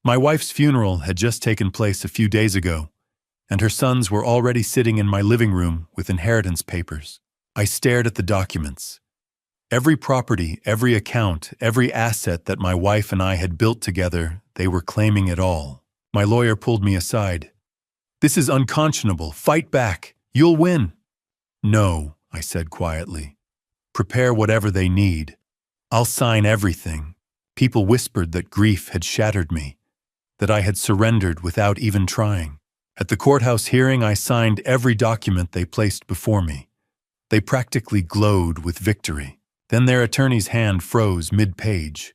My wife's funeral had just taken place a few days ago, and her sons were already sitting in my living room with inheritance papers. I stared at the documents. Every property, every account, every asset that my wife and I had built together, they were claiming it all. My lawyer pulled me aside. "This is unconscionable. Fight back. You'll win." "No," I said quietly. "Prepare whatever they need. I'll sign everything." People whispered that grief had shattered me, that I had surrendered without even trying. At the courthouse hearing, I signed every document they placed before me. They practically glowed with victory. Then their attorney's hand froze mid-page.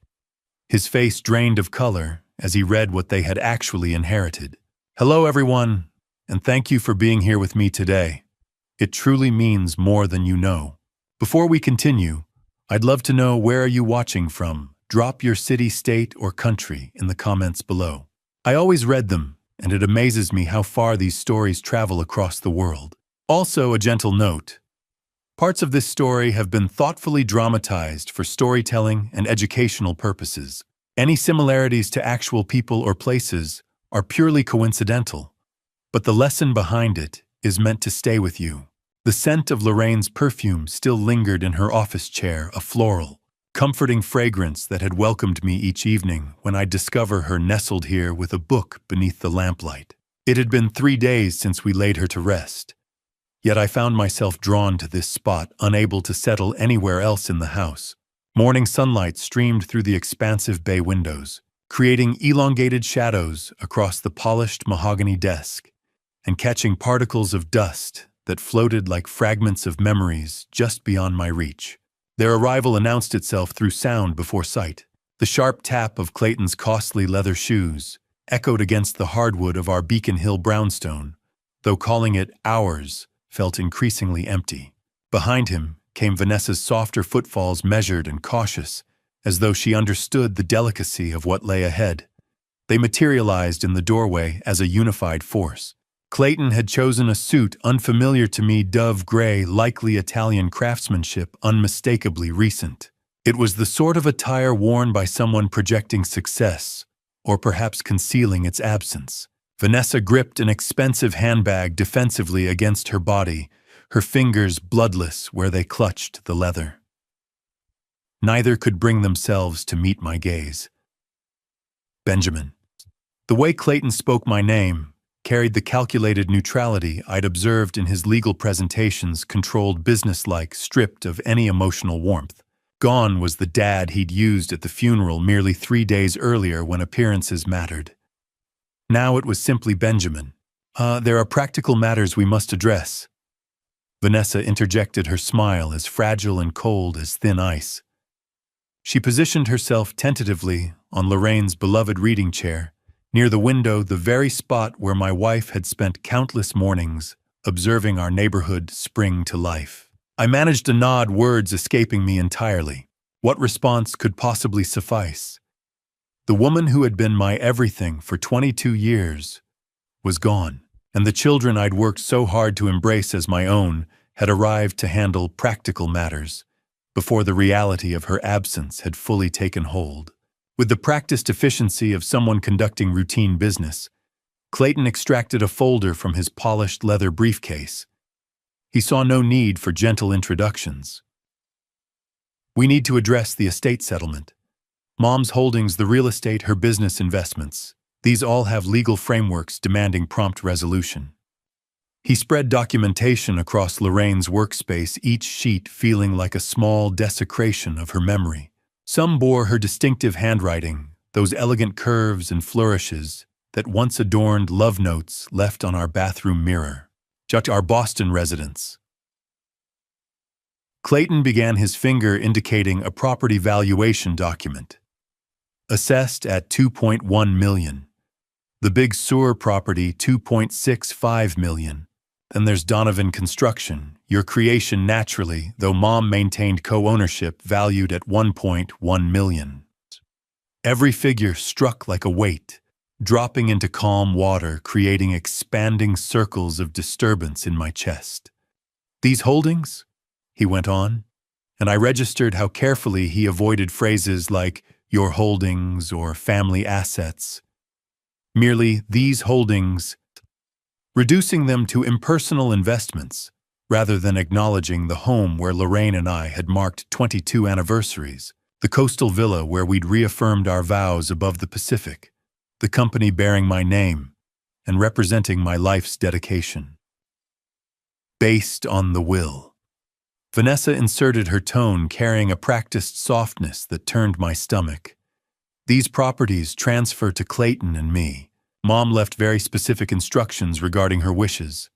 His face drained of color as he read what they had actually inherited. "Hello, everyone, and thank you for being here with me today. It truly means more than you know." Before we continue, I'd love to know, where are you watching from? Drop your city, state, or country in the comments below. I always read them, and it amazes me how far these stories travel across the world. Also, a gentle note. Parts of this story have been thoughtfully dramatized for storytelling and educational purposes. Any similarities to actual people or places are purely coincidental, but the lesson behind it is meant to stay with you. The scent of Lorraine's perfume still lingered in her office chair, a floral, comforting fragrance that had welcomed me each evening when I'd discover her nestled here with a book beneath the lamplight. It had been 3 days since we laid her to rest. Yet I found myself drawn to this spot, unable to settle anywhere else in the house. Morning sunlight streamed through the expansive bay windows, creating elongated shadows across the polished mahogany desk, and catching particles of dust that floated like fragments of memories just beyond my reach. Their arrival announced itself through sound before sight. The sharp tap of Clayton's costly leather shoes echoed against the hardwood of our Beacon Hill brownstone, though calling it ours felt increasingly empty. Behind him came Vanessa's softer footfalls, measured and cautious, as though she understood the delicacy of what lay ahead. They materialized in the doorway as a unified force. Clayton had chosen a suit unfamiliar to me, dove gray, likely Italian craftsmanship, unmistakably recent. It was the sort of attire worn by someone projecting success, or perhaps concealing its absence. Vanessa gripped an expensive handbag defensively against her body, her fingers bloodless where they clutched the leather. Neither could bring themselves to meet my gaze. "Benjamin." The way Clayton spoke my name carried the calculated neutrality I'd observed in his legal presentations, controlled, businesslike, stripped of any emotional warmth. Gone was the dad he'd used at the funeral merely 3 days earlier when appearances mattered. Now it was simply Benjamin. There are practical matters we must address." Vanessa interjected, her smile as fragile and cold as thin ice. She positioned herself tentatively on Lorraine's beloved reading chair, near the window, the very spot where my wife had spent countless mornings observing our neighborhood spring to life. I managed a nod, words escaping me entirely. What response could possibly suffice? The woman who had been my everything for 22 years was gone, and the children I'd worked so hard to embrace as my own had arrived to handle practical matters before the reality of her absence had fully taken hold. With the practiced efficiency of someone conducting routine business, Clayton extracted a folder from his polished leather briefcase. He saw no need for gentle introductions. "We need to address the estate settlement. Mom's holdings, the real estate, her business investments. These all have legal frameworks demanding prompt resolution." He spread documentation across Lorraine's workspace, each sheet feeling like a small desecration of her memory. Some bore her distinctive handwriting, those elegant curves and flourishes that once adorned love notes left on our bathroom mirror. Our Boston residence. Clayton began, his finger indicating a property valuation document. Assessed at $2.1 million. The Big Sur property, $2.65 million. Then there's Donovan Construction, your creation naturally, though Mom maintained co-ownership, valued at $1.1 million. Every figure struck like a weight, dropping into calm water, creating expanding circles of disturbance in my chest. "These holdings?" he went on, and I registered how carefully he avoided phrases like "your holdings" or "family assets." merely these holdings, reducing them to impersonal investments, rather than acknowledging the home where Lorraine and I had marked 22 anniversaries, the coastal villa where we'd reaffirmed our vows above the Pacific, the company bearing my name and representing my life's dedication. Based on the will. Vanessa inserted her tone, carrying a practiced softness that turned my stomach. These properties transfer to Clayton and me. Mom left very specific instructions regarding her wishes.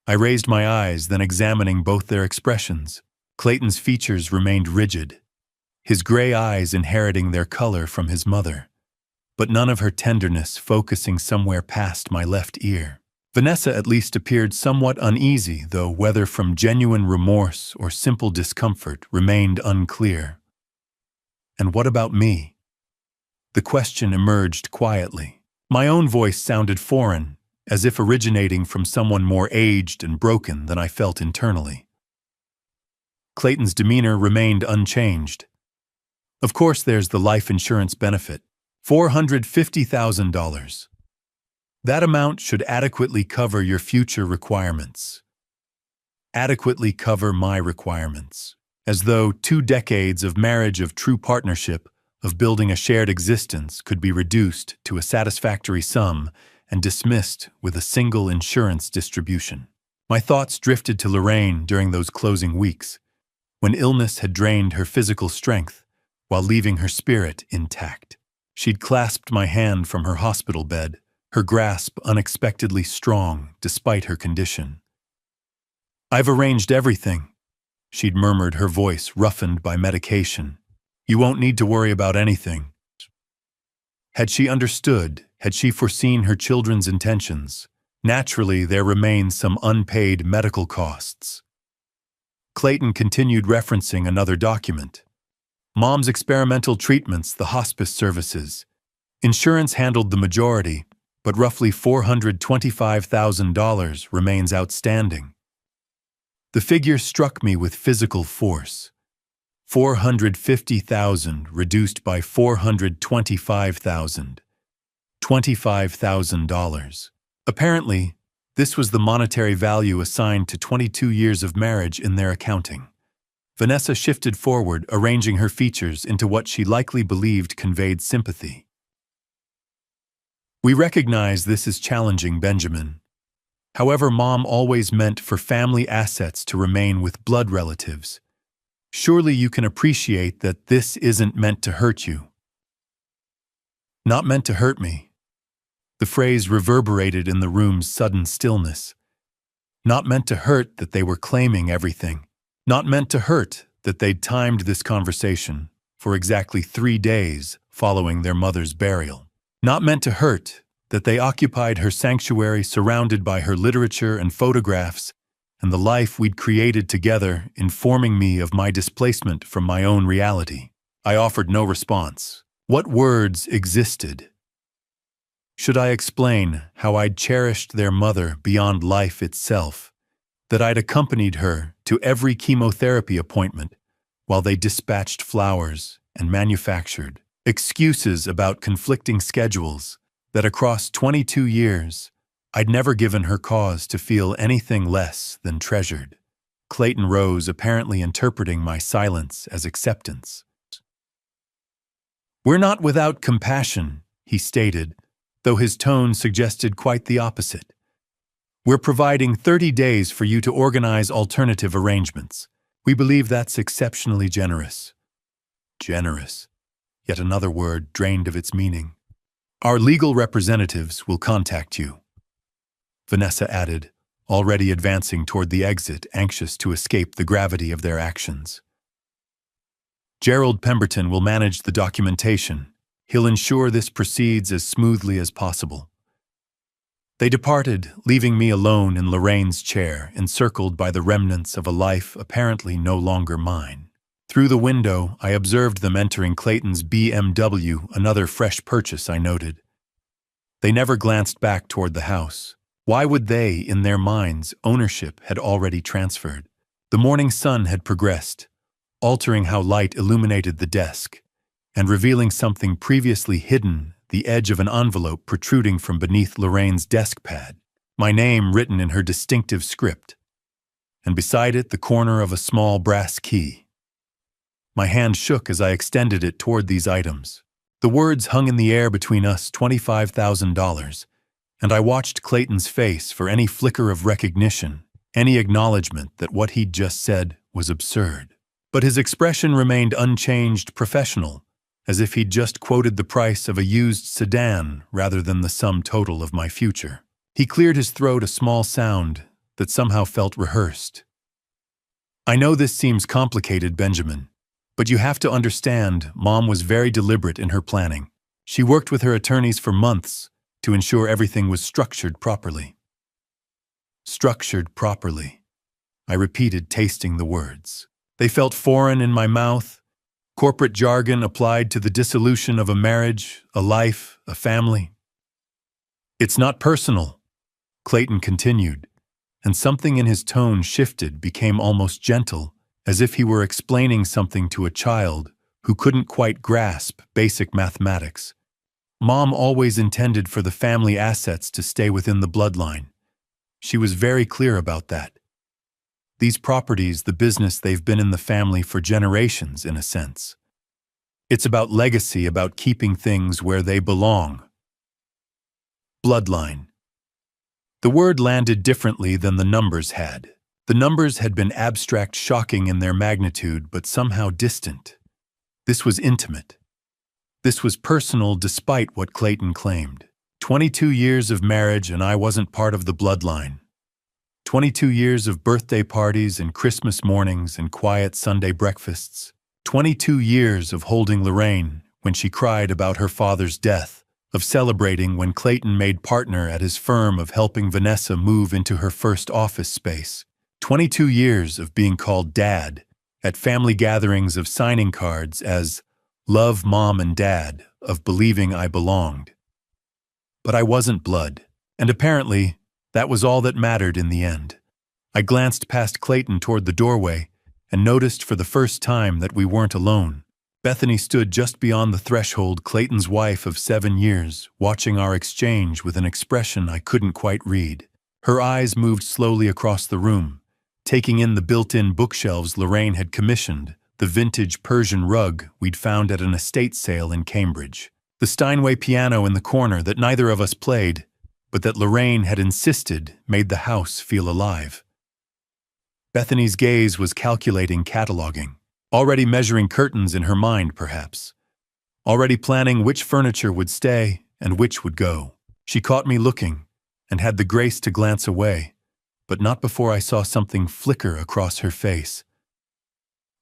I raised my eyes, then examining both their expressions. Clayton's features remained rigid, his gray eyes inheriting their color from his mother, but none of her tenderness focusing somewhere past my left ear. Vanessa at least appeared somewhat uneasy, though whether from genuine remorse or simple discomfort remained unclear. And what about me? The question emerged quietly. My own voice sounded foreign, as if originating from someone more aged and broken than I felt internally. Clayton's demeanor remained unchanged. Of course, there's the life insurance benefit, $450,000. That amount should adequately cover your future requirements. Adequately cover my requirements. As though 2 decades of marriage, of true partnership, of building a shared existence could be reduced to a satisfactory sum and dismissed with a single insurance distribution. My thoughts drifted to Lorraine during those closing weeks, when illness had drained her physical strength while leaving her spirit intact. She'd clasped my hand from her hospital bed, her grasp unexpectedly strong despite her condition. "I've arranged everything," she'd murmured, her voice roughened by medication. "You won't need to worry about anything." Had she understood, had she foreseen her children's intentions? Naturally, there remained some unpaid medical costs. Clayton continued referencing another document. Mom's experimental treatments, the hospice services. Insurance handled the majority, but roughly $425,000 remains outstanding. The figure struck me with physical force. $450,000 reduced by $425,000. $25,000. Apparently, this was the monetary value assigned to 22 years of marriage in their accounting. Vanessa shifted forward, arranging her features into what she likely believed conveyed sympathy. "We recognize this is challenging, Benjamin. However, Mom always meant for family assets to remain with blood relatives. Surely you can appreciate that this isn't meant to hurt you." "Not meant to hurt me." The phrase reverberated in the room's sudden stillness. Not meant to hurt that they were claiming everything. Not meant to hurt that they'd timed this conversation for exactly 3 days following their mother's burial. Not meant to hurt that they occupied her sanctuary surrounded by her literature and photographs and the life we'd created together, informing me of my displacement from my own reality. I offered no response. What words existed? Should I explain how I'd cherished their mother beyond life itself, that I'd accompanied her to every chemotherapy appointment while they dispatched flowers and manufactured excuses about conflicting schedules, that across 22 years, I'd never given her cause to feel anything less than treasured? Clayton rose, apparently interpreting my silence as acceptance. "We're not without compassion," he stated, though his tone suggested quite the opposite. "We're providing 30 days for you to organize alternative arrangements. We believe that's exceptionally generous." Generous. Yet another word drained of its meaning. "Our legal representatives will contact you," Vanessa added, already advancing toward the exit, anxious to escape the gravity of their actions. "Gerald Pemberton will manage the documentation. He'll ensure this proceeds as smoothly as possible." They departed, leaving me alone in Lorraine's chair, encircled by the remnants of a life apparently no longer mine. Through the window, I observed them entering Clayton's BMW, another fresh purchase, I noted. They never glanced back toward the house. Why would they, in their minds, ownership had already transferred? The morning sun had progressed, altering how light illuminated the desk, and revealing something previously hidden the edge of an envelope protruding from beneath Lorraine's desk pad, my name written in her distinctive script, and beside it the corner of a small brass key. My hand shook as I extended it toward these items. The words hung in the air between us, $25,000, and I watched Clayton's face for any flicker of recognition, any acknowledgement that what he'd just said was absurd. But his expression remained unchanged, professional, as if he'd just quoted the price of a used sedan rather than the sum total of my future. He cleared his throat, a small sound that somehow felt rehearsed. "I know this seems complicated, Benjamin, but you have to understand, Mom was very deliberate in her planning. She worked with her attorneys for months to ensure everything was structured properly." Structured properly, I repeated, tasting the words. They felt foreign in my mouth, corporate jargon applied to the dissolution of a marriage, a life, a family. "It's not personal," Clayton continued, and something in his tone shifted, became almost gentle, as if he were explaining something to a child who couldn't quite grasp basic mathematics. "Mom always intended for the family assets to stay within the bloodline. She was very clear about that. These properties, the business, they've been in the family for generations, in a sense. It's about legacy, about keeping things where they belong." Bloodline. The word landed differently than the numbers had. The numbers had been abstract, shocking in their magnitude, but somehow distant. This was intimate. This was personal, despite what Clayton claimed. 22 years of marriage and I wasn't part of the bloodline. 22 years of birthday parties and Christmas mornings and quiet Sunday breakfasts. 22 years of holding Lorraine when she cried about her father's death, of celebrating when Clayton made partner at his firm, of helping Vanessa move into her first office space. 22 years of being called Dad at family gatherings, of signing cards as "Love, Mom and Dad," of believing I belonged. But I wasn't blood, and apparently that was all that mattered in the end. I glanced past Clayton toward the doorway and noticed for the first time that we weren't alone. Bethany stood just beyond the threshold, Clayton's wife of 7 years, watching our exchange with an expression I couldn't quite read. Her eyes moved slowly across the room, taking in the built-in bookshelves Lorraine had commissioned, the vintage Persian rug we'd found at an estate sale in Cambridge, the Steinway piano in the corner that neither of us played, but that Lorraine had insisted made the house feel alive. Bethany's gaze was calculating, cataloging, already measuring curtains in her mind perhaps, already planning which furniture would stay and which would go. She caught me looking and had the grace to glance away, but not before I saw something flicker across her face.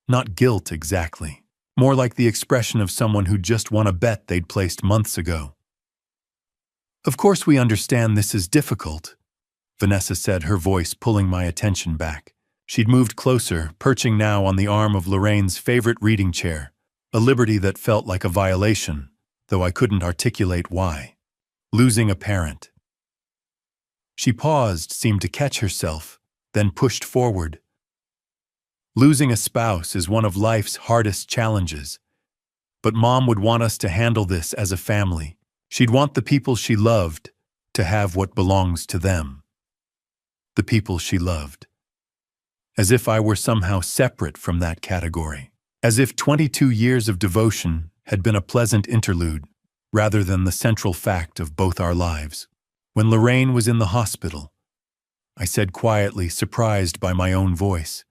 Not guilt exactly, more like the expression of someone who just won a bet they'd placed months ago. "Of course we understand this is difficult," Vanessa said, her voice pulling my attention back. She'd moved closer, perching now on the arm of Lorraine's favorite reading chair, a liberty that felt like a violation, though I couldn't articulate why. Losing a parent. She paused, seemed to catch herself, then pushed forward. "Losing a spouse is one of life's hardest challenges, but Mom would want us to handle this as a family. She'd want the people she loved to have what belongs to them." The people she loved. As if I were somehow separate from that category. As if 22 years of devotion had been a pleasant interlude, rather than the central fact of both our lives. "When Lorraine was in the hospital," I said quietly, surprised by my own voice.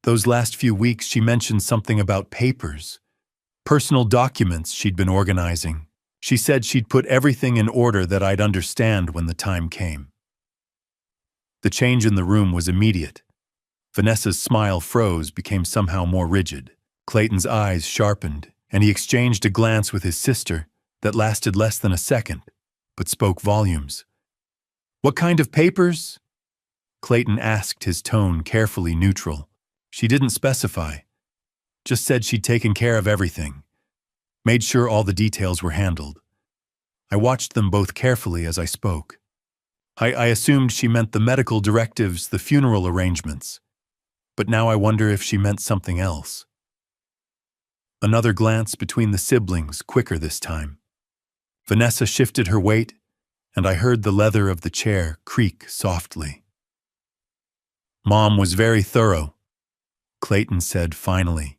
"Those last few weeks she mentioned something about papers, personal documents she'd been organizing. She said she'd put everything in order that I'd understand when the time came." The change in the room was immediate. Vanessa's smile froze, became somehow more rigid. Clayton's eyes sharpened, and he exchanged a glance with his sister that lasted less than a second, but spoke volumes. "What kind of papers?" Clayton asked, his tone carefully neutral. She didn't specify, just said she'd taken care of everything, made sure all the details were handled. I watched them both carefully as I spoke. I assumed she meant the medical directives, the funeral arrangements, but now I wonder if she meant something else. Another glance between the siblings, quicker this time. Vanessa shifted her weight, and I heard the leather of the chair creak softly. "Mom was very thorough," Clayton said finally.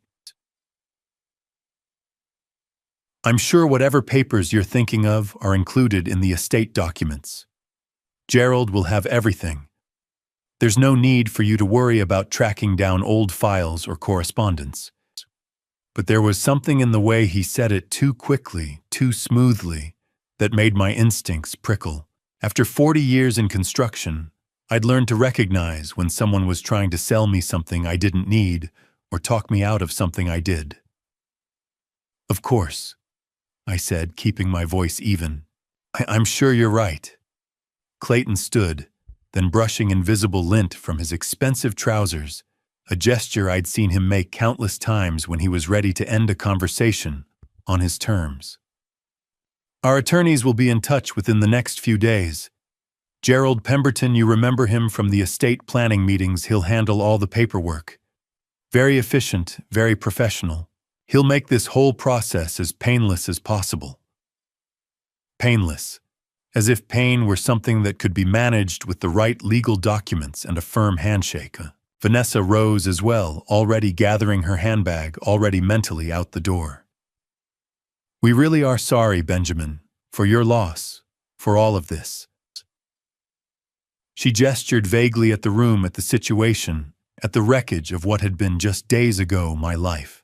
"I'm sure whatever papers you're thinking of are included in the estate documents. Gerald will have everything. There's no need for you to worry about tracking down old files or correspondence." But there was something in the way he said it too quickly, too smoothly, that made my instincts prickle. After 40 years in construction, I'd learned to recognize when someone was trying to sell me something I didn't need or talk me out of something I did. "Of course," I said, keeping my voice even. I'm sure you're right." Clayton stood, then brushing invisible lint from his expensive trousers, a gesture I'd seen him make countless times when he was ready to end a conversation on his terms. "Our attorneys will be in touch within the next few days. Gerald Pemberton, you remember him from the estate planning meetings. He'll handle all the paperwork. Very efficient, very professional. He'll make this whole process as painless as possible." Painless, as if pain were something that could be managed with the right legal documents and a firm handshake. Vanessa rose as well, already gathering her handbag, already mentally out the door. "We really are sorry, Benjamin, for your loss, for all of this." She gestured vaguely at the room, at the situation, at the wreckage of what had been just days ago my life.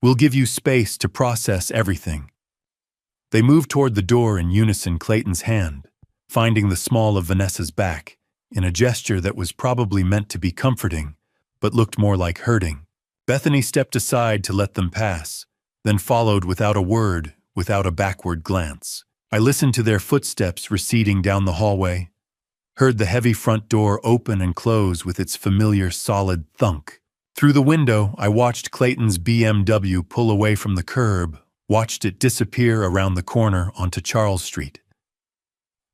"We'll give you space to process everything." They moved toward the door in unison, Clayton's hand, finding the small of Vanessa's back, in a gesture that was probably meant to be comforting, but looked more like hurting. Bethany stepped aside to let them pass, then followed without a word, without a backward glance. I listened to their footsteps receding down the hallway, heard the heavy front door open and close with its familiar solid thunk. Through the window, I watched Clayton's BMW pull away from the curb, watched it disappear around the corner onto Charles Street.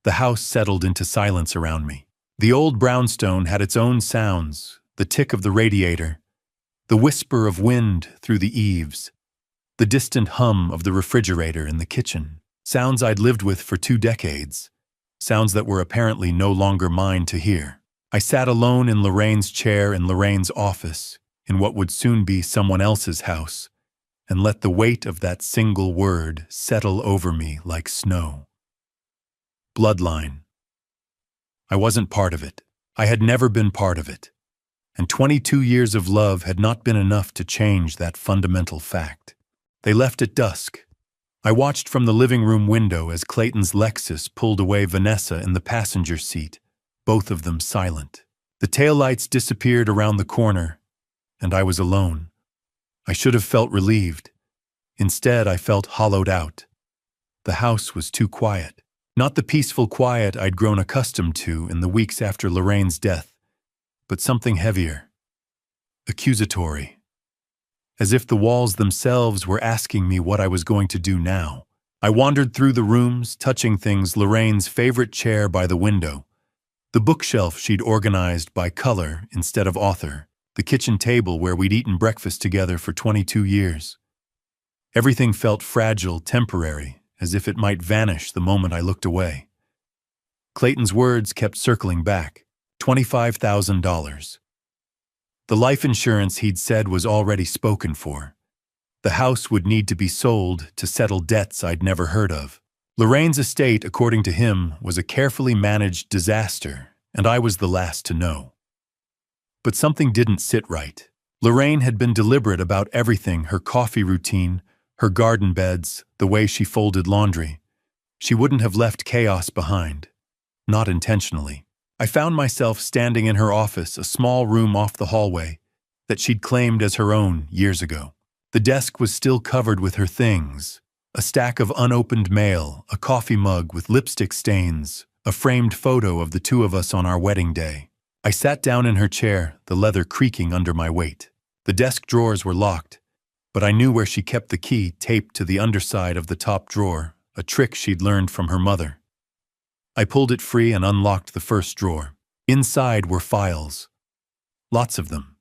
The house settled into silence around me. The old brownstone had its own sounds, the tick of the radiator, the whisper of wind through the eaves, the distant hum of the refrigerator in the kitchen. Sounds I'd lived with for 2 decades, sounds that were apparently no longer mine to hear. I sat alone in Lorraine's chair in Lorraine's office, in what would soon be someone else's house, and let the weight of that single word settle over me like snow. Bloodline. I wasn't part of it. I had never been part of it. And 22 years of love had not been enough to change that fundamental fact. They left at dusk. I watched from the living room window as Clayton's Lexus pulled away, Vanessa in the passenger seat, both of them silent. The taillights disappeared around the corner, and I was alone. I should have felt relieved. Instead, I felt hollowed out. The house was too quiet. Not the peaceful quiet I'd grown accustomed to in the weeks after Lorraine's death, but something heavier, accusatory, as if the walls themselves were asking me what I was going to do now. I wandered through the rooms, touching things: Lorraine's favorite chair by the window, the bookshelf she'd organized by color instead of author, the kitchen table where we'd eaten breakfast together for 22 years. Everything felt fragile, temporary, as if it might vanish the moment I looked away. Clayton's words kept circling back. $25,000. The life insurance he'd said was already spoken for. The house would need to be sold to settle debts I'd never heard of. Lorraine's estate, according to him, was a carefully managed disaster, and I was the last to know. But something didn't sit right. Lorraine had been deliberate about everything: her coffee routine, her garden beds, the way she folded laundry. She wouldn't have left chaos behind. Not intentionally. I found myself standing in her office, a small room off the hallway, that she'd claimed as her own years ago. The desk was still covered with her things: a stack of unopened mail, a coffee mug with lipstick stains, a framed photo of the two of us on our wedding day. I sat down in her chair, the leather creaking under my weight. The desk drawers were locked, but I knew where she kept the key, taped to the underside of the top drawer, a trick she'd learned from her mother. I pulled it free and unlocked the first drawer. Inside were files. Lots of them.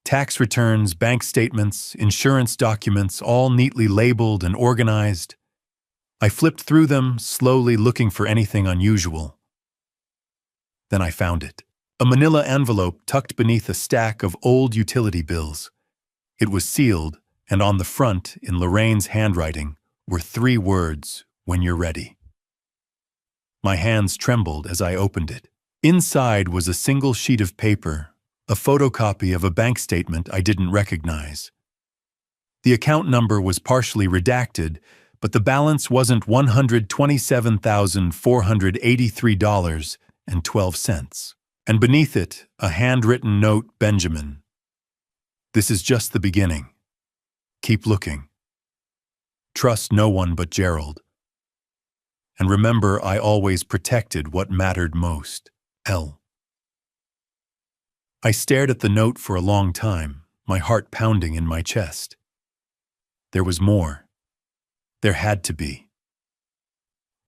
Tax returns, bank statements, insurance documents, all neatly labeled and organized. I flipped through them, slowly looking for anything unusual. Then I found it. A manila envelope tucked beneath a stack of old utility bills. It was sealed, and on the front, in Lorraine's handwriting, were 3 words, "When you're ready." My hands trembled as I opened it. Inside was a single sheet of paper, a photocopy of a bank statement I didn't recognize. The account number was partially redacted, but the balance wasn't $127,483.12. And beneath it, a handwritten note, "Benjamin. This is just the beginning. Keep looking. Trust no one but Gerald. And remember, I always protected what mattered most. L." I stared at the note for a long time, my heart pounding in my chest. There was more. There had to be.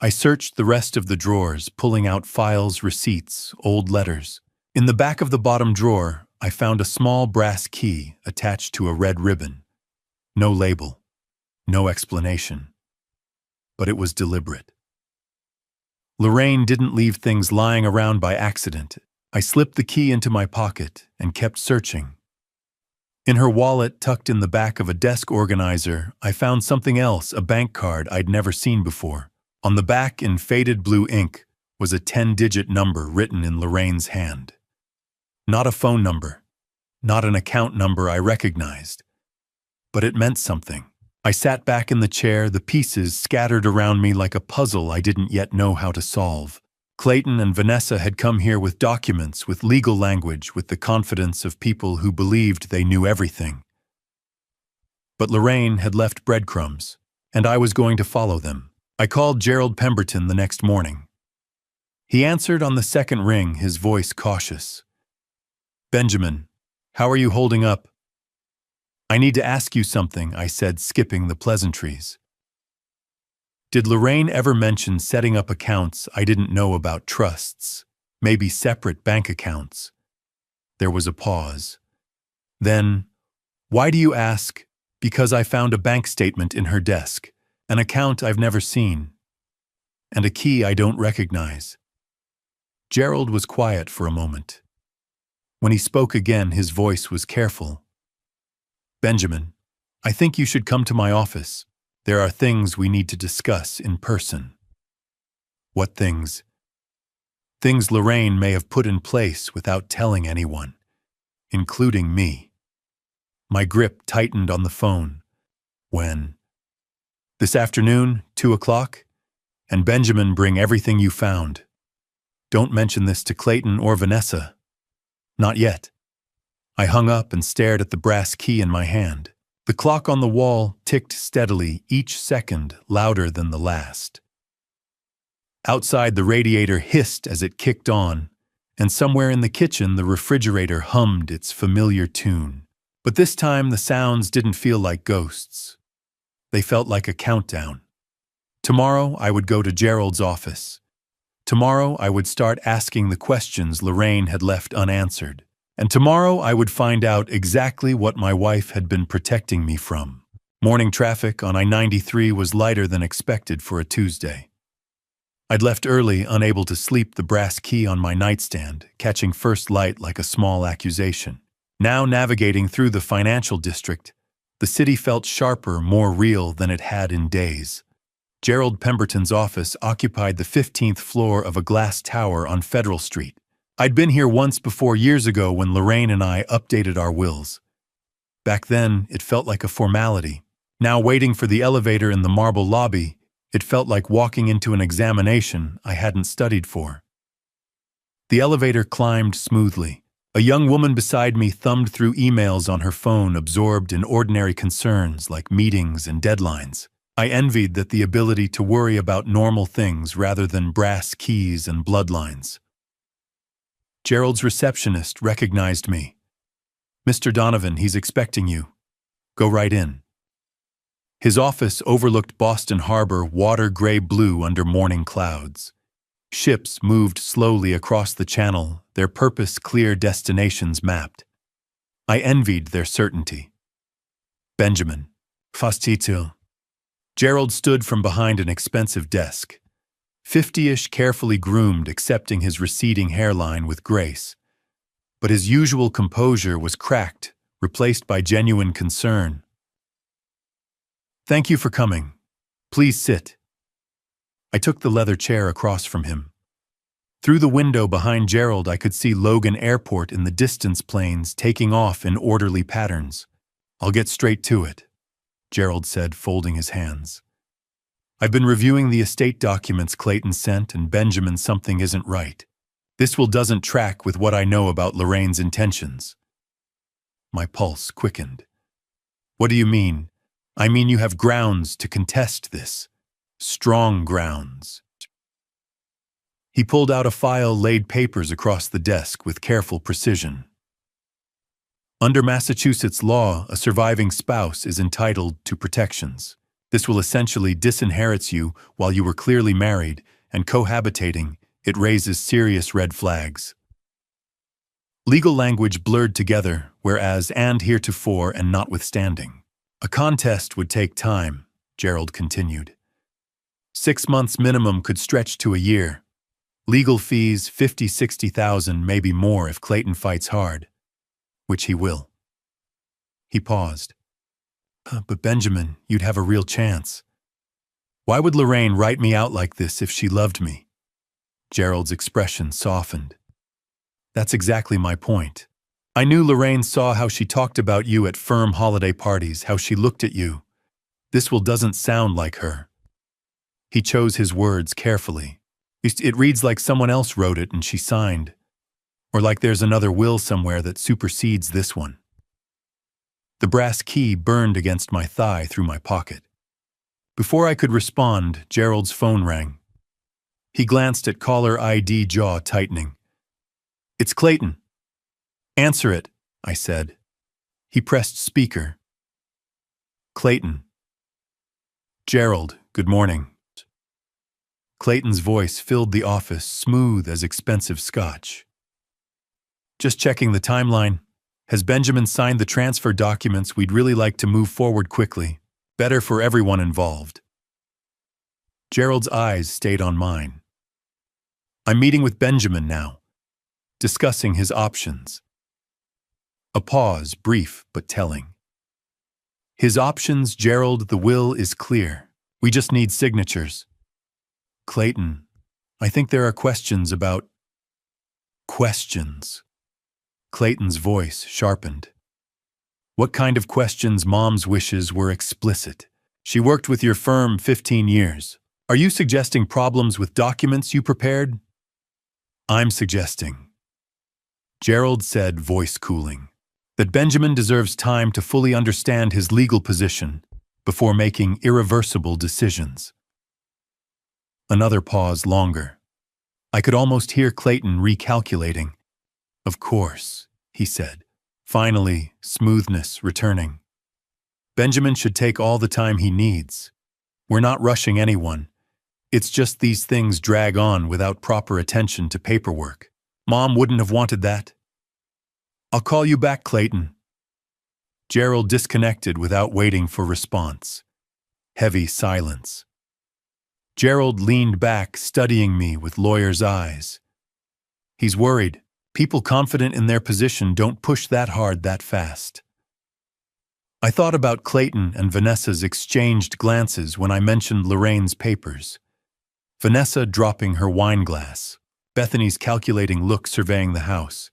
I searched the rest of the drawers, pulling out files, receipts, old letters. In the back of the bottom drawer, I found a small brass key attached to a red ribbon. No label, no explanation. But it was deliberate. Lorraine didn't leave things lying around by accident. I slipped the key into my pocket and kept searching. In her wallet, tucked in the back of a desk organizer, I found something else, a bank card I'd never seen before. On the back, in faded blue ink, was a 10-digit number written in Lorraine's hand. Not a phone number, not an account number I recognized. But it meant something. I sat back in the chair, the pieces scattered around me like a puzzle I didn't yet know how to solve. Clayton and Vanessa had come here with documents, with legal language, with the confidence of people who believed they knew everything. But Lorraine had left breadcrumbs, and I was going to follow them. I called Gerald Pemberton the next morning. He answered on the second ring, his voice cautious. "Benjamin, how are you holding up?" "I need to ask you something," I said, skipping the pleasantries. Did Lorraine ever mention setting up accounts I didn't know about, trusts, maybe separate bank accounts? There was a pause. Then, "Why do you ask?" "Because I found a bank statement in her desk, an account I've never seen, and a key I don't recognize." Gerald was quiet for a moment. When he spoke again, his voice was careful. "Benjamin, I think you should come to my office. There are things we need to discuss in person." "What things?" "Things Lorraine may have put in place without telling anyone, including me." My grip tightened on the phone. "When?" "This afternoon, 2 o'clock. And Benjamin, bring everything you found. Don't mention this to Clayton or Vanessa. Not yet." I hung up and stared at the brass key in my hand. The clock on the wall ticked steadily, each second louder than the last. Outside, the radiator hissed as it kicked on, and somewhere in the kitchen the refrigerator hummed its familiar tune. But this time the sounds didn't feel like ghosts. They felt like a countdown. Tomorrow I would go to Gerald's office. Tomorrow I would start asking the questions Lorraine had left unanswered. And tomorrow I would find out exactly what my wife had been protecting me from. Morning traffic on I-93 was lighter than expected for a Tuesday. I'd left early, unable to sleep, the brass key on my nightstand, catching first light like a small accusation. Now navigating through the financial district, the city felt sharper, more real than it had in days. Gerald Pemberton's office occupied the 15th floor of a glass tower on Federal Street. I'd been here once before, years ago, when Lorraine and I updated our wills. Back then, it felt like a formality. Now, waiting for the elevator in the marble lobby, it felt like walking into an examination I hadn't studied for. The elevator climbed smoothly. A young woman beside me thumbed through emails on her phone, absorbed in ordinary concerns like meetings and deadlines. I envied that, the ability to worry about normal things rather than brass keys and bloodlines. Gerald's receptionist recognized me. "Mr. Donovan, he's expecting you. Go right in." His office overlooked Boston Harbor, water gray blue under morning clouds. Ships moved slowly across the channel, their purpose clear, destinations mapped. I envied their certainty. "Benjamin, Fastito." Gerald stood from behind an expensive desk, 50-ish, carefully groomed, accepting his receding hairline with grace. But his usual composure was cracked, replaced by genuine concern. "Thank you for coming. Please sit." I took the leather chair across from him. Through the window behind Gerald, I could see Logan Airport in the distance, planes taking off in orderly patterns. "I'll get straight to it," Gerald said, folding his hands. "I've been reviewing the estate documents Clayton sent, and Benjamin, something isn't right. This will doesn't track with what I know about Lorraine's intentions." My pulse quickened. "What do you mean?" "I mean you have grounds to contest this. Strong grounds." He pulled out a file, laid papers across the desk with careful precision. "Under Massachusetts law, a surviving spouse is entitled to protections. This will essentially disinherit you while you were clearly married and cohabitating. It raises serious red flags." Legal language blurred together, whereas and heretofore and notwithstanding. "A contest would take time," Gerald continued. 6 months minimum, could stretch to a year. Legal fees, 50,000–60,000, maybe more if Clayton fights hard. Which he will. He paused. "But Benjamin, you'd have a real chance. Why would Lorraine write me out like this if she loved me?" Gerald's expression softened. "That's exactly my point. I knew Lorraine saw how she talked about you at firm holiday parties, how she looked at you. This will doesn't sound like her." He chose his words carefully. "It reads like someone else wrote it and she signed. Or like there's another will somewhere that supersedes this one." The brass key burned against my thigh through my pocket. Before I could respond, Gerald's phone rang. He glanced at caller ID, jaw tightening. "It's Clayton." "Answer it," I said. He pressed speaker. "Clayton." "Gerald, good morning." Clayton's voice filled the office, smooth as expensive scotch. "Just checking the timeline. Has Benjamin signed the transfer documents? We'd really like to move forward quickly. Better for everyone involved." Gerald's eyes stayed on mine. "I'm meeting with Benjamin now, discussing his options." A pause, brief but telling. "His options, Gerald, the will is clear. We just need signatures." "Clayton, I think there are questions about—" "Questions." Clayton's voice sharpened. "What kind of questions?" Mom's wishes were explicit. "She worked with your firm 15 years. Are you suggesting problems with documents you prepared?" "I'm suggesting," Gerald said, voice cooling, "that Benjamin deserves time to fully understand his legal position before making irreversible decisions." Another pause, longer. I could almost hear Clayton recalculating. "Of course," he said, finally, smoothness returning. "Benjamin should take all the time he needs. We're not rushing anyone. It's just these things drag on without proper attention to paperwork. Mom wouldn't have wanted that." "I'll call you back, Clayton." Gerald disconnected without waiting for response. Heavy silence. Gerald leaned back, studying me with lawyer's eyes. He's worried. People confident in their position don't push that hard that fast. I thought about Clayton and Vanessa's exchanged glances when I mentioned Lorraine's papers. Vanessa dropping her wine glass. Bethany's calculating look surveying the house.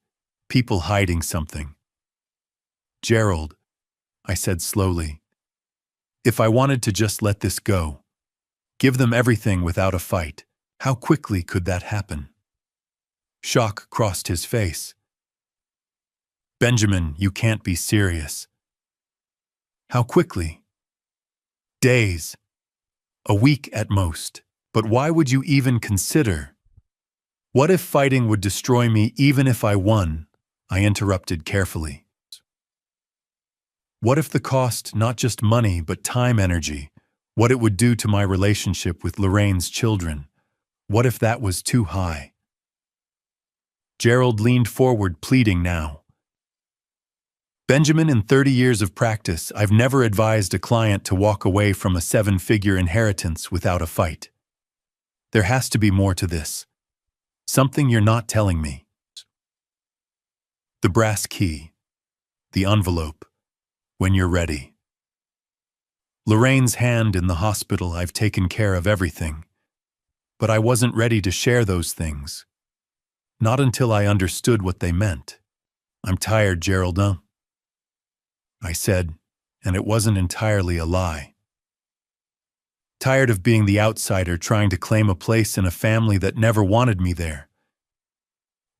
People hiding something. "Gerald," I said slowly, "if I wanted to just let this go, give them everything without a fight, how quickly could that happen?" Shock crossed his face. "Benjamin, you can't be serious." "How quickly?" "Days. A week at most. But why would you even consider?" "What if fighting would destroy me even if I won?" I interrupted carefully. "What if the cost, not just money, but time, energy, what it would do to my relationship with Lorraine's children? What if that was too high?" Gerald leaned forward, pleading now. Benjamin, in 30 years of practice, I've never advised a client to walk away from a seven-figure inheritance without a fight. There has to be more to this. Something you're not telling me. The brass key. The envelope. When you're ready. Lorraine's hand in the hospital. I've taken care of everything. But I wasn't ready to share those things. Not until I understood what they meant. I'm tired, Geraldine, I said, and it wasn't entirely a lie. Tired of being the outsider trying to claim a place in a family that never wanted me there.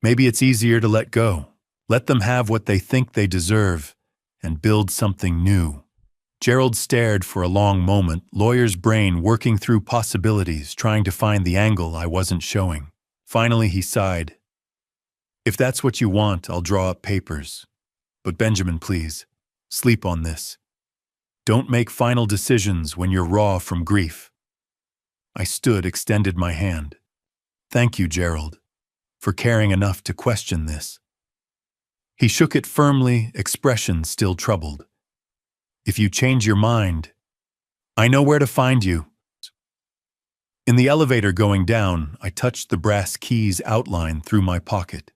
Maybe it's easier to let go. Let them have what they think they deserve and build something new. Gerald stared for a long moment, lawyer's brain working through possibilities, trying to find the angle I wasn't showing. Finally, he sighed. If that's what you want, I'll draw up papers. But Benjamin, please, sleep on this. Don't make final decisions when you're raw from grief. I stood, extended my hand. Thank you, Gerald, for caring enough to question this. He shook it firmly, expression still troubled. If you change your mind, I know where to find you. In the elevator going down, I touched the brass key's outline through my pocket.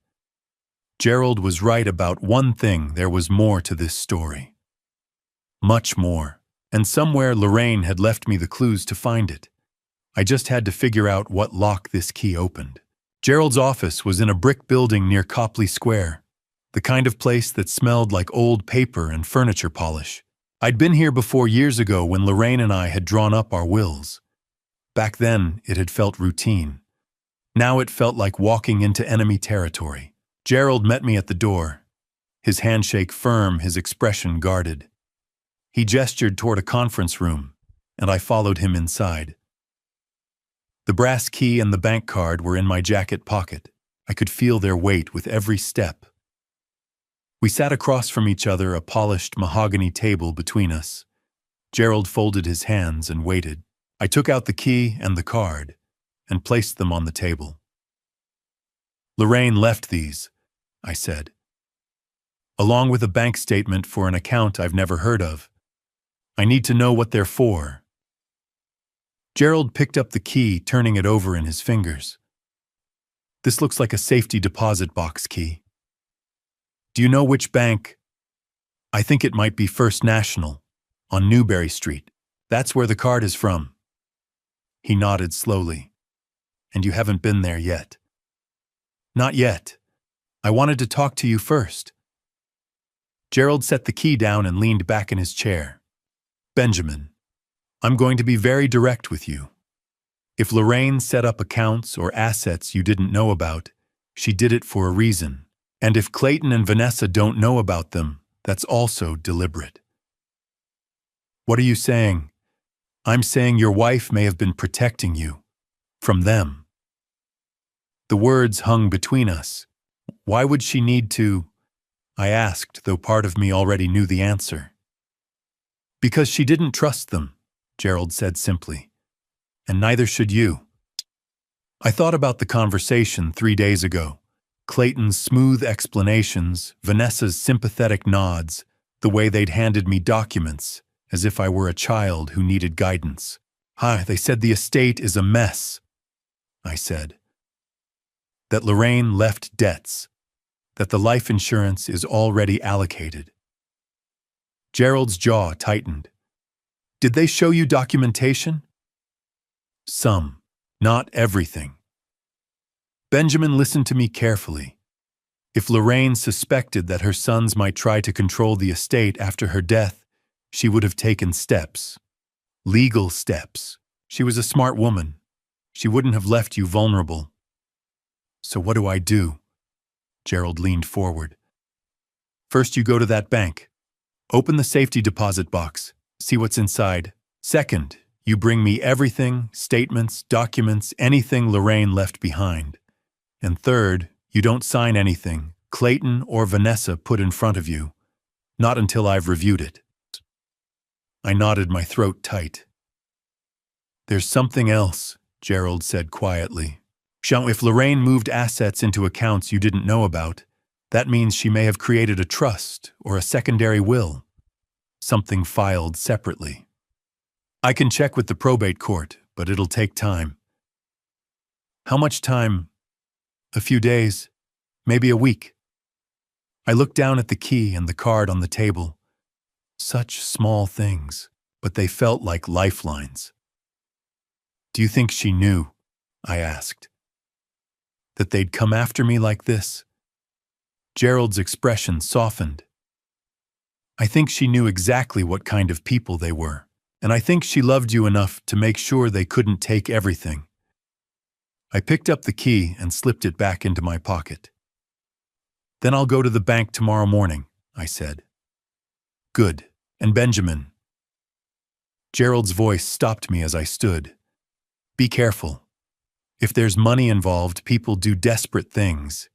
Gerald was right about one thing. There was more to this story. Much more. And somewhere Lorraine had left me the clues to find it. I just had to figure out what lock this key opened. Gerald's office was in a brick building near Copley Square, the kind of place that smelled like old paper and furniture polish. I'd been here before years ago when Lorraine and I had drawn up our wills. Back then, it had felt routine. Now it felt like walking into enemy territory. Gerald met me at the door, his handshake firm, his expression guarded. He gestured toward a conference room, and I followed him inside. The brass key and the bank card were in my jacket pocket. I could feel their weight with every step. We sat across from each other, a polished mahogany table between us. Gerald folded his hands and waited. I took out the key and the card and placed them on the table. Lorraine left these, I said, along with a bank statement for an account I've never heard of. I need to know what they're for. Gerald picked up the key, turning it over in his fingers. This looks like a safety deposit box key. Do you know which bank? I think it might be First National, on Newberry Street. That's where the card is from. He nodded slowly. And you haven't been there yet? Not yet. I wanted to talk to you first. Gerald set the key down and leaned back in his chair. Benjamin, I'm going to be very direct with you. If Lorraine set up accounts or assets you didn't know about, she did it for a reason. And if Clayton and Vanessa don't know about them, that's also deliberate. What are you saying? I'm saying your wife may have been protecting you from them. The words hung between us. Why would she need to? I asked, though part of me already knew the answer. Because she didn't trust them, Gerald said simply. And neither should you. I thought about the conversation 3 days ago. Clayton's smooth explanations, Vanessa's sympathetic nods, the way they'd handed me documents, as if I were a child who needed guidance. Hi, they said the estate is a mess, I said. That Lorraine left debts, that the life insurance is already allocated. Gerald's jaw tightened. Did they show you documentation? Some, not everything. Benjamin listened to me carefully. If Lorraine suspected that her sons might try to control the estate after her death, she would have taken steps. Legal steps. She was a smart woman. She wouldn't have left you vulnerable. So what do I do? Gerald leaned forward. First, you go to that bank. Open the safety deposit box. See what's inside. Second, you bring me everything, statements, documents, anything Lorraine left behind. And third, you don't sign anything Clayton or Vanessa put in front of you. Not until I've reviewed it. I nodded, my throat tight. There's something else, Gerald said quietly. If Lorraine moved assets into accounts you didn't know about, That means she may have created a trust or a secondary will, something filed separately. I can check with the probate court, but it'll take time. How much time? A few days, maybe a week. I looked down at the key and the card on the table. Such small things, but they felt like lifelines. Do you think she knew? I asked. That they'd come after me like this? Gerald's expression softened. I think she knew exactly what kind of people they were, and I think she loved you enough to make sure they couldn't take everything. I picked up the key and slipped it back into my pocket. Then I'll go to the bank tomorrow morning, I said. Good. And Benjamin. Gerald's voice stopped me as I stood. Be careful. If there's money involved, people do desperate things.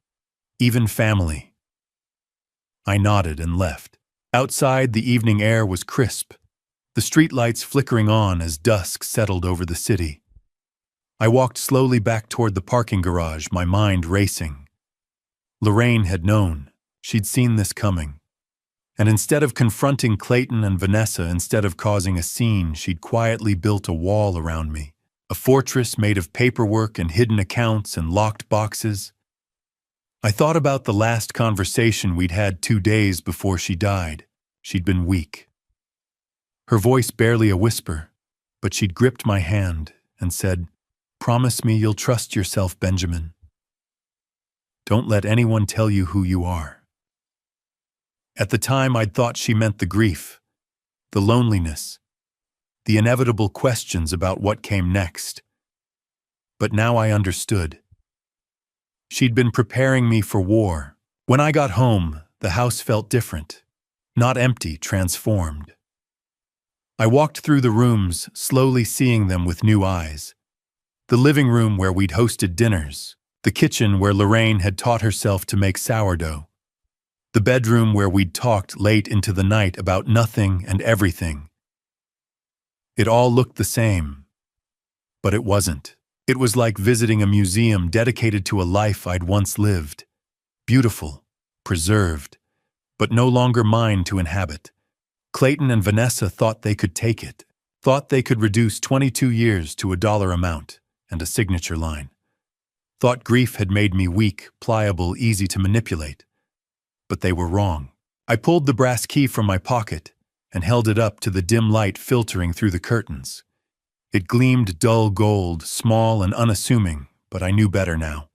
Even family. I nodded and left. Outside, the evening air was crisp, the streetlights flickering on as dusk settled over the city. I walked slowly back toward the parking garage, my mind racing. Lorraine had known. She'd seen this coming. And instead of confronting Clayton and Vanessa, instead of causing a scene, she'd quietly built a wall around me, a fortress made of paperwork and hidden accounts and locked boxes. I thought about the last conversation we'd had 2 days before she died. She'd been weak. Her voice barely a whisper, but she'd gripped my hand and said, "Promise me you'll trust yourself, Benjamin. Don't let anyone tell you who you are." At the time, I'd thought she meant the grief, the loneliness, the inevitable questions about what came next. But now I understood. She'd been preparing me for war. When I got home, the house felt different. Not empty, transformed. I walked through the rooms, slowly seeing them with new eyes. The living room where we'd hosted dinners. The kitchen where Lorraine had taught herself to make sourdough. The bedroom where we'd talked late into the night about nothing and everything. It all looked the same, but it wasn't. It was like visiting a museum dedicated to a life I'd once lived. Beautiful, preserved, but no longer mine to inhabit. Clayton and Vanessa thought they could take it, thought they could reduce 22 years to a dollar amount and a signature line. Thought grief had made me weak, pliable, easy to manipulate. But they were wrong. I pulled the brass key from my pocket and held it up to the dim light filtering through the curtains. It gleamed dull gold, small and unassuming, but I knew better now.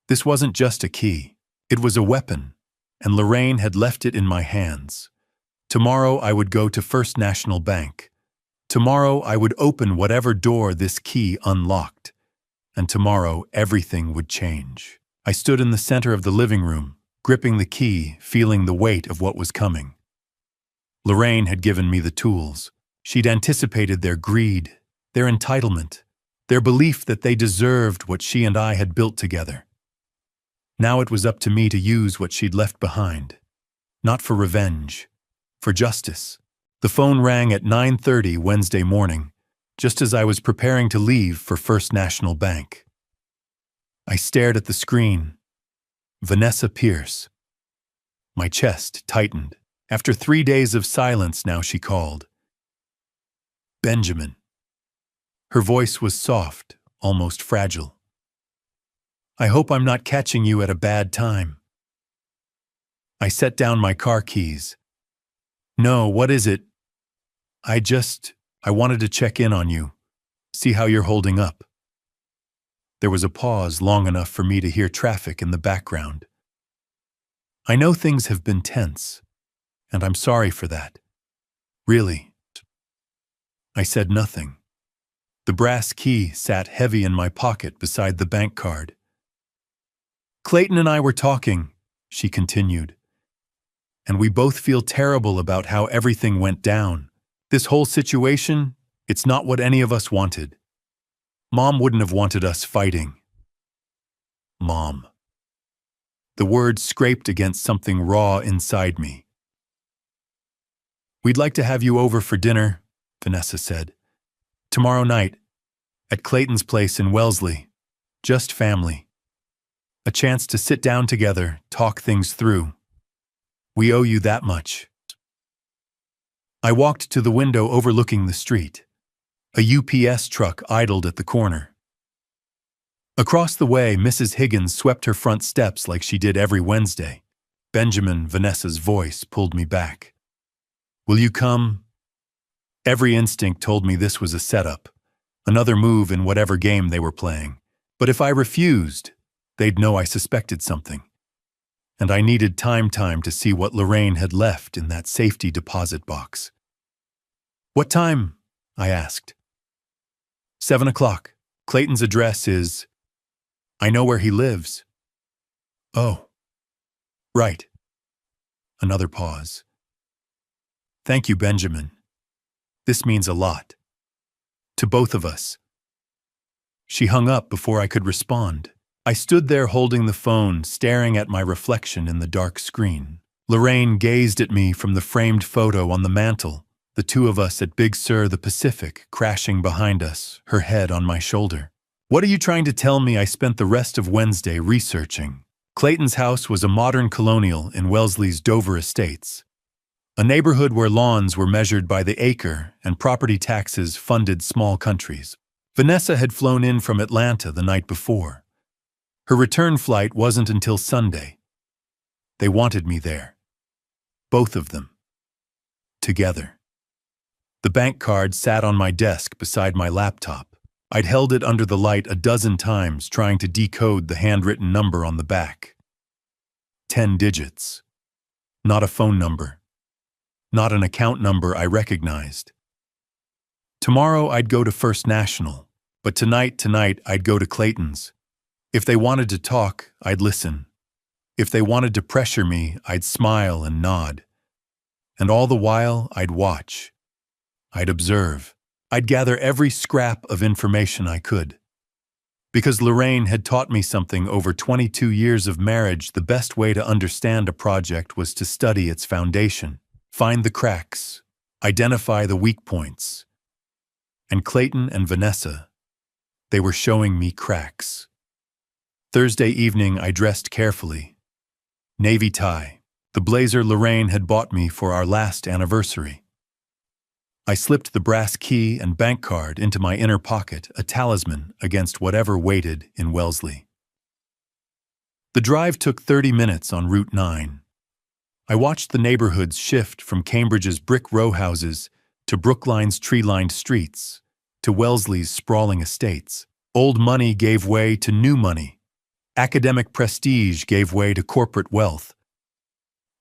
This wasn't just a key. It was a weapon, and Lorraine had left it in my hands. Tomorrow I would go to First National Bank. Tomorrow I would open whatever door this key unlocked. And tomorrow everything would change. I stood in the center of the living room, gripping the key, feeling the weight of what was coming. Lorraine had given me the tools. She'd anticipated their greed, their entitlement, their belief that they deserved what she and I had built together. Now it was up to me to use what she'd left behind. Not for revenge, for justice. The phone rang at 9:30 Wednesday morning, just as I was preparing to leave for First National Bank. I stared at the screen. Vanessa Pierce. My chest tightened. After 3 days of silence, now she called. Benjamin. Her voice was soft, almost fragile. I hope I'm not catching you at a bad time. I set down my car keys. No, what is it? I wanted to check in on you, see how you're holding up. There was a pause long enough for me to hear traffic in the background. I know things have been tense, and I'm sorry for that. Really. I said nothing. The brass key sat heavy in my pocket beside the bank card. Clayton and I were talking, she continued, and we both feel terrible about how everything went down. This whole situation, it's not what any of us wanted. Mom wouldn't have wanted us fighting. Mom. The word scraped against something raw inside me. We'd like to have you over for dinner, Vanessa said. Tomorrow night, at Clayton's place in Wellesley. Just family. A chance to sit down together, talk things through. We owe you that much. I walked to the window overlooking the street. A UPS truck idled at the corner. Across the way, Mrs. Higgins swept her front steps like she did every Wednesday. Vanessa's voice pulled me back. Will you come? Every instinct told me this was a setup, another move in whatever game they were playing. But if I refused, they'd know I suspected something. And I needed time to see what Lorraine had left in that safety deposit box. What time? I asked. 7 o'clock. Clayton's address is... I know where he lives. Oh. Right. Another pause. Thank you, Benjamin. This means a lot. To both of us. She hung up before I could respond. I stood there holding the phone, staring at my reflection in the dark screen. Lorraine gazed at me from the framed photo on the mantel, the two of us at Big Sur the Pacific crashing behind us, her head on my shoulder. What are you trying to tell me? I spent the rest of Wednesday researching. Clayton's house was a modern colonial in Wellesley's Dover Estates, a neighborhood where lawns were measured by the acre and property taxes funded small countries. Vanessa had flown in from Atlanta the night before. Her return flight wasn't until Sunday. They wanted me there. Both of them. Together. The bank card sat on my desk beside my laptop. I'd held it under the light a dozen times trying to decode the handwritten number on the back. 10 digits. Not a phone number. Not an account number I recognized. Tomorrow I'd go to First National, but tonight I'd go to Clayton's. If they wanted to talk, I'd listen. If they wanted to pressure me, I'd smile and nod. And all the while, I'd watch. I'd observe. I'd gather every scrap of information I could. Because Lorraine had taught me something over 22 years of marriage, the best way to understand a project was to study its foundation, find the cracks, identify the weak points. And Clayton and Vanessa, they were showing me cracks. Thursday evening, I dressed carefully. Navy tie, the blazer Lorraine had bought me for our last anniversary. I slipped the brass key and bank card into my inner pocket, a talisman against whatever waited in Wellesley. The drive took 30 minutes on Route 9. I watched the neighborhoods shift from Cambridge's brick row houses to Brookline's tree-lined streets, to Wellesley's sprawling estates. Old money gave way to new money. Academic prestige gave way to corporate wealth.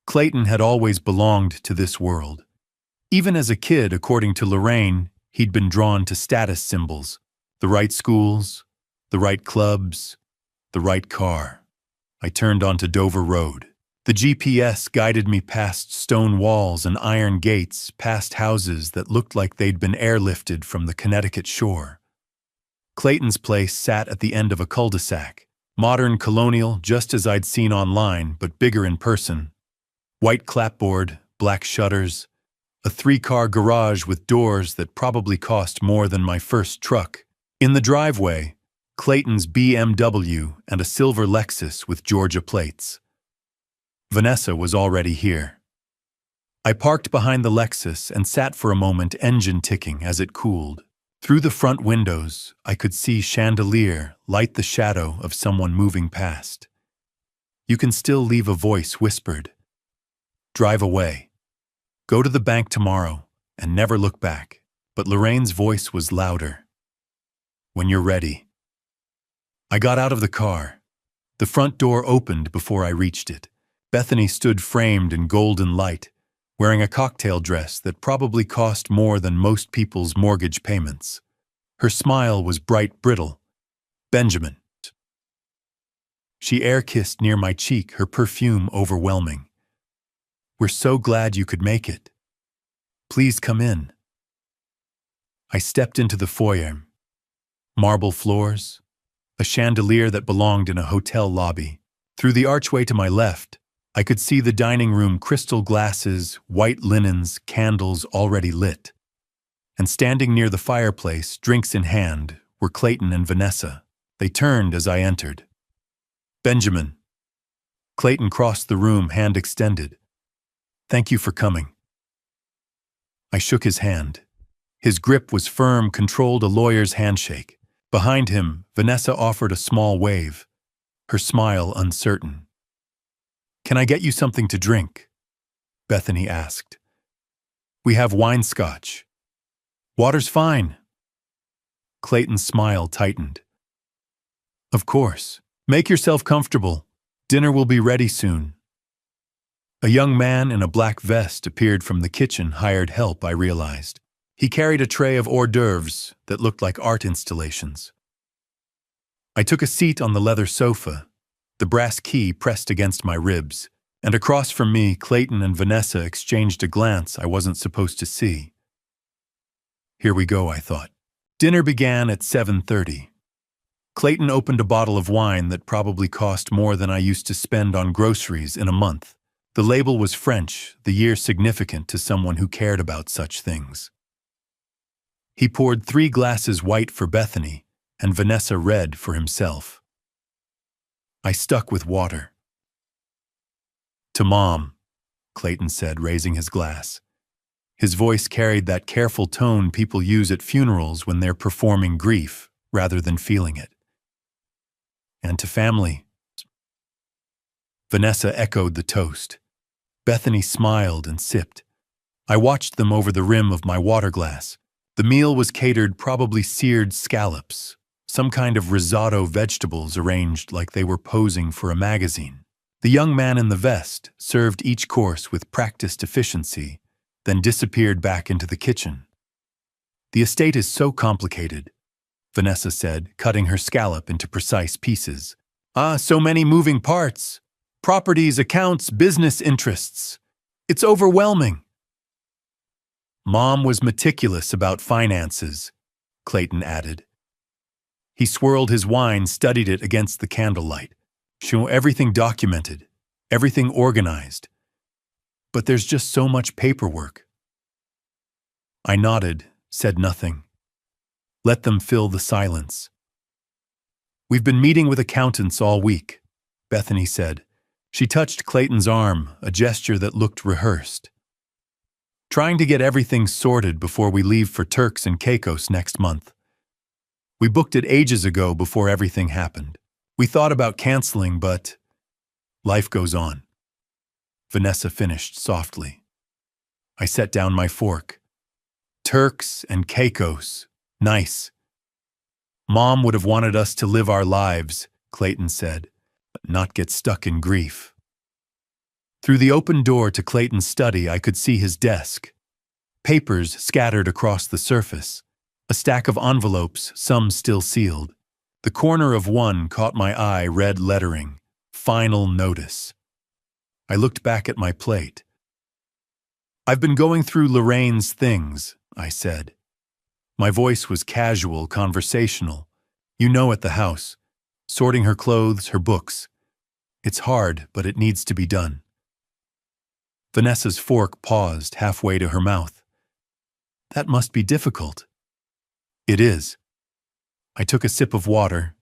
Clayton had always belonged to this world. Even as a kid, according to Lorraine, he'd been drawn to status symbols, the right schools, the right clubs, the right car. I turned onto Dover Road. The GPS guided me past stone walls and iron gates, past houses that looked like they'd been airlifted from the Connecticut shore. Clayton's place sat at the end of a cul-de-sac, modern colonial just as I'd seen online, but bigger in person. White clapboard, black shutters, a 3-car garage with doors that probably cost more than my first truck. In the driveway, Clayton's BMW and a silver Lexus with Georgia plates. Vanessa was already here. I parked behind the Lexus and sat for a moment, engine ticking as it cooled. Through the front windows, I could see chandelier light the shadow of someone moving past. You can still leave a voice whispered. Drive away. Go to the bank tomorrow and never look back. But Lorraine's voice was louder. When you're ready. I got out of the car. The front door opened before I reached it. Bethany stood framed in golden light, wearing a cocktail dress that probably cost more than most people's mortgage payments. Her smile was bright, brittle. Benjamin. She air-kissed near my cheek, her perfume overwhelming. We're so glad you could make it. Please come in. I stepped into the foyer. Marble floors, a chandelier that belonged in a hotel lobby. Through the archway to my left, I could see the dining room, crystal glasses, white linens, candles already lit. And standing near the fireplace, drinks in hand, were Clayton and Vanessa. They turned as I entered. Benjamin. Clayton crossed the room, hand extended. Thank you for coming. I shook his hand. His grip was firm, controlled a lawyer's handshake. Behind him, Vanessa offered a small wave, her smile uncertain. Can I get you something to drink? Bethany asked. We have wine scotch. Water's fine. Clayton's smile tightened. Of course. Make yourself comfortable. Dinner will be ready soon. A young man in a black vest appeared from the kitchen, hired help, I realized. He carried a tray of hors d'oeuvres that looked like art installations. I took a seat on the leather sofa, the brass key pressed against my ribs, and across from me, Clayton and Vanessa exchanged a glance I wasn't supposed to see. Here we go, I thought. Dinner began at 7:30. Clayton opened a bottle of wine that probably cost more than I used to spend on groceries in a month. The label was French, the year significant to someone who cared about such things. He poured 3 glasses white for Bethany and Vanessa red for himself. I stuck with water. To Mom, Clayton said, raising his glass. His voice carried that careful tone people use at funerals when they're performing grief rather than feeling it. And to family. Vanessa echoed the toast. Bethany smiled and sipped. I watched them over the rim of my water glass. The meal was catered, probably seared scallops, some kind of risotto vegetables arranged like they were posing for a magazine. The young man in the vest served each course with practiced efficiency, then disappeared back into the kitchen. The estate is so complicated, Vanessa said, cutting her scallop into precise pieces. So many moving parts. Properties, accounts, business interests. It's overwhelming. Mom was meticulous about finances, Clayton added. He swirled his wine, studied it against the candlelight. Everything documented, everything organized. But there's just so much paperwork. I nodded, said nothing. Let them fill the silence. We've been meeting with accountants all week, Bethany said. She touched Clayton's arm, a gesture that looked rehearsed. Trying to get everything sorted before we leave for Turks and Caicos next month. We booked it ages ago before everything happened. We thought about canceling, but life goes on. Vanessa finished softly. I set down my fork. Turks and Caicos. Nice. Mom would have wanted us to live our lives, Clayton said, but not get stuck in grief. Through the open door to Clayton's study, I could see his desk. Papers scattered across the surface. A stack of envelopes, some still sealed. The corner of one caught my eye, red lettering. Final notice. I looked back at my plate. I've been going through Lorraine's things, I said. My voice was casual, conversational. You know, at the house. Sorting her clothes, her books. It's hard, but it needs to be done. Vanessa's fork paused halfway to her mouth. That must be difficult. It is. I took a sip of water.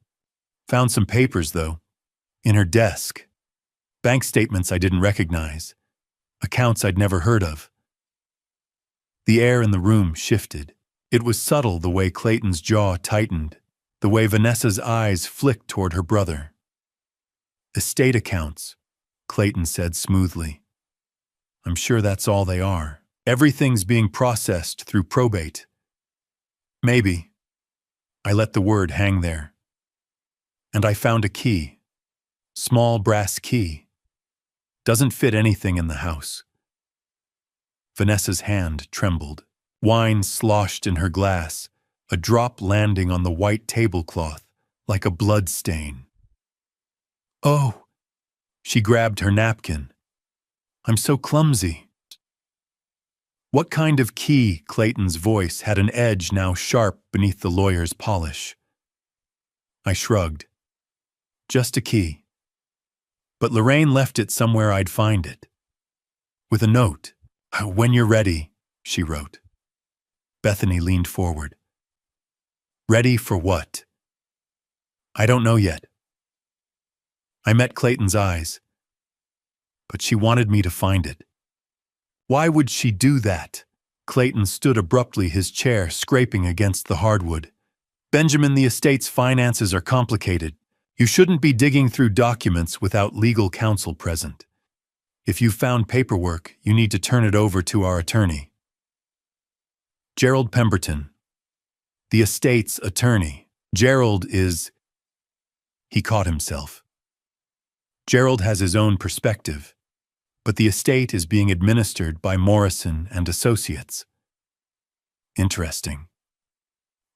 Found some papers, though. In her desk. Bank statements I didn't recognize. Accounts I'd never heard of. The air in the room shifted. It was subtle the way Clayton's jaw tightened, the way Vanessa's eyes flicked toward her brother. Estate accounts, Clayton said smoothly. I'm sure that's all they are. Everything's being processed through probate. Maybe. I let the word hang there. And I found a key. Small brass key. Doesn't fit anything in the house. Vanessa's hand trembled. Wine sloshed in her glass, a drop landing on the white tablecloth like a blood stain. Oh! She grabbed her napkin. I'm so clumsy. What kind of key? Clayton's voice had an edge now sharp beneath the lawyer's polish. I shrugged. Just a key. But Lorraine left it somewhere I'd find it. With a note. When you're ready, she wrote. Bethany leaned forward. Ready for what? I don't know yet. I met Clayton's eyes, but she wanted me to find it. Why would she do that? Clayton stood abruptly, his chair scraping against the hardwood. Benjamin, the estate's finances are complicated. You shouldn't be digging through documents without legal counsel present. If you've found paperwork, you need to turn it over to our attorney. Gerald Pemberton, the estate's attorney. Gerald is... He caught himself. Gerald has his own perspective, but the estate is being administered by Morrison and Associates. Interesting.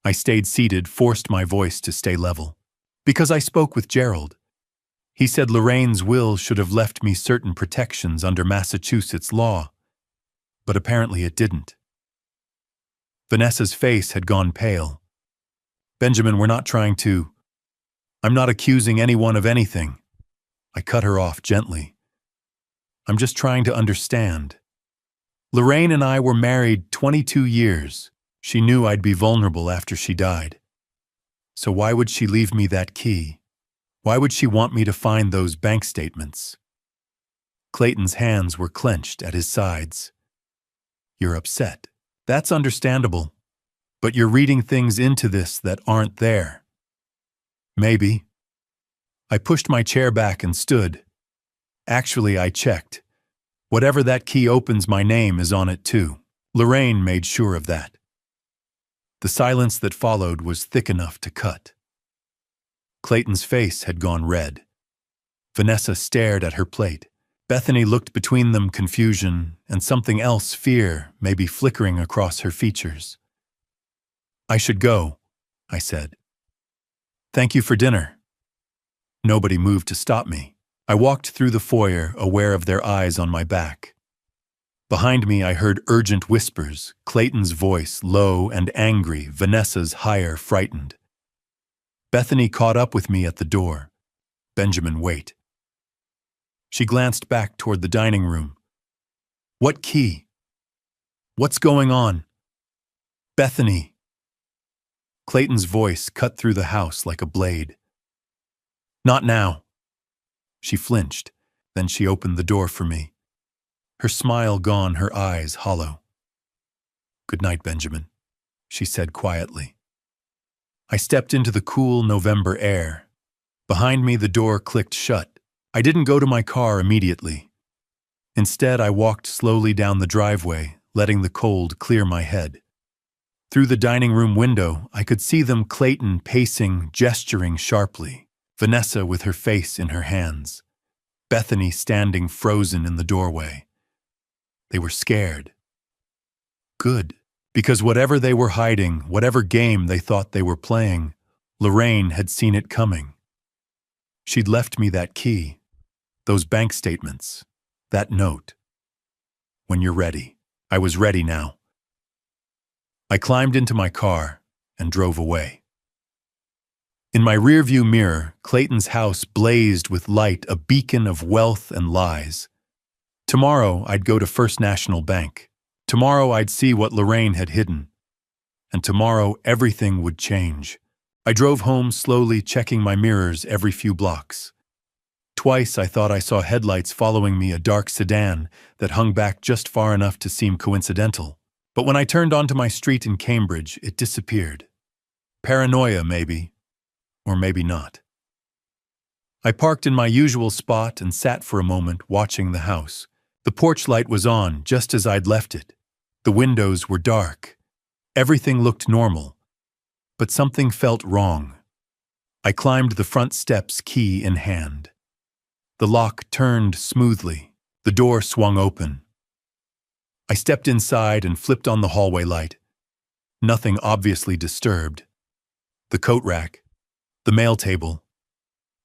I stayed seated, forced my voice to stay level. Because I spoke with Gerald. He said Lorraine's will should have left me certain protections under Massachusetts law, but apparently it didn't. Vanessa's face had gone pale. Benjamin, we're not trying to... I'm not accusing anyone of anything. I cut her off gently. I'm just trying to understand. Lorraine and I were married 22 years. She knew I'd be vulnerable after she died. So why would she leave me that key? Why would she want me to find those bank statements? Clayton's hands were clenched at his sides. You're upset. That's understandable. But you're reading things into this that aren't there. Maybe. I pushed my chair back and stood. Actually, I checked. Whatever that key opens, my name is on it too. Lorraine made sure of that. The silence that followed was thick enough to cut. Clayton's face had gone red. Vanessa stared at her plate. Bethany looked between them, confusion and something else, fear, maybe flickering across her features. I should go, I said. Thank you for dinner. Nobody moved to stop me. I walked through the foyer, aware of their eyes on my back. Behind me, I heard urgent whispers, Clayton's voice low and angry, Vanessa's higher, frightened. Bethany caught up with me at the door. Benjamin, wait. She glanced back toward the dining room. What key? What's going on? Bethany. Clayton's voice cut through the house like a blade. Not now. She flinched, then she opened the door for me. Her smile gone, her eyes hollow. Good night, Benjamin, she said quietly. I stepped into the cool November air. Behind me, the door clicked shut. I didn't go to my car immediately. Instead, I walked slowly down the driveway, letting the cold clear my head. Through the dining room window, I could see them, Clayton pacing, gesturing sharply, Vanessa with her face in her hands, Bethany standing frozen in the doorway. They were scared. Good, because whatever they were hiding, whatever game they thought they were playing, Lorraine had seen it coming. She'd left me that key, those bank statements, that note. When you're ready. I was ready now. I climbed into my car and drove away. In my rearview mirror, Clayton's house blazed with light, a beacon of wealth and lies. Tomorrow, I'd go to First National Bank. Tomorrow, I'd see what Lorraine had hidden. And tomorrow, everything would change. I drove home slowly, checking my mirrors every few blocks. Twice, I thought I saw headlights following me, a dark sedan that hung back just far enough to seem coincidental. But when I turned onto my street in Cambridge, it disappeared. Paranoia, maybe. Or maybe not. I parked in my usual spot and sat for a moment, watching the house. The porch light was on, just as I'd left it. The windows were dark. Everything looked normal. But something felt wrong. I climbed the front steps, key in hand. The lock turned smoothly. The door swung open. I stepped inside and flipped on the hallway light. Nothing obviously disturbed. The coat rack, the mail table,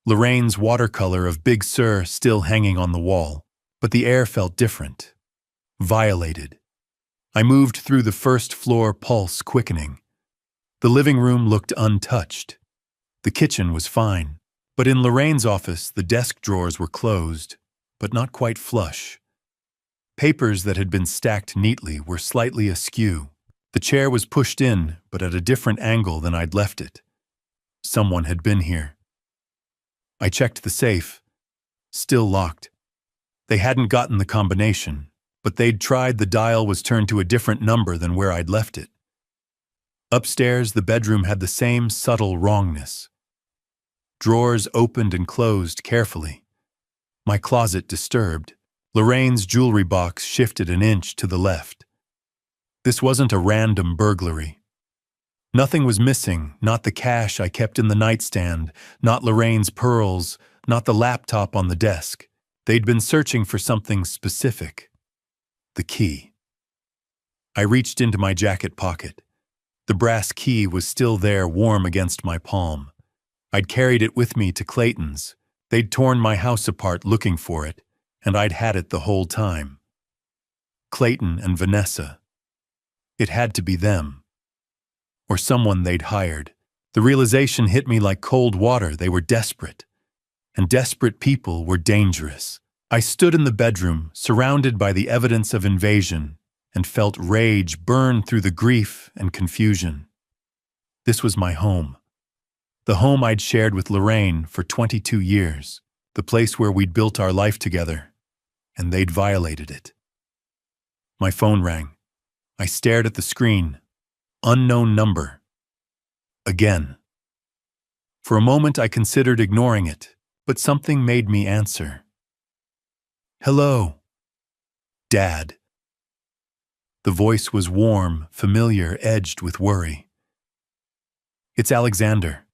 Lorraine's watercolor of Big Sur still hanging on the wall, but the air felt different, violated. I moved through the first floor, pulse quickening. The living room looked untouched. The kitchen was fine, but in Lorraine's office, the desk drawers were closed, but not quite flush. Papers that had been stacked neatly were slightly askew. The chair was pushed in, but at a different angle than I'd left it. Someone had been here. I checked the safe, still locked. They hadn't gotten the combination, but they'd tried. The dial was turned to a different number than where I'd left it. Upstairs, the bedroom had the same subtle wrongness. Drawers opened and closed carefully. My closet disturbed. Lorraine's jewelry box shifted an inch to the left. This wasn't a random burglary. Nothing was missing, not the cash I kept in the nightstand, not Lorraine's pearls, not the laptop on the desk. They'd been searching for something specific. The key. I reached into my jacket pocket. The brass key was still there, warm against my palm. I'd carried it with me to Clayton's. They'd torn my house apart looking for it, and I'd had it the whole time. Clayton and Vanessa. It had to be them. Or someone they'd hired. The realization hit me like cold water. They were desperate. And desperate people were dangerous. I stood in the bedroom, surrounded by the evidence of invasion, and felt rage burn through the grief and confusion. This was my home. The home I'd shared with Lorraine for 22 years. The place where we'd built our life together. And they'd violated it. My phone rang. I stared at the screen. Unknown number. Again. For a moment I considered ignoring it, but something made me answer. Hello. Dad. The voice was warm, familiar, edged with worry. It's Alexander.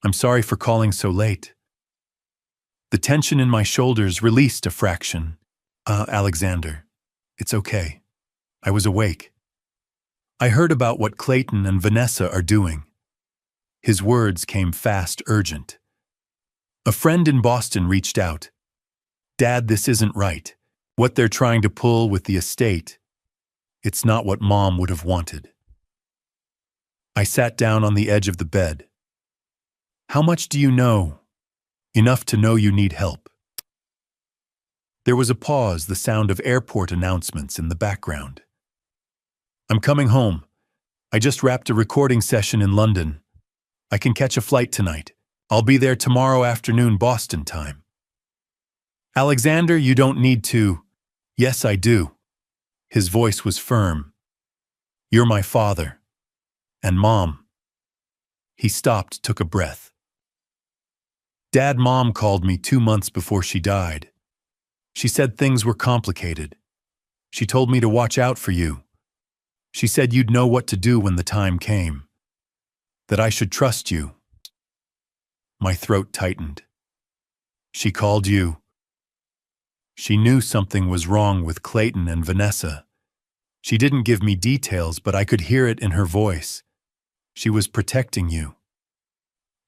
I'm sorry for calling so late. The tension in my shoulders released a fraction. Alexander, it's okay. I was awake. I heard about what Clayton and Vanessa are doing. His words came fast, urgent. A friend in Boston reached out. Dad, this isn't right. What they're trying to pull with the estate. It's not what Mom would have wanted. I sat down on the edge of the bed. How much do you know? Enough to know you need help. There was a pause, the sound of airport announcements in the background. I'm coming home. I just wrapped a recording session in London. I can catch a flight tonight. I'll be there tomorrow afternoon, Boston time. Alexander, you don't need to. Yes, I do. His voice was firm. You're my father. And Mom. He stopped, took a breath. Dad, Mom called me 2 months before she died. She said things were complicated. She told me to watch out for you. She said you'd know what to do when the time came. That I should trust you. My throat tightened. She called you. She knew something was wrong with Clayton and Vanessa. She didn't give me details, but I could hear it in her voice. She was protecting you.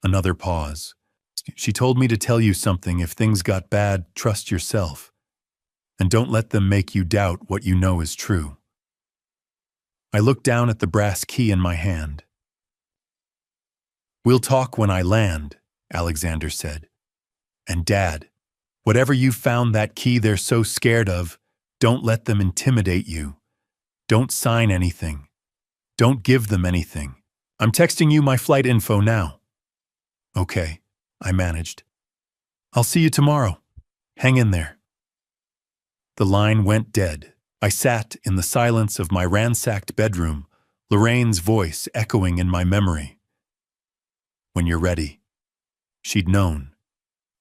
Another pause. She told me to tell you something. If things got bad, trust yourself. And don't let them make you doubt what you know is true. I looked down at the brass key in my hand. We'll talk when I land, Alexander said. And Dad, whatever you've found that key they're so scared of, don't let them intimidate you. Don't sign anything. Don't give them anything. I'm texting you my flight info now. Okay, I managed. I'll see you tomorrow. Hang in there. The line went dead. I sat in the silence of my ransacked bedroom, Lorraine's voice echoing in my memory. When you're ready. She'd known.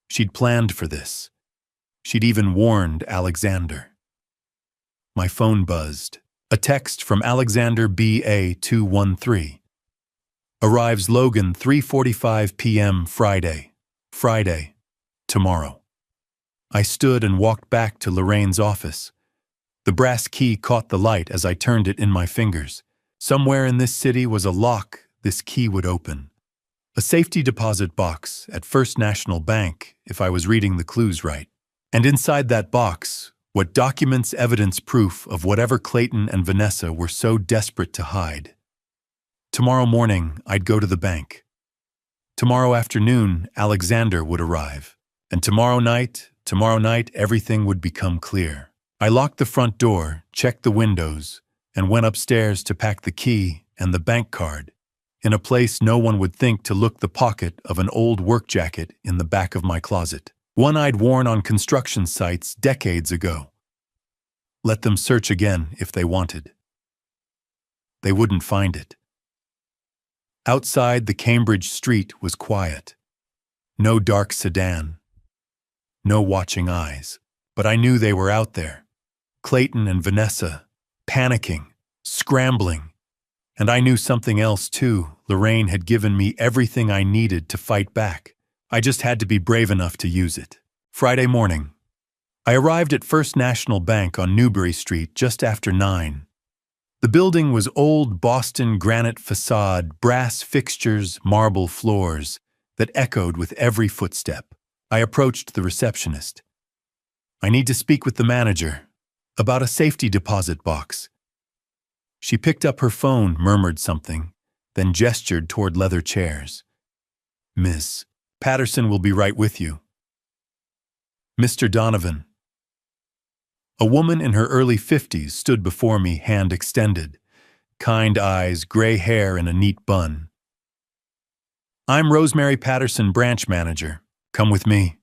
She'd planned for this. She'd even warned Alexander. My phone buzzed. A text from Alexander BA213. Arrives Logan 3:45 p.m. Friday. Friday. Tomorrow. I stood and walked back to Lorraine's office. The brass key caught the light as I turned it in my fingers. Somewhere in this city was a lock this key would open. A safety deposit box at First National Bank, if I was reading the clues right. And inside that box, what documents evidence proof of whatever Clayton and Vanessa were so desperate to hide. Tomorrow morning, I'd go to the bank. Tomorrow afternoon, Alexander would arrive. And tomorrow night, everything would become clear. I locked the front door, checked the windows, and went upstairs to pack the key and the bank card in a place no one would think to look, the pocket of an old work jacket in the back of my closet. One I'd worn on construction sites decades ago. Let them search again if they wanted. They wouldn't find it. Outside the Cambridge street was quiet. No dark sedan. No watching eyes. But I knew they were out there. Clayton and Vanessa, panicking, scrambling. And I knew something else too. Lorraine had given me everything I needed to fight back. I just had to be brave enough to use it. Friday morning. I arrived at First National Bank on Newbury Street just after 9. The building was old Boston granite facade, brass fixtures, marble floors that echoed with every footstep. I approached the receptionist. I need to speak with the manager about a safety deposit box. She picked up her phone, murmured something, then gestured toward leather chairs. Miss Patterson will be right with you. Mr. Donovan. A woman in her early 50s stood before me, hand extended, kind eyes, gray hair in a neat bun. I'm Rosemary Patterson, branch manager. Come with me.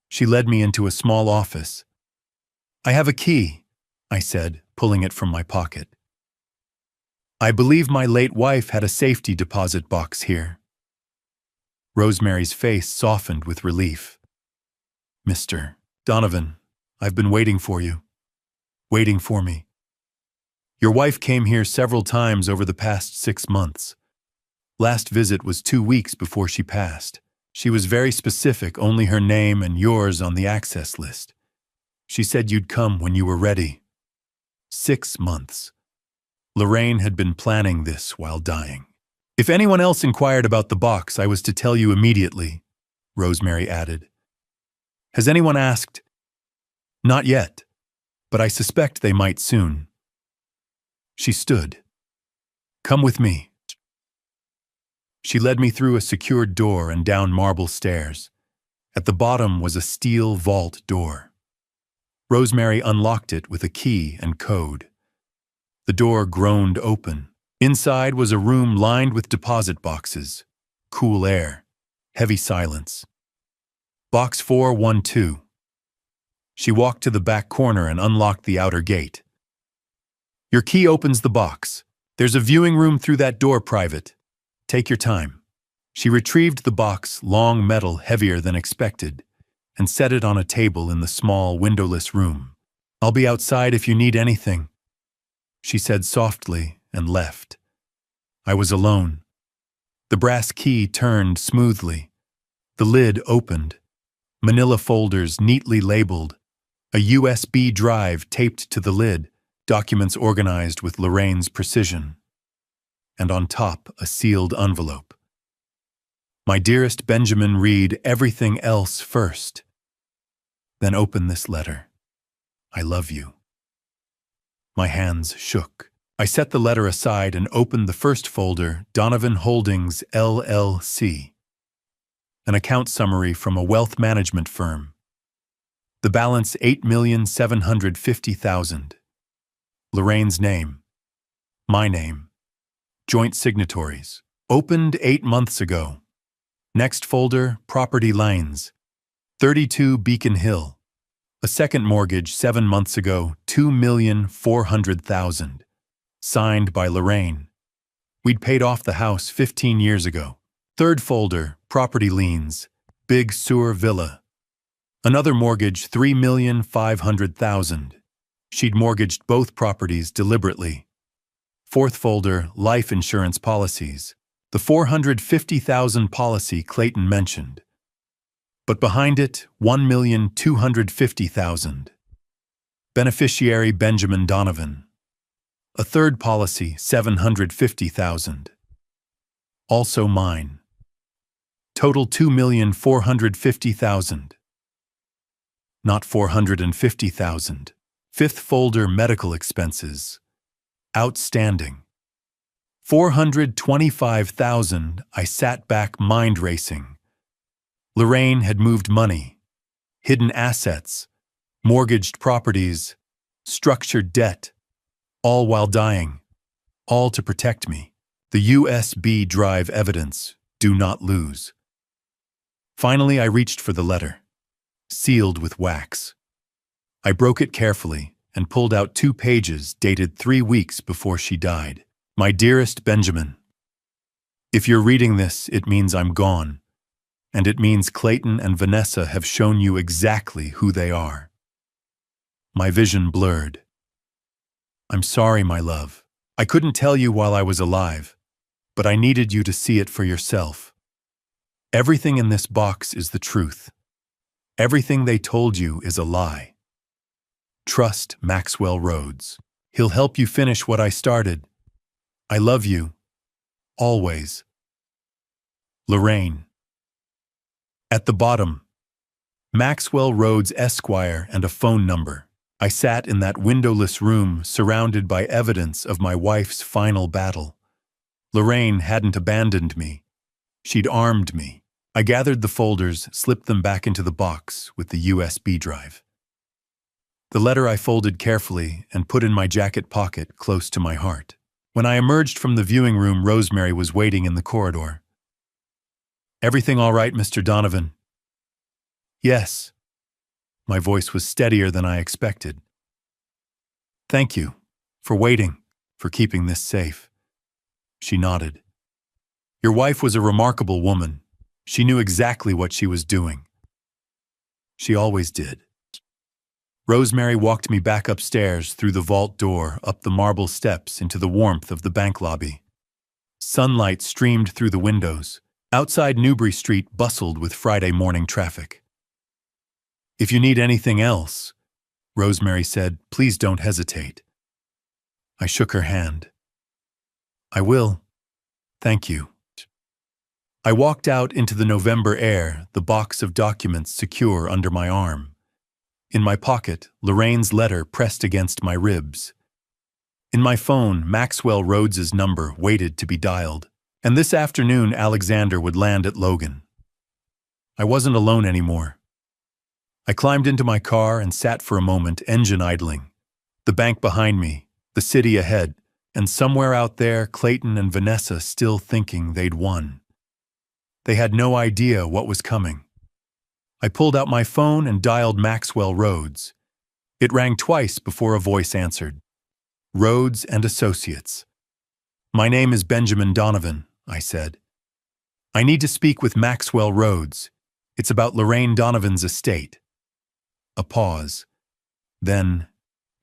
She led me into a small office. I have a key, I said, pulling it from my pocket. I believe my late wife had a safety deposit box here. Rosemary's face softened with relief. Mr. Donovan, I've been waiting for you. Waiting for me. Your wife came here several times over the past 6 months. Last visit was 2 weeks before she passed. She was very specific, only her name and yours on the access list. She said you'd come when you were ready. 6 months. Lorraine had been planning this while dying. If anyone else inquired about the box, I was to tell you immediately, Rosemary added. Has anyone asked? Not yet, but I suspect they might soon. She stood. Come with me. She led me through a secured door and down marble stairs. At the bottom was a steel vault door. Rosemary unlocked it with a key and code. The door groaned open. Inside was a room lined with deposit boxes. Cool air. Heavy silence. Box 412. She walked to the back corner and unlocked the outer gate. Your key opens the box. There's a viewing room through that door, private. Take your time. She retrieved the box, long metal, heavier than expected, and set it on a table in the small, windowless room. I'll be outside if you need anything, she said softly and left. I was alone. The brass key turned smoothly. The lid opened. Manila folders neatly labeled. A USB drive taped to the lid, documents organized with Lorraine's precision. And on top, a sealed envelope. My dearest Benjamin, read everything else first. Then open this letter. I love you. My hands shook. I set the letter aside and opened the first folder, Donovan Holdings, LLC. An account summary from a wealth management firm. The balance $8,750,000. Lorraine's name. My name. Joint signatories. Opened 8 months ago. Next folder, property lines. 32 Beacon Hill. A second mortgage 7 months ago, $2,400,000. Signed by Lorraine. We'd paid off the house 15 years ago. Third folder, property liens. Big Sewer Villa. Another mortgage, $3,500,000. She'd mortgaged both properties deliberately. Fourth folder, life insurance policies. The $450,000 policy Clayton mentioned. But behind it, $1,250,000. Beneficiary Benjamin Donovan. A third policy, $750,000. Also mine. Total $2,450,000. Not $450,000. Fifth folder, medical expenses. Outstanding. $425,000. I sat back, mind racing. Lorraine had moved money, hidden assets, mortgaged properties, structured debt, all while dying, all to protect me. The USB drive evidence, do not lose. Finally, I reached for the letter. sealed with wax. I broke it carefully and pulled out 2 pages dated 3 weeks before she died. My dearest Benjamin, if you're reading this, it means I'm gone, and it means Clayton and Vanessa have shown you exactly who they are. My vision blurred. I'm sorry, my love. I couldn't tell you while I was alive, but I needed you to see it for yourself. Everything in this box is the truth. Everything they told you is a lie. Trust Maxwell Rhodes. He'll help you finish what I started. I love you. Always. Lorraine. At the bottom, Maxwell Rhodes Esquire and a phone number. I sat in that windowless room surrounded by evidence of my wife's final battle. Lorraine hadn't abandoned me. She'd armed me. I gathered the folders, slipped them back into the box with the USB drive. The letter I folded carefully and put in my jacket pocket close to my heart. When I emerged from the viewing room, Rosemary was waiting in the corridor. Everything all right, Mr. Donovan? Yes. My voice was steadier than I expected. Thank you for waiting, for keeping this safe. She nodded. Your wife was a remarkable woman. She knew exactly what she was doing. She always did. Rosemary walked me back upstairs through the vault door, up the marble steps into the warmth of the bank lobby. Sunlight streamed through the windows. Outside Newbury Street bustled with Friday morning traffic. If you need anything else, Rosemary said, please don't hesitate. I shook her hand. I will. Thank you. I walked out into the November air, the box of documents secure under my arm. In my pocket, Lorraine's letter pressed against my ribs. In my phone, Maxwell Rhodes's number waited to be dialed. And this afternoon, Alexander would land at Logan. I wasn't alone anymore. I climbed into my car and sat for a moment, engine idling. The bank behind me, the city ahead, and somewhere out there, Clayton and Vanessa still thinking they'd won. They had no idea what was coming. I pulled out my phone and dialed Maxwell Rhodes. It rang twice before a voice answered. Rhodes and Associates. My name is Benjamin Donovan, I said. I need to speak with Maxwell Rhodes. It's about Lorraine Donovan's estate. A pause. Then,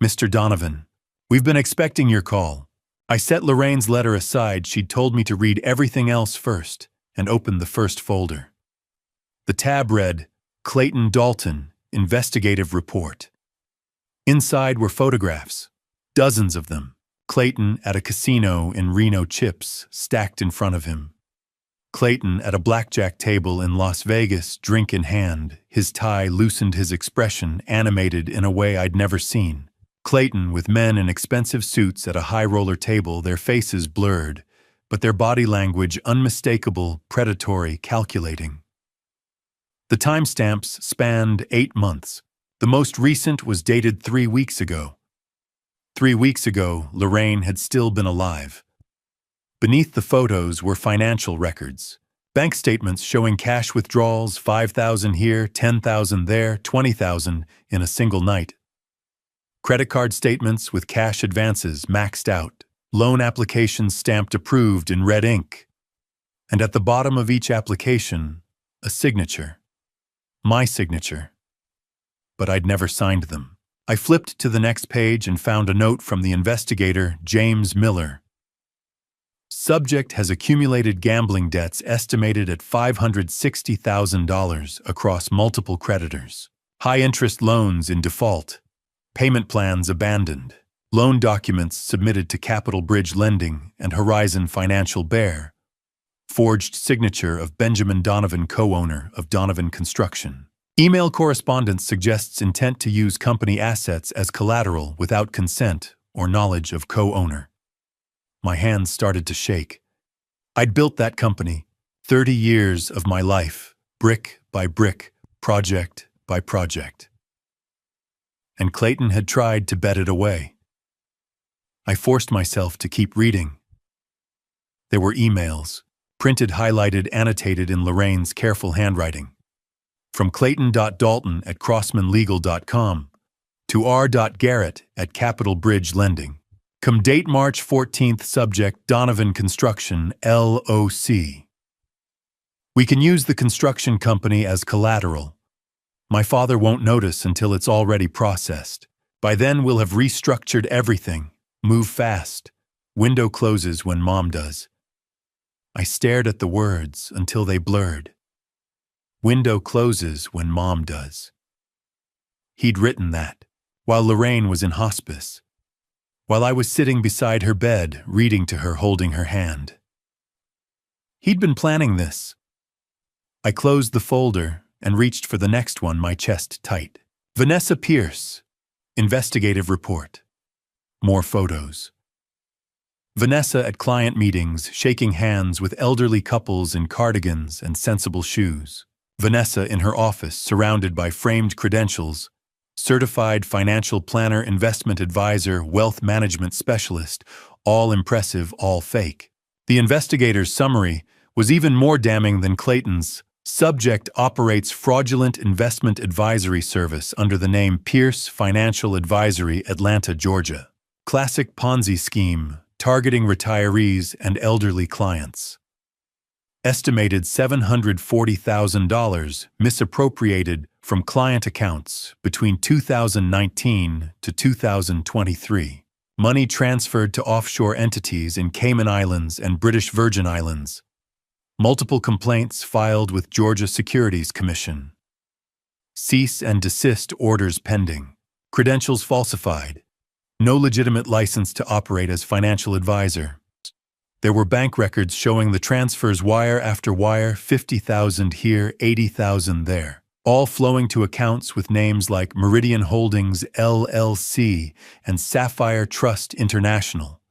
Mr. Donovan, we've been expecting your call. I set Lorraine's letter aside. She'd told me to read everything else first, and opened the first folder. The tab read, Clayton Dalton, Investigative Report. Inside were photographs, dozens of them. Clayton at a casino in Reno, chips stacked in front of him. Clayton at a blackjack table in Las Vegas, drink in hand. His tie loosened his expression, animated in a way I'd never seen. Clayton with men in expensive suits at a high-roller table, their faces blurred, but their body language unmistakable, predatory, calculating. The timestamps spanned 8 months. The most recent was dated 3 weeks ago. 3 weeks ago, Lorraine had still been alive. Beneath the photos were financial records. Bank statements showing cash withdrawals, $5,000 here, $10,000 there, $20,000 in a single night. Credit card statements with cash advances maxed out. Loan applications stamped approved in red ink. And at the bottom of each application, a signature. My signature. But I'd never signed them. I flipped to the next page and found a note from the investigator, James Miller. Subject has accumulated gambling debts estimated at $560,000 across multiple creditors. High-interest loans in default. Payment plans abandoned. Loan documents submitted to Capital Bridge Lending and Horizon Financial Bear. Forged signature of Benjamin Donovan, co-owner of Donovan Construction. Email correspondence suggests intent to use company assets as collateral without consent or knowledge of co-owner. My hands started to shake. I'd built that company, 30 years of my life, brick by brick, project by project. And Clayton had tried to bet it away. I forced myself to keep reading. There were emails, printed, highlighted, annotated in Lorraine's careful handwriting. from Clayton.Dalton@crossmanlegal.com to R.Garrett@Capital Bridge Lending. Come date March 14th, subject Donovan Construction, LOC. We can use the construction company as collateral. My father won't notice until it's already processed. By then we'll have restructured everything. Move fast. Window closes when Mom does. I stared at the words until they blurred. Window closes when Mom does. He'd written that while Lorraine was in hospice, while I was sitting beside her bed, reading to her, holding her hand. He'd been planning this. I closed the folder and reached for the next one, my chest tight. Vanessa Pierce, investigative report. More photos. Vanessa at client meetings, shaking hands with elderly couples in cardigans and sensible shoes. Vanessa in her office, surrounded by framed credentials, certified financial planner, investment advisor, wealth management specialist, all impressive, all fake. The investigator's summary was even more damning than Clayton's. Subject operates fraudulent investment advisory service under the name Pierce Financial Advisory, Atlanta, Georgia. Classic Ponzi scheme, targeting retirees and elderly clients. Estimated $740,000 misappropriated from client accounts between 2019 to 2023. Money transferred to offshore entities in Cayman Islands and British Virgin Islands. Multiple complaints filed with Georgia Securities Commission. Cease and desist orders pending. Credentials falsified. No legitimate license to operate as financial advisor. There were bank records showing the transfers wire after wire, 50,000 here, 80,000 there, all flowing to accounts with names like Meridian Holdings LLC and Sapphire Trust International.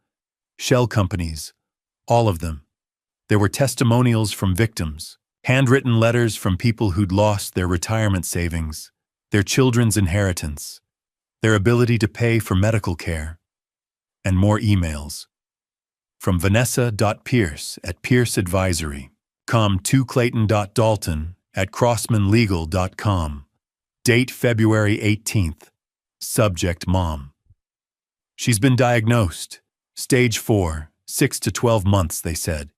Shell companies, all of them. There were testimonials from victims, handwritten letters from people who'd lost their retirement savings, their children's inheritance, their ability to pay for medical care, and more emails. From Vanessa.Pierce@PierceAdvisory.com to Clayton.Dalton@CrossmanLegal.com. Date February 18th. Subject Mom. She's been diagnosed. Stage 4, 6 to 12 months, they said.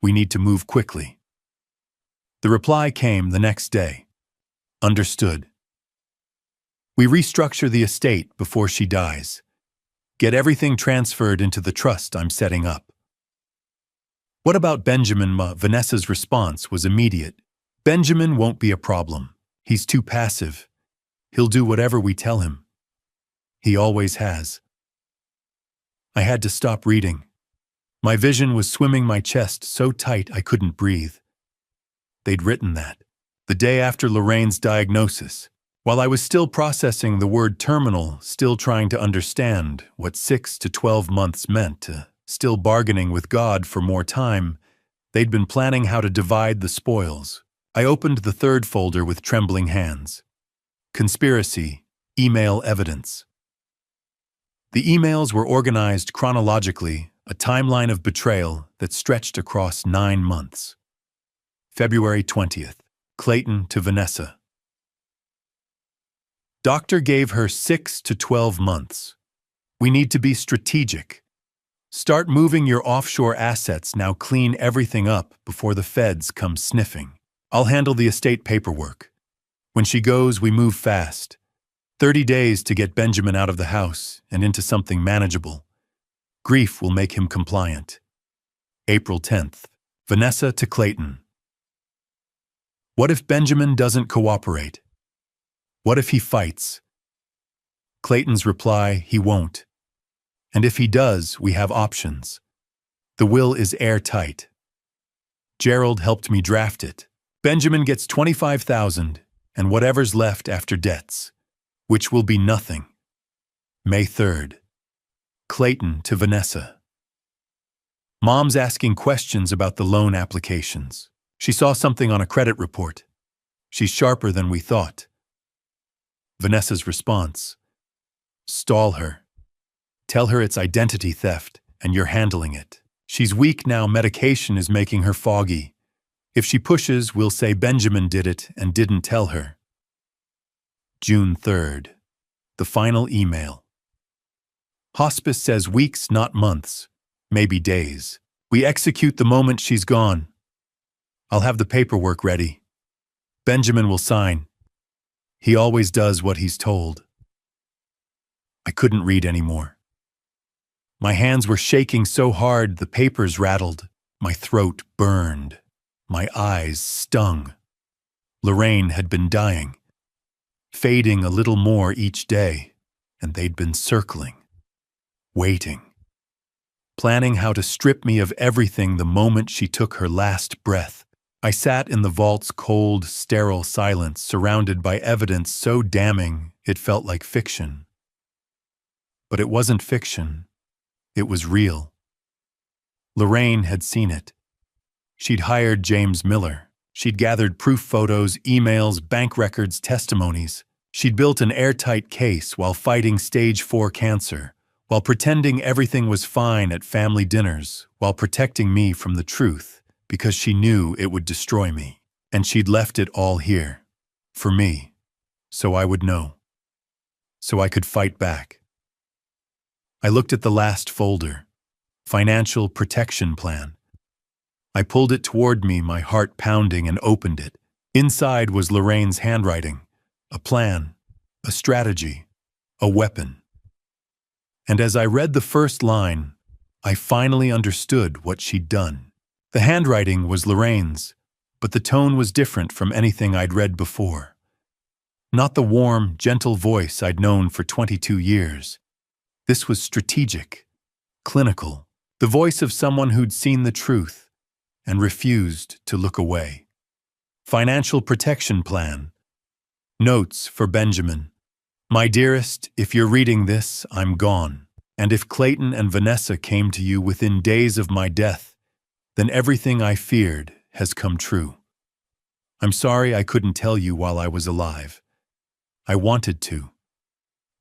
We need to move quickly. The reply came the next day. Understood. We restructure the estate before she dies. Get everything transferred into the trust I'm setting up. What about Benjamin? Vanessa's response was immediate. Benjamin won't be a problem. He's too passive. He'll do whatever we tell him. He always has. I had to stop reading. My vision was swimming my chest so tight I couldn't breathe. They'd written that the day after Lorraine's diagnosis, while I was still processing the word terminal, still trying to understand what 6 to 12 months meant, still bargaining with God for more time. They'd been planning how to divide the spoils. I opened the third folder with trembling hands. Conspiracy, email evidence. The emails were organized chronologically, a timeline of betrayal that stretched across 9 months. February 20th. Clayton to Vanessa. Doctor gave her 6 to 12 months. We need to be strategic. Start moving your offshore assets now. Clean everything up before the feds come sniffing. I'll handle the estate paperwork. When she goes, we move fast. 30 days to get Benjamin out of the house and into something manageable. Grief will make him compliant. April 10th. Vanessa to Clayton. What if Benjamin doesn't cooperate? What if he fights? Clayton's reply, he won't. And if he does, we have options. The will is airtight. Gerald helped me draft it. Benjamin gets $25,000 and whatever's left after debts, which will be nothing. May 3rd. Clayton to Vanessa. Mom's asking questions about the loan applications. She saw something on a credit report. She's sharper than we thought. Vanessa's response. Stall her. Tell her it's identity theft and you're handling it. She's weak now. Medication is making her foggy. If she pushes, we'll say Benjamin did it and didn't tell her. June 3rd. The final email. Hospice says weeks, not months, maybe days. We execute the moment she's gone. I'll have the paperwork ready. Benjamin will sign. He always does what he's told. I couldn't read anymore. My hands were shaking so hard the papers rattled. My throat burned. My eyes stung. Lorraine had been dying, fading a little more each day, and they'd been circling, waiting, planning how to strip me of everything the moment she took her last breath. I sat in the vault's cold, sterile silence, surrounded by evidence so damning it felt like fiction. But it wasn't fiction. It was real. Lorraine had seen it. She'd hired James Miller. She'd gathered proof photos, emails, bank records, testimonies. She'd built an airtight case while fighting stage 4 cancer, while pretending everything was fine at family dinners, while protecting me from the truth, because she knew it would destroy me. And she'd left it all here, for me, so I would know, so I could fight back. I looked at the last folder, Financial Protection Plan. I pulled it toward me, my heart pounding, and opened it. Inside was Lorraine's handwriting, a plan, a strategy, a weapon. And as I read the first line, I finally understood what she'd done. The handwriting was Lorraine's, but the tone was different from anything I'd read before. Not the warm, gentle voice I'd known for 22 years. This was strategic, clinical, the voice of someone who'd seen the truth and refused to look away. Financial Protection Plan. Notes for Benjamin. My dearest, if you're reading this, I'm gone. And if Clayton and Vanessa came to you within days of my death, then everything I feared has come true. I'm sorry I couldn't tell you while I was alive. I wanted to.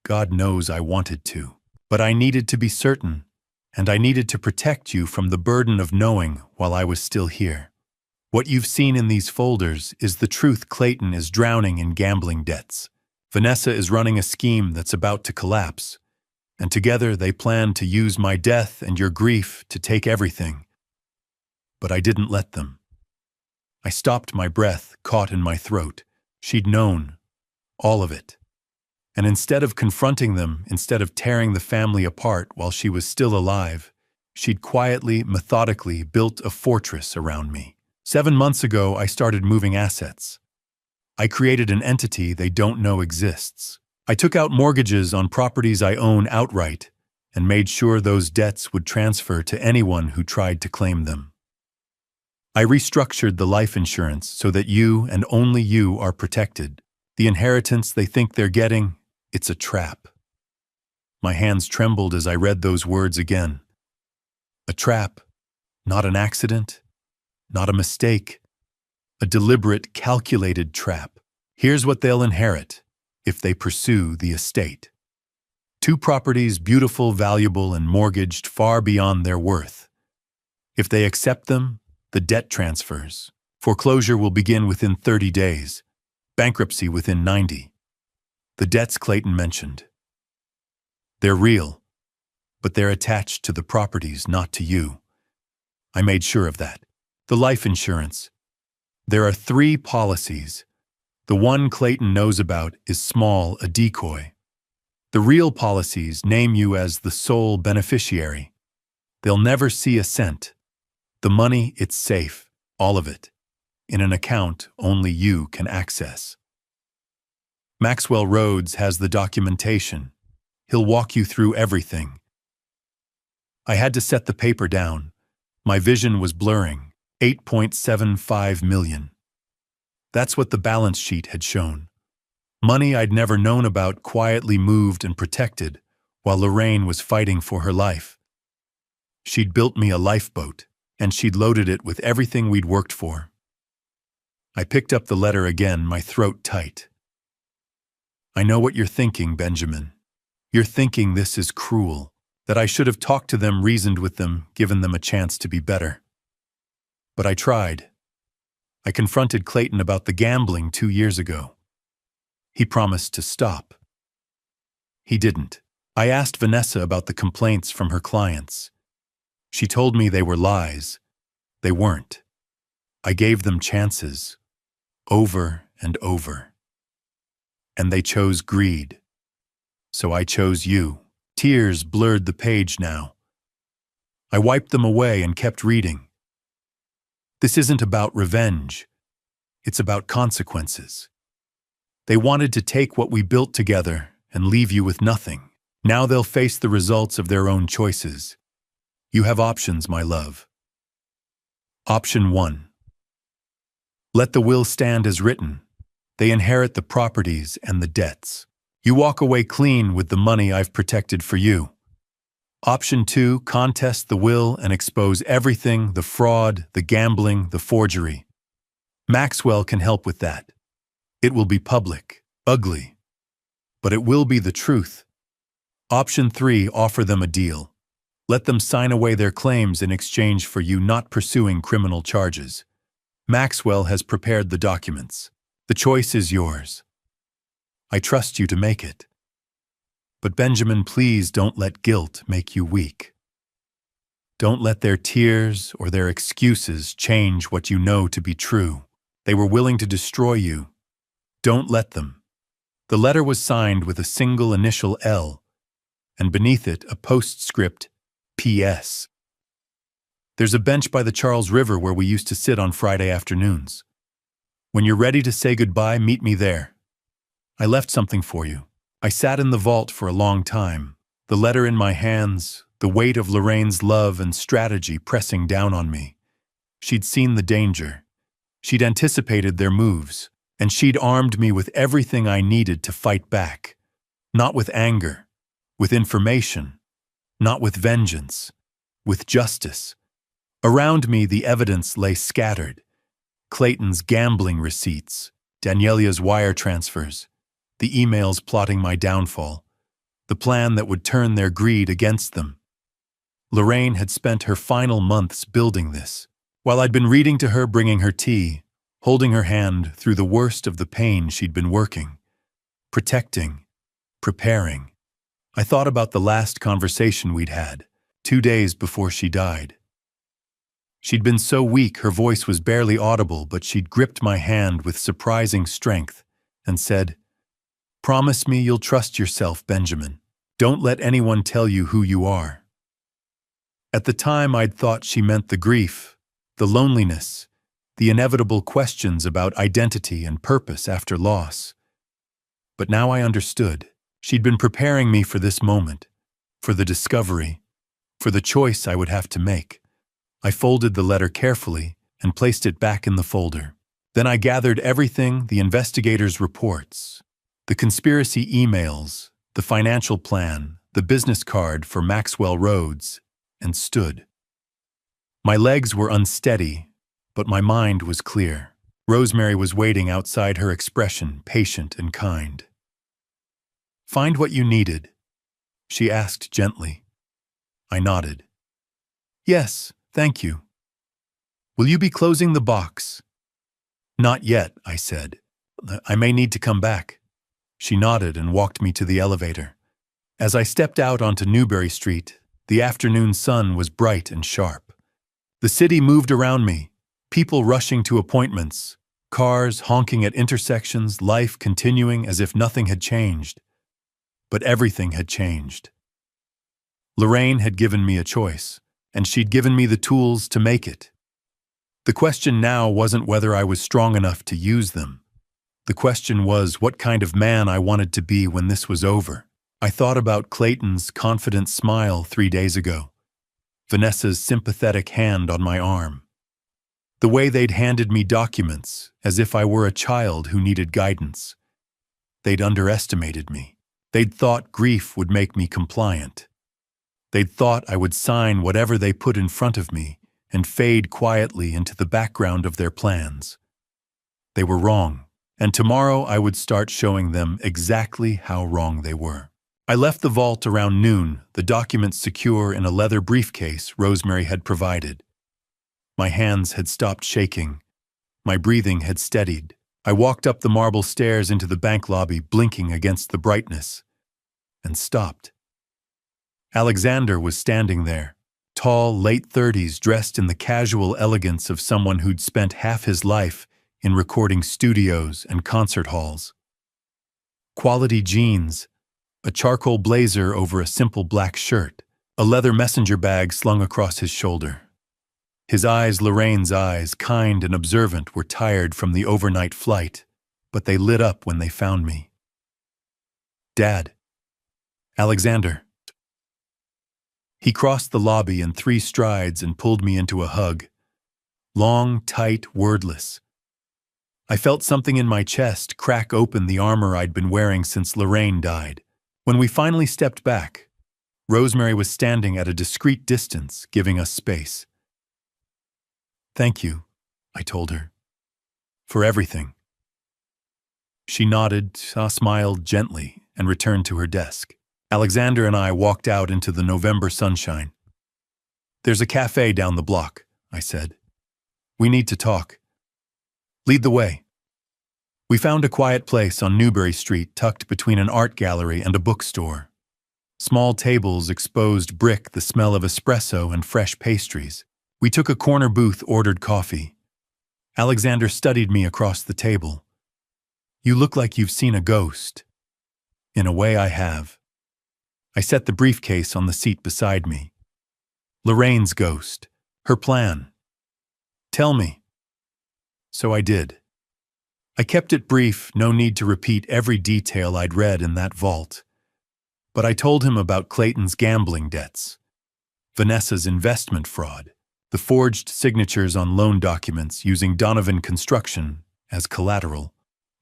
God knows I wanted to. But I needed to be certain, and I needed to protect you from the burden of knowing while I was still here. What you've seen in these folders is the truth. Clayton is drowning in gambling debts. Vanessa is running a scheme that's about to collapse, and together they plan to use my death and your grief to take everything. But I didn't let them. I stopped my breath, caught in my throat. She'd known, all of it. And instead of confronting them, instead of tearing the family apart while she was still alive, she'd quietly, methodically built a fortress around me. 7 months ago, I started moving assets. I created an entity they don't know exists. I took out mortgages on properties I own outright and made sure those debts would transfer to anyone who tried to claim them. I restructured the life insurance so that you and only you are protected. The inheritance they think they're getting, it's a trap. My hands trembled as I read those words again. A trap, not an accident, not a mistake, a deliberate, calculated trap. Here's what they'll inherit if they pursue the estate. 2 properties, beautiful, valuable, and mortgaged far beyond their worth. If they accept them, the debt transfers. Foreclosure will begin within 30 days, bankruptcy within 90. The debts Clayton mentioned. They're real, but they're attached to the properties, not to you. I made sure of that. The life insurance. There are 3 policies. The one Clayton knows about is small, a decoy. The real policies name you as the sole beneficiary. They'll never see a cent. The money, it's safe, all of it, in an account only you can access. Maxwell Rhodes has the documentation. He'll walk you through everything. I had to set the paper down. My vision was blurring. 8.75 million. That's what the balance sheet had shown. Money I'd never known about quietly moved and protected while Lorraine was fighting for her life. She'd built me a lifeboat, and she'd loaded it with everything we'd worked for. I picked up the letter again, my throat tight. I know what you're thinking, Benjamin. You're thinking this is cruel, that I should have talked to them, reasoned with them, given them a chance to be better. But I tried. I confronted Clayton about the gambling 2 years ago. He promised to stop. He didn't. I asked Vanessa about the complaints from her clients. She told me they were lies. They weren't. I gave them chances, over and over. And they chose greed. So I chose you. Tears blurred the page now. I wiped them away and kept reading. This isn't about revenge. It's about consequences. They wanted to take what we built together and leave you with nothing. Now they'll face the results of their own choices. You have options, my love. Option 1. Let the will stand as written. They inherit the properties and the debts. You walk away clean with the money I've protected for you. Option 2, contest the will and expose everything, the fraud, the gambling, the forgery. Maxwell can help with that. It will be public, ugly, but it will be the truth. Option 3, offer them a deal. Let them sign away their claims in exchange for you not pursuing criminal charges. Maxwell has prepared the documents. The choice is yours. I trust you to make it. But Benjamin, please don't let guilt make you weak. Don't let their tears or their excuses change what you know to be true. They were willing to destroy you. Don't let them. The letter was signed with a single initial L, and beneath it a postscript, P.S. There's a bench by the Charles River where we used to sit on Friday afternoons. When you're ready to say goodbye, meet me there. I left something for you. I sat in the vault for a long time, the letter in my hands, the weight of Lorraine's love and strategy pressing down on me. She'd seen the danger. She'd anticipated their moves, and she'd armed me with everything I needed to fight back. Not with anger, with information, not with vengeance, with justice. Around me, the evidence lay scattered. Clayton's gambling receipts, Danielia's wire transfers, the emails plotting my downfall, the plan that would turn their greed against them. Lorraine had spent her final months building this, while I'd been reading to her, bringing her tea, holding her hand through the worst of the pain she'd been working, protecting, preparing. I thought about the last conversation we'd had, 2 days before she died. She'd been so weak her voice was barely audible, but she'd gripped my hand with surprising strength and said, "Promise me you'll trust yourself, Benjamin. Don't let anyone tell you who you are." At the time, I'd thought she meant the grief, the loneliness, the inevitable questions about identity and purpose after loss. But now I understood. She'd been preparing me for this moment, for the discovery, for the choice I would have to make. I folded the letter carefully and placed it back in the folder. Then I gathered everything, the investigators' reports, the conspiracy emails, the financial plan, the business card for Maxwell Roads, and stood. My legs were unsteady, but my mind was clear. Rosemary was waiting outside, her expression patient and kind. "Find what you needed?" she asked gently. I nodded. "Yes, thank you. Will you be closing the box?" "Not yet," I said. "I may need to come back." She nodded and walked me to the elevator. As I stepped out onto Newbury Street, the afternoon sun was bright and sharp. The city moved around me, people rushing to appointments, cars honking at intersections, life continuing as if nothing had changed. But everything had changed. Lorraine had given me a choice, and she'd given me the tools to make it. The question now wasn't whether I was strong enough to use them. The question was what kind of man I wanted to be when this was over. I thought about Clayton's confident smile 3 days ago, Vanessa's sympathetic hand on my arm, the way they'd handed me documents as if I were a child who needed guidance. They'd underestimated me. They'd thought grief would make me compliant. They'd thought I would sign whatever they put in front of me and fade quietly into the background of their plans. They were wrong, and tomorrow I would start showing them exactly how wrong they were. I left the vault around noon, the documents secure in a leather briefcase Rosemary had provided. My hands had stopped shaking, My breathing had steadied. I walked up the marble stairs into the bank lobby, blinking against the brightness, and stopped. Alexander was standing there, tall, late 30s, dressed in the casual elegance of someone who'd spent half his life in recording studios and concert halls. Quality jeans, a charcoal blazer over a simple black shirt, a leather messenger bag slung across his shoulder. His eyes, Lorraine's eyes, kind and observant, were tired from the overnight flight, but they lit up when they found me. "Dad." "Alexander." He crossed the lobby in 3 strides and pulled me into a hug. Long, tight, wordless. I felt something in my chest crack open the armor I'd been wearing since Lorraine died. When we finally stepped back, Rosemary was standing at a discreet distance, giving us space. "Thank you," I told her, "for everything." She nodded, smiled gently, and returned to her desk. Alexander and I walked out into the November sunshine. "There's a cafe down the block," I said. "We need to talk. Lead the way." We found a quiet place on Newbury Street tucked between an art gallery and a bookstore. Small tables exposed brick the smell of espresso and fresh pastries. We took a corner booth, ordered coffee. Alexander studied me across the table. "You look like you've seen a ghost." "In a way, I have." I set the briefcase on the seat beside me. "Lorraine's ghost. Her plan. Tell me." So I did. I kept it brief, no need to repeat every detail I'd read in that vault. But I told him about Clayton's gambling debts, Vanessa's investment fraud, the forged signatures on loan documents using Donovan Construction as collateral.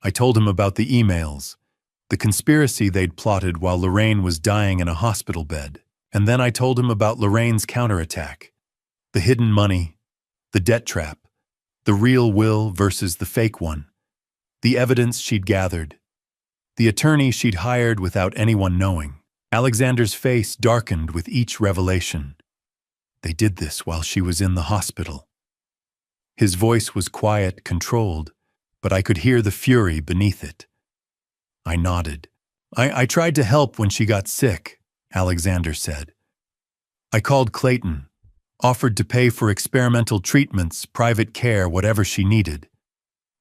I told him about the emails, the conspiracy they'd plotted while Lorraine was dying in a hospital bed. And then I told him about Lorraine's counterattack, the hidden money, the debt trap, the real will versus the fake one, the evidence she'd gathered, the attorney she'd hired without anyone knowing. Alexander's face darkened with each revelation. They did this while she was in the hospital. His voice was quiet, controlled, but I could hear the fury beneath it. I nodded. I tried to help when she got sick," Alexander said. "I called Clayton, offered to pay for experimental treatments, private care, whatever she needed.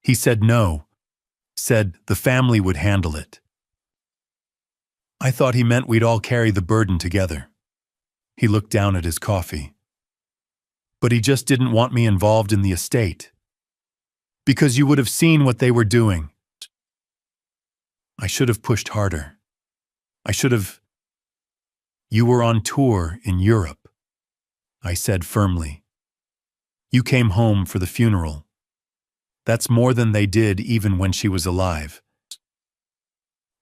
He said no, said the family would handle it. I thought he meant we'd all carry the burden together." He looked down at his coffee. "But he just didn't want me involved in the estate. Because you would have seen what they were doing." I should have pushed harder. I should have. "You were on tour in Europe," I said firmly. "You came home for the funeral. That's more than they did even when she was alive."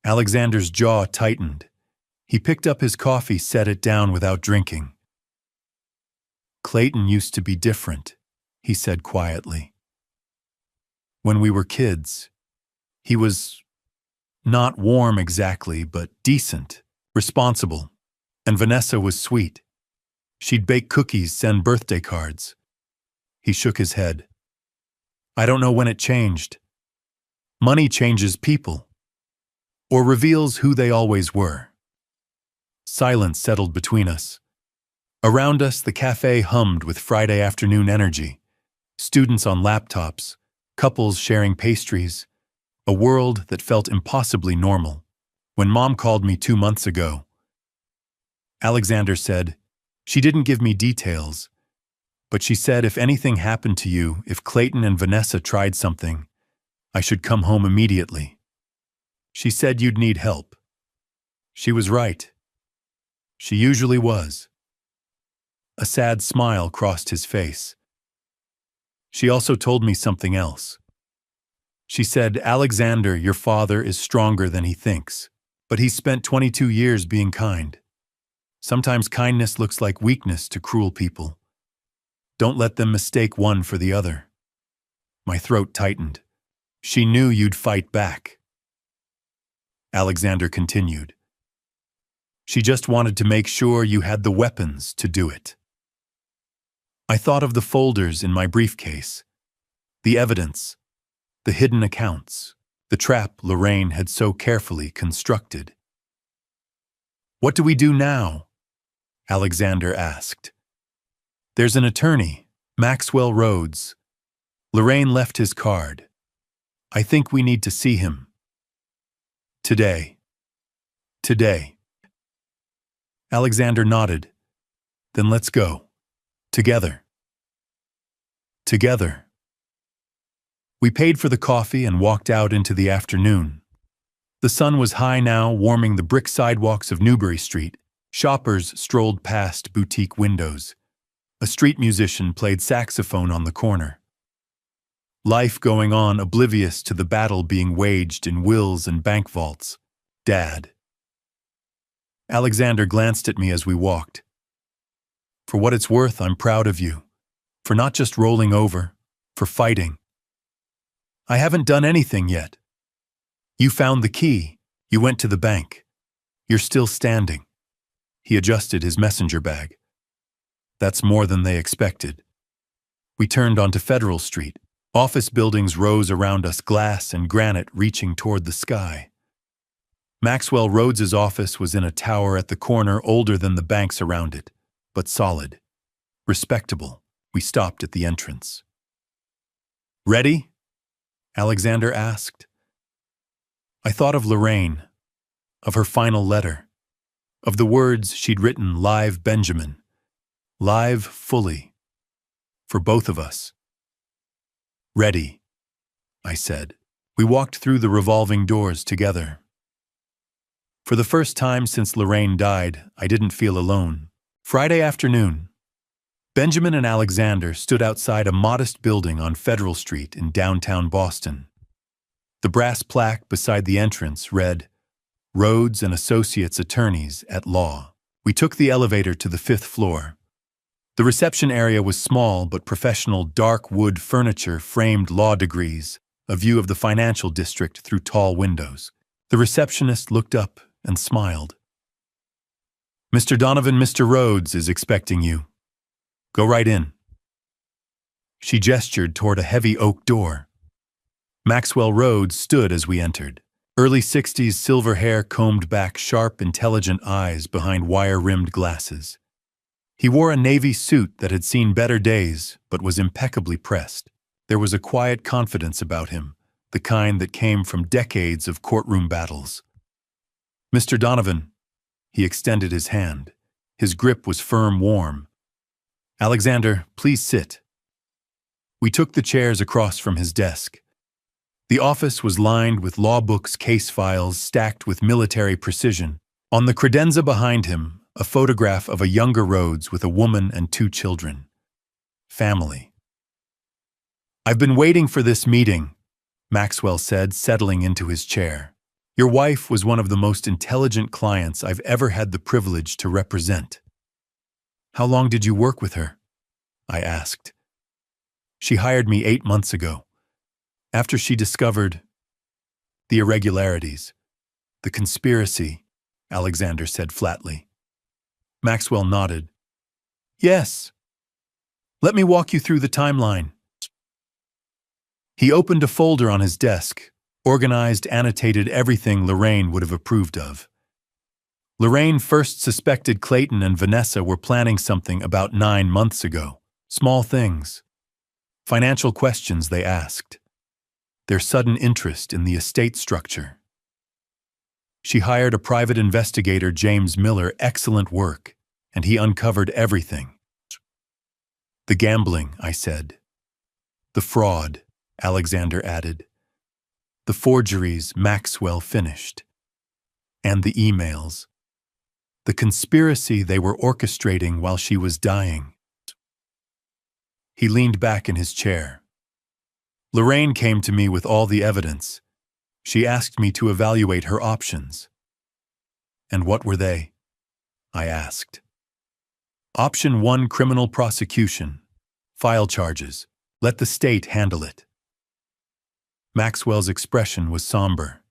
Alexander's jaw tightened. He picked up his coffee, set it down without drinking. "Clayton used to be different," he said quietly. "When we were kids, he was not warm exactly, but decent, responsible. And Vanessa was sweet. She'd bake cookies, send birthday cards." He shook his head. "I don't know when it changed. Money changes people, or reveals who they always were." Silence settled between us. Around us, the cafe hummed with Friday afternoon energy. Students on laptops, couples sharing pastries, a world that felt impossibly normal. When Mom called me 2 months ago, Alexander said, "She didn't give me details, but she said if anything happened to you, if Clayton and Vanessa tried something, I should come home immediately. She said you'd need help." She was right. She usually was. A sad smile crossed his face. She also told me something else. She said, "Alexander, your father is stronger than he thinks, but he's spent 22 years being kind. Sometimes kindness looks like weakness to cruel people. Don't let them mistake one for the other." My throat tightened. "She knew you'd fight back." Alexander continued. "She just wanted to make sure you had the weapons to do it." I thought of the folders in my briefcase, The evidence, the hidden accounts, the trap Lorraine had so carefully constructed. "What do we do now?" Alexander asked. "There's an attorney, Maxwell Rhodes. Lorraine left his card. I think we need to see him. Today." "Today." Alexander nodded. "Then let's go. Together." Together. We paid for the coffee and walked out into the afternoon. The sun was high now, warming the brick sidewalks of Newbury Street. Shoppers strolled past boutique windows. A street musician played saxophone on the corner. Life going on, oblivious to the battle being waged in wills and bank vaults. Dad. Alexander glanced at me as we walked. "For what it's worth, I'm proud of you. For not just rolling over, for fighting. I haven't done anything yet. You found the key. You went to the bank. You're still standing." He adjusted his messenger bag. "That's more than they expected." We turned onto Federal Street. Office buildings rose around us, glass and granite reaching toward the sky. Maxwell Rhodes's office was in a tower at the corner, older than the banks around it, but solid. Respectable. We stopped at the entrance. "Ready?" Alexander asked. I thought of Lorraine, of her final letter, of the words she'd written, live Benjamin, live fully, for both of us. "Ready," I said. We walked through the revolving doors together. For the first time since Lorraine died, I didn't feel alone. Friday afternoon, Benjamin and Alexander stood outside a modest building on Federal Street in downtown Boston. The brass plaque beside the entrance read, "Rhodes and Associates Attorneys at Law." We took the elevator to the 5th floor. The reception area was small but professional, dark wood furniture framed law degrees, a view of the financial district through tall windows. The receptionist looked up and smiled. "Mr. Donovan, Mr. Rhodes is expecting you. Go right in." She gestured toward a heavy oak door. Maxwell Rhodes stood as we entered. Early 60s silver hair combed back, sharp, intelligent eyes behind wire-rimmed glasses. He wore a navy suit that had seen better days, but was impeccably pressed. There was a quiet confidence about him, the kind that came from decades of courtroom battles. "Mr. Donovan," he extended his hand. His grip was firm, warm. "Alexander, please sit." We took the chairs across from his desk. The office was lined with law books, case files stacked with military precision. On the credenza behind him, a photograph of a younger Rhodes with a woman and 2 children. Family. "I've been waiting for this meeting," Maxwell said, settling into his chair. "Your wife was one of the most intelligent clients I've ever had the privilege to represent." "How long did you work with her?" I asked. "She hired me 8 months ago. After she discovered the irregularities, the conspiracy," Alexander said flatly. Maxwell nodded. "Yes. Let me walk you through the timeline." He opened a folder on his desk, organized, annotated everything Lorraine would have approved of. Lorraine first suspected Clayton and Vanessa were planning something about 9 months ago. Small things. Financial questions they asked. Their sudden interest in the estate structure. She hired a private investigator, James Miller, excellent work, and he uncovered everything. "The gambling," I said. "The fraud," Alexander added. "The forgeries," Maxwell finished. "And the emails. The conspiracy they were orchestrating while she was dying." He leaned back in his chair. "Lorraine came to me with all the evidence. She asked me to evaluate her options." "And what were they?" I asked. "Option 1, criminal prosecution. File charges. Let the state handle it." Maxwell's expression was somber.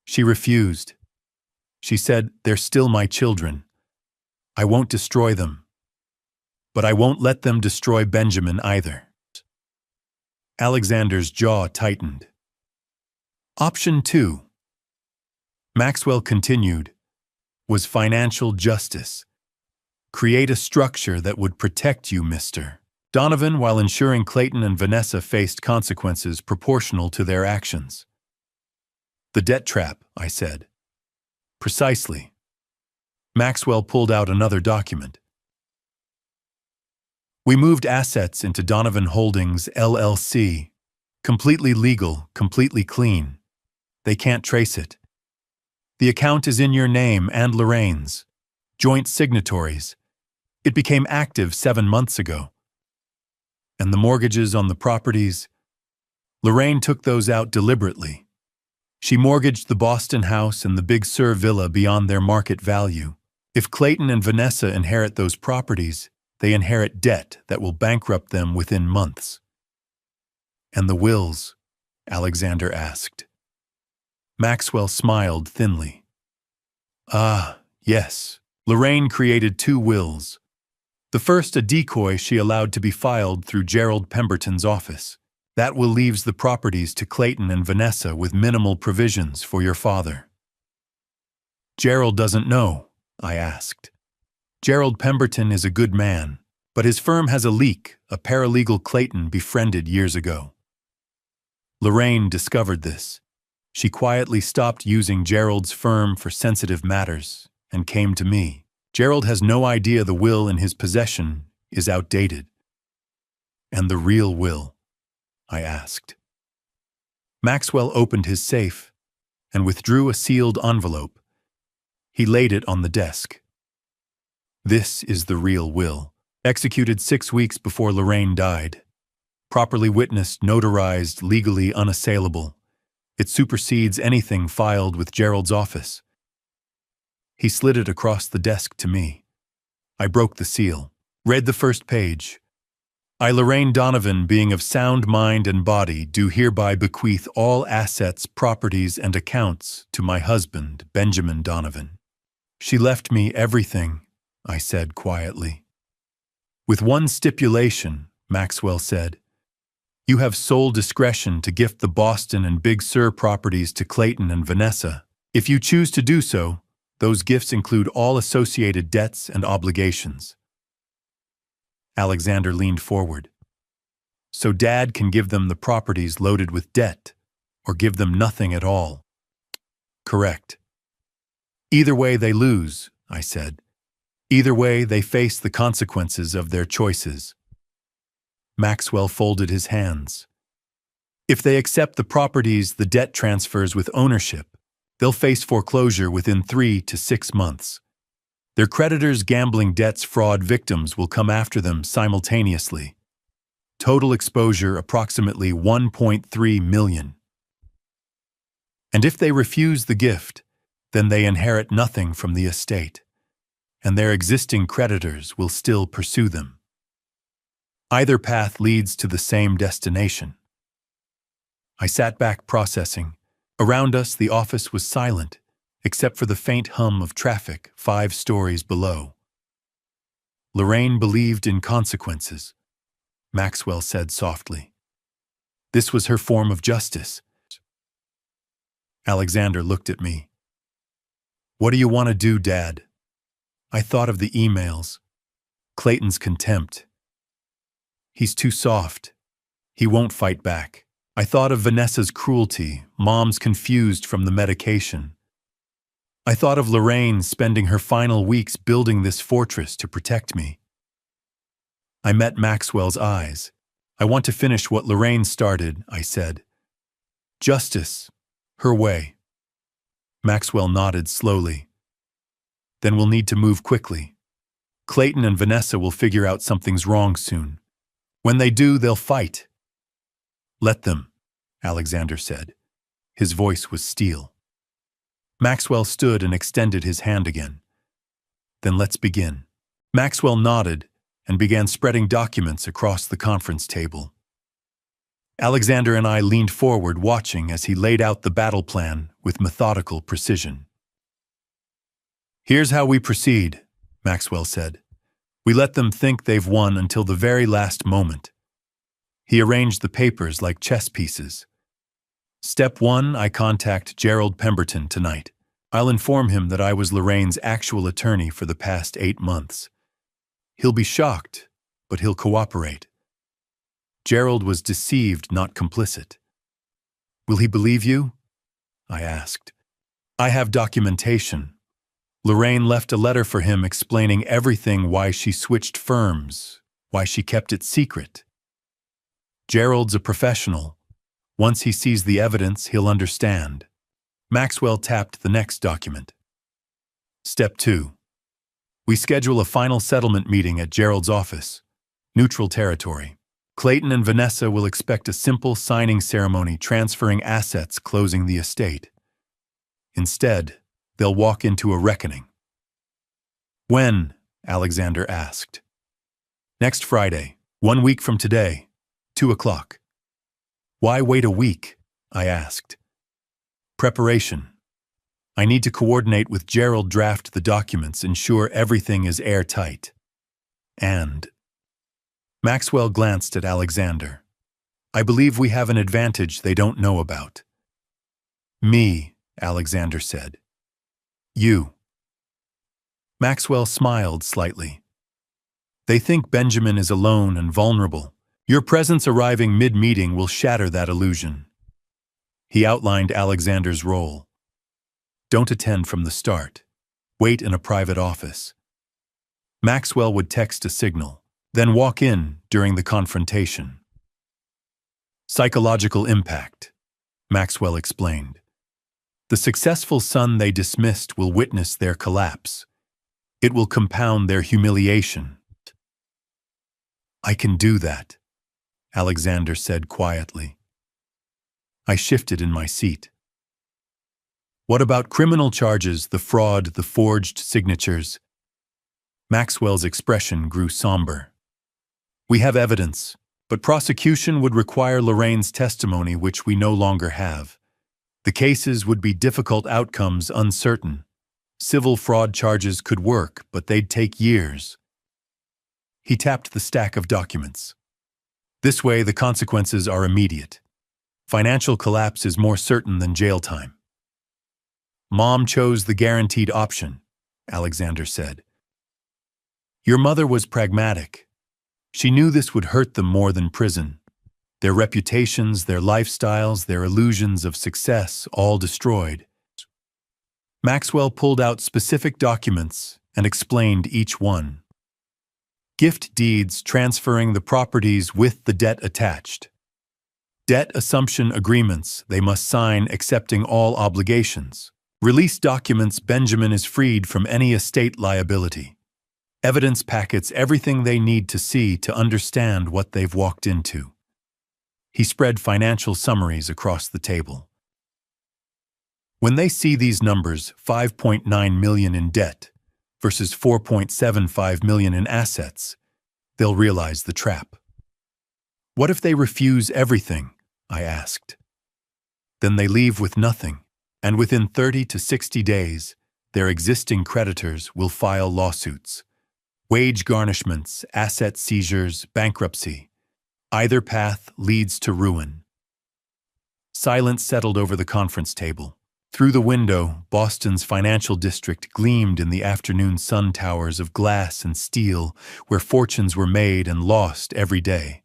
"She refused. She said, 'They're still my children. I won't destroy them. But I won't let them destroy Benjamin either.'" Alexander's jaw tightened. Option 2, Maxwell continued, was financial justice. Create a structure that would protect you, Mr. Donovan, while ensuring Clayton and Vanessa faced consequences proportional to their actions. The debt trap, I said. Precisely. Maxwell pulled out another document. We moved assets into Donovan Holdings, LLC. Completely legal, completely clean. They can't trace it. The account is in your name and Lorraine's. Joint signatories. It became active 7 months ago. And the mortgages on the properties? Lorraine took those out deliberately. She mortgaged the Boston house and the Big Sur villa beyond their market value. If Clayton and Vanessa inherit those properties, they inherit debt that will bankrupt them within months. And the wills? Alexander asked. Maxwell smiled thinly. Ah, yes. Lorraine created 2 wills. The first a decoy she allowed to be filed through Gerald Pemberton's office. That will leaves the properties to Clayton and Vanessa with minimal provisions for your father. Gerald doesn't know, I asked. Gerald Pemberton is a good man, but his firm has a leak a paralegal Clayton befriended years ago. Lorraine discovered this. She quietly stopped using Gerald's firm for sensitive matters and came to me. Gerald has no idea the will in his possession is outdated. And the real will? I asked. Maxwell opened his safe and withdrew a sealed envelope. He laid it on the desk. This is the real will, executed 6 weeks before Lorraine died. Properly witnessed, notarized, legally unassailable. It supersedes anything filed with Gerald's office. He slid it across the desk to me. I broke the seal, read the first page. I, Lorraine Donovan, being of sound mind and body, do hereby bequeath all assets, properties, and accounts to my husband, Benjamin Donovan. She left me everything, I said quietly. With one stipulation, Maxwell said. You have sole discretion to gift the Boston and Big Sur properties to Clayton and Vanessa. If you choose to do so, those gifts include all associated debts and obligations. Alexander leaned forward. So Dad can give them the properties loaded with debt, or give them nothing at all. Correct. Either way they lose, I said. Either way they face the consequences of their choices. Maxwell folded his hands. If they accept the properties, the debt transfers with ownership, they'll face foreclosure within 3 to 6 months. Their creditors' gambling debts fraud victims will come after them simultaneously. Total exposure approximately 1.3 million. And if they refuse the gift, then they inherit nothing from the estate, and their existing creditors will still pursue them. Either path leads to the same destination. I sat back processing. Around us, the office was silent, except for the faint hum of traffic 5 stories below. Lorraine believed in consequences, Maxwell said softly. This was her form of justice. Alexander looked at me. What do you want to do, Dad? I thought of the emails. Clayton's contempt. He's too soft. He won't fight back. I thought of Vanessa's cruelty, Mom's confused from the medication. I thought of Lorraine spending her final weeks building this fortress to protect me. I met Maxwell's eyes. I want to finish what Lorraine started, I said. Justice, her way. Maxwell nodded slowly. Then we'll need to move quickly. Clayton and Vanessa will figure out something's wrong soon. When they do, they'll fight. Let them, Alexander said. His voice was steel. Maxwell stood and extended his hand again. Then let's begin. Maxwell nodded and began spreading documents across the conference table. Alexander and I leaned forward, watching as he laid out the battle plan with methodical precision. Here's how we proceed, Maxwell said. We let them think they've won until the very last moment. He arranged the papers like chess pieces. Step 1, I contact Gerald Pemberton tonight. I'll inform him that I was Lorraine's actual attorney for the past 8 months. He'll be shocked, but he'll cooperate. Gerald was deceived, not complicit. Will he believe you? I asked. I have documentation. Lorraine left a letter for him explaining everything, why she switched firms, why she kept it secret. Gerald's a professional. Once he sees the evidence, he'll understand. Maxwell tapped the next document. Step 2. We schedule a final settlement meeting at Gerald's office. Neutral territory. Clayton and Vanessa will expect a simple signing ceremony transferring assets, closing the estate. Instead, they'll walk into a reckoning. When? Alexander asked. Next Friday, 1 week from today, 2 o'clock. Why wait a week? I asked. Preparation. I need to coordinate with Gerald, draft the documents, ensure everything is airtight. And Maxwell glanced at Alexander. I believe we have an advantage they don't know about. Me, Alexander said. You. Maxwell smiled slightly. They think Benjamin is alone and vulnerable. Your presence arriving mid-meeting will shatter that illusion. He outlined Alexander's role. Don't attend from the start. Wait in a private office. Maxwell would text a signal, then walk in during the confrontation. Psychological impact, Maxwell explained. The successful son they dismissed will witness their collapse. It will compound their humiliation. I can do that, Alexander said quietly. I shifted in my seat. What about criminal charges, the fraud, the forged signatures? Maxwell's expression grew somber. We have evidence, but prosecution would require Lorraine's testimony, which we no longer have. The cases would be difficult, outcomes uncertain. Civil fraud charges could work, but they'd take years. He tapped the stack of documents. This way, the consequences are immediate. Financial collapse is more certain than jail time. Mom chose the guaranteed option, Alexander said. Your mother was pragmatic. She knew this would hurt them more than prison. Their reputations, their lifestyles, their illusions of success, all destroyed. Maxwell pulled out specific documents and explained each one. Gift deeds transferring the properties with the debt attached. Debt assumption agreements they must sign accepting all obligations. Release documents Benjamin is freed from any estate liability. Evidence packets everything they need to see to understand what they've walked into. He spread financial summaries across the table. When they see these numbers, 5.9 million in debt versus 4.75 million in assets, they'll realize the trap. What if they refuse everything? I asked. Then they leave with nothing, and within 30 to 60 days, their existing creditors will file lawsuits. Wage garnishments, asset seizures, bankruptcy. Either path leads to ruin. Silence settled over the conference table. Through the window, Boston's financial district gleamed in the afternoon sun, towers of glass and steel where fortunes were made and lost every day.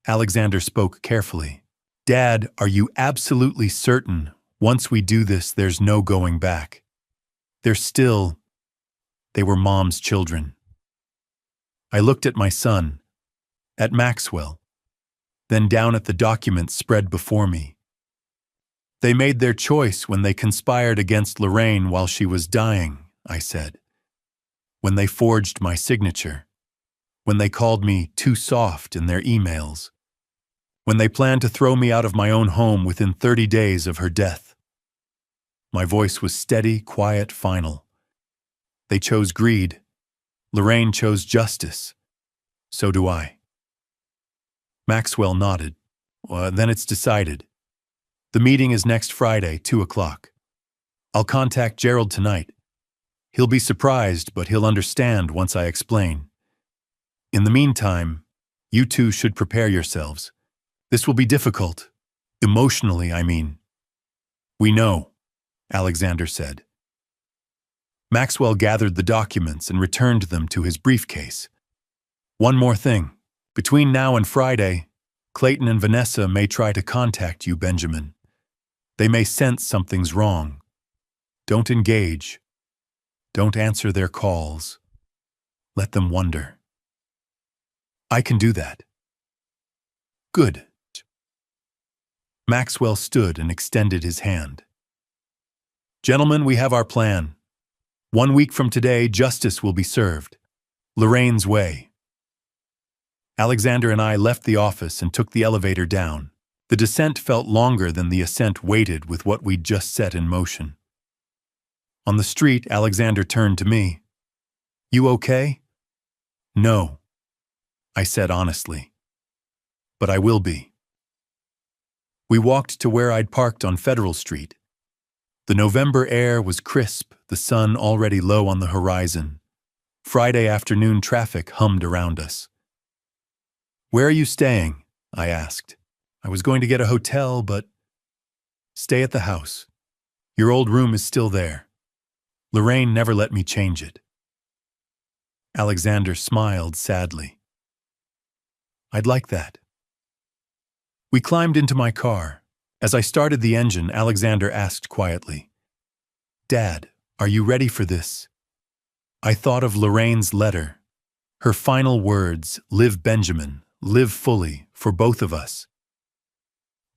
Alexander spoke carefully. Dad, are you absolutely certain once we do this there's no going back? They were Mom's children. I looked at my son, at Maxwell, then down at the documents spread before me. They made their choice when they conspired against Lorraine while she was dying, I said. When they forged my signature. When they called me too soft in their emails. When they planned to throw me out of my own home within 30 days of her death. My voice was steady, quiet, final. They chose greed. Lorraine chose justice. So do I. Maxwell nodded. Then it's decided. The meeting is next Friday, 2 o'clock. I'll contact Gerald tonight. He'll be surprised, but he'll understand once I explain. In the meantime, you two should prepare yourselves. This will be difficult. Emotionally, I mean. We know, Alexander said. Maxwell gathered the documents and returned them to his briefcase. One more thing. Between now and Friday, Clayton and Vanessa may try to contact you, Benjamin. They may sense something's wrong. Don't engage. Don't answer their calls. Let them wonder. I can do that. Good. Maxwell stood and extended his hand. Gentlemen, we have our plan. 1 week from today, justice will be served. Lorraine's way. Alexander and I left the office and took the elevator down. The descent felt longer than the ascent waited with what we'd just set in motion. On the street, Alexander turned to me. You okay? No, I said honestly. But I will be. We walked to where I'd parked on Federal Street. The November air was crisp, the sun already low on the horizon. Friday afternoon traffic hummed around us. Where are you staying? I asked. I was going to get a hotel, but... Stay at the house. Your old room is still there. Lorraine never let me change it. Alexander smiled sadly. I'd like that. We climbed into my car. As I started the engine, Alexander asked quietly, Dad, are you ready for this? I thought of Lorraine's letter. Her final words, live Benjamin, live fully, for both of us.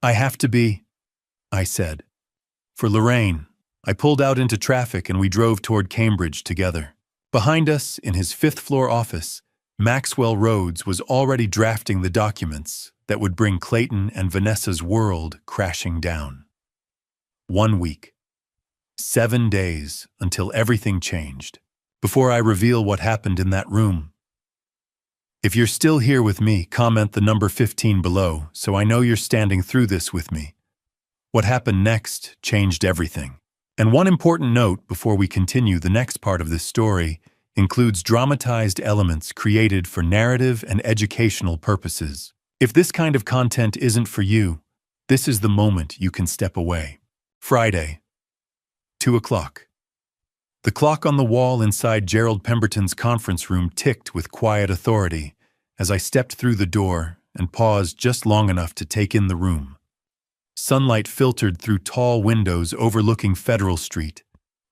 I have to be, I said. For Lorraine. I pulled out into traffic and we drove toward Cambridge together. Behind us, in his fifth-floor office, Maxwell Rhodes was already drafting the documents that would bring Clayton and Vanessa's world crashing down. 1 week. 7 days until everything changed. Before I reveal what happened in that room. If you're still here with me, comment the number 15 below so I know you're standing through this with me. What happened next changed everything. And one important note before we continue, the next part of this story includes dramatized elements created for narrative and educational purposes. If this kind of content isn't for you, this is the moment you can step away. Friday, 2 o'clock. The clock on the wall inside Gerald Pemberton's conference room ticked with quiet authority as I stepped through the door and paused just long enough to take in the room. Sunlight filtered through tall windows overlooking Federal Street,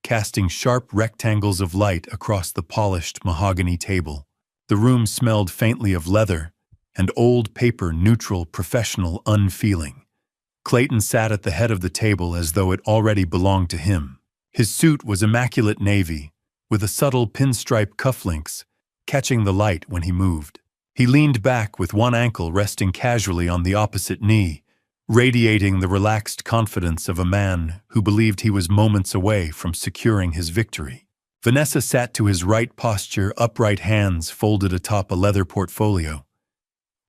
casting sharp rectangles of light across the polished mahogany table. The room smelled faintly of leather and old paper, neutral, professional, unfeeling. Clayton sat at the head of the table as though it already belonged to him. His suit was immaculate navy, with a subtle pinstripe cufflinks, catching the light when he moved. He leaned back with one ankle resting casually on the opposite knee, radiating the relaxed confidence of a man who believed he was moments away from securing his victory. Vanessa sat to his right, posture, upright hands folded atop a leather portfolio.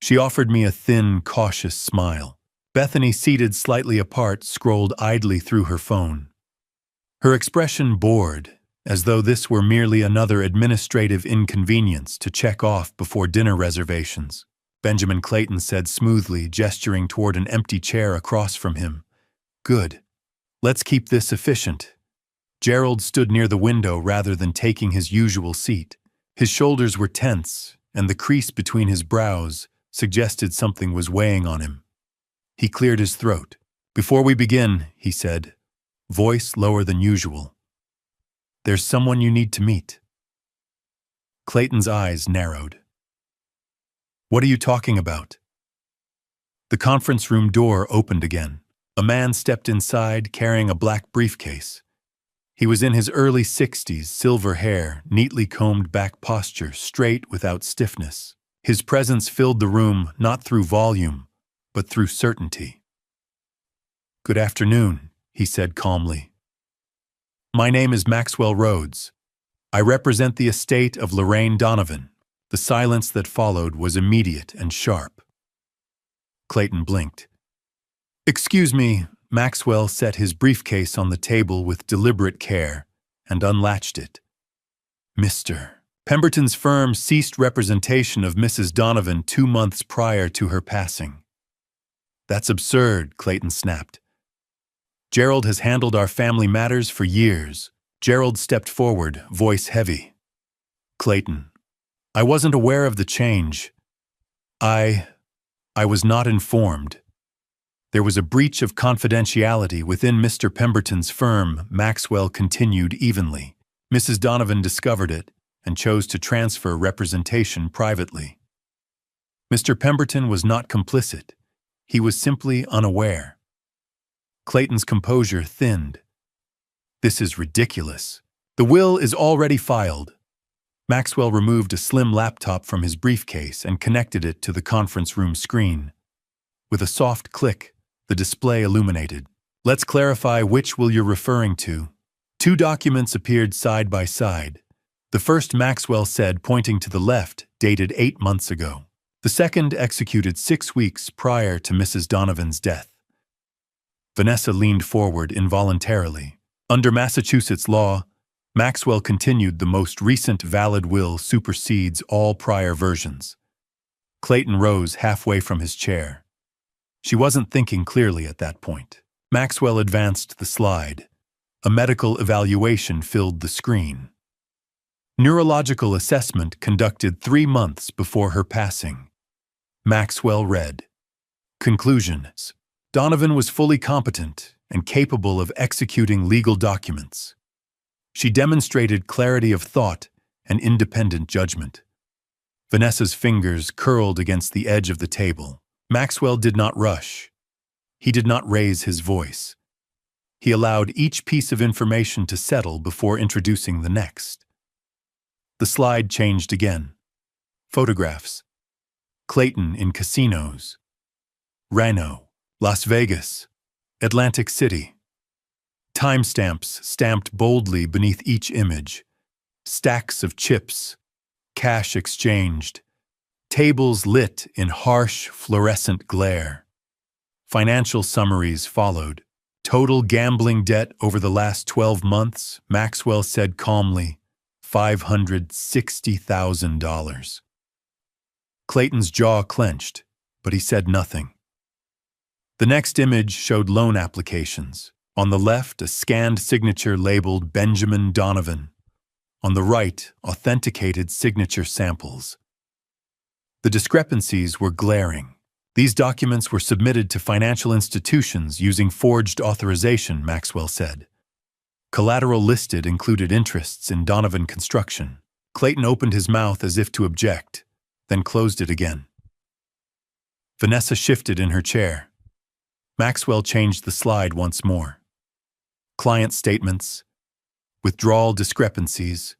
She offered me a thin, cautious smile. Bethany, seated slightly apart, scrolled idly through her phone. Her expression bored, as though this were merely another administrative inconvenience to check off before dinner reservations. Benjamin Clayton said smoothly, gesturing toward an empty chair across from him. Good. Let's keep this efficient. Gerald stood near the window rather than taking his usual seat. His shoulders were tense, and the crease between his brows suggested something was weighing on him. He cleared his throat. Before we begin, he said, voice lower than usual. There's someone you need to meet. Clayton's eyes narrowed. What are you talking about? The conference room door opened again. A man stepped inside carrying a black briefcase. He was in his early 60s, silver hair, neatly combed back posture, straight without stiffness. His presence filled the room not through volume, but through certainty. Good afternoon, he said calmly. My name is Maxwell Rhodes. I represent the estate of Lorraine Donovan. The silence that followed was immediate and sharp. Clayton blinked. Excuse me, Maxwell set his briefcase on the table with deliberate care and unlatched it. Mr. Pemberton's firm ceased representation of Mrs. Donovan 2 months prior to her passing. That's absurd, Clayton snapped. Gerald has handled our family matters for years. Gerald stepped forward, voice heavy. Clayton, I wasn't aware of the change. I was not informed. There was a breach of confidentiality within Mr. Pemberton's firm, Maxwell continued evenly. Mrs. Donovan discovered it and chose to transfer representation privately. Mr. Pemberton was not complicit. He was simply unaware. Clayton's composure thinned. This is ridiculous. The will is already filed. Maxwell removed a slim laptop from his briefcase and connected it to the conference room screen. With a soft click, the display illuminated. Let's clarify which will you're referring to. Two documents appeared side by side. The first, Maxwell said, pointing to the left, dated 8 months ago. The second, executed 6 weeks prior to Mrs. Donovan's death. Vanessa leaned forward involuntarily. Under Massachusetts law, Maxwell continued, the most recent valid will supersedes all prior versions. Clayton rose halfway from his chair. She wasn't thinking clearly at that point. Maxwell advanced the slide. A medical evaluation filled the screen. Neurological assessment conducted 3 months before her passing. Maxwell read. Conclusions. Donovan was fully competent and capable of executing legal documents. She demonstrated clarity of thought and independent judgment. Vanessa's fingers curled against the edge of the table. Maxwell did not rush. He did not raise his voice. He allowed each piece of information to settle before introducing the next. The slide changed again. Photographs. Clayton in casinos. Reno, Las Vegas, Atlantic City. Timestamps stamped boldly beneath each image. Stacks of chips. Cash exchanged. Tables lit in harsh, fluorescent glare. Financial summaries followed. Total gambling debt over the last 12 months, Maxwell said calmly, $560,000. Clayton's jaw clenched, but he said nothing. The next image showed loan applications. On the left, a scanned signature labeled Benjamin Donovan. On the right, authenticated signature samples. The discrepancies were glaring. These documents were submitted to financial institutions using forged authorization, Maxwell said. Collateral listed included interests in Donovan Construction. Clayton opened his mouth as if to object, then closed it again. Vanessa shifted in her chair. Maxwell changed the slide once more. Client statements, withdrawal discrepancies,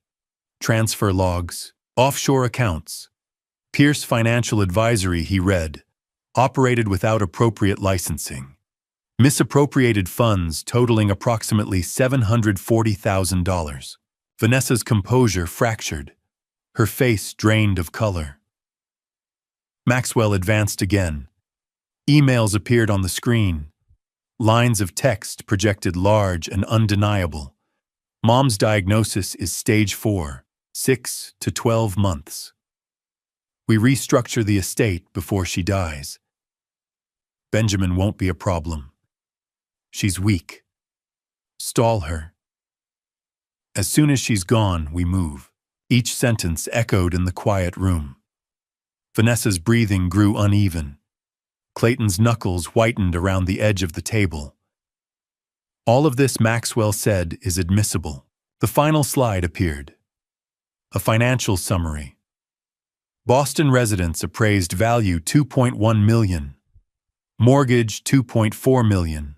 transfer logs, offshore accounts. Pierce Financial Advisory, he read, operated without appropriate licensing. Misappropriated funds totaling approximately $740,000. Vanessa's composure fractured, her face drained of color. Maxwell advanced again. Emails appeared on the screen. Lines of text projected large and undeniable. Mom's diagnosis is stage 4, 6 to 12 months. We restructure the estate before she dies. Benjamin won't be a problem. She's weak. Stall her. As soon as she's gone, we move. Each sentence echoed in the quiet room. Vanessa's breathing grew uneven. Clayton's knuckles whitened around the edge of the table. All of this, Maxwell said, is admissible. The final slide appeared. A financial summary. Boston residence appraised value $2.1 million. Mortgage $2.4 million.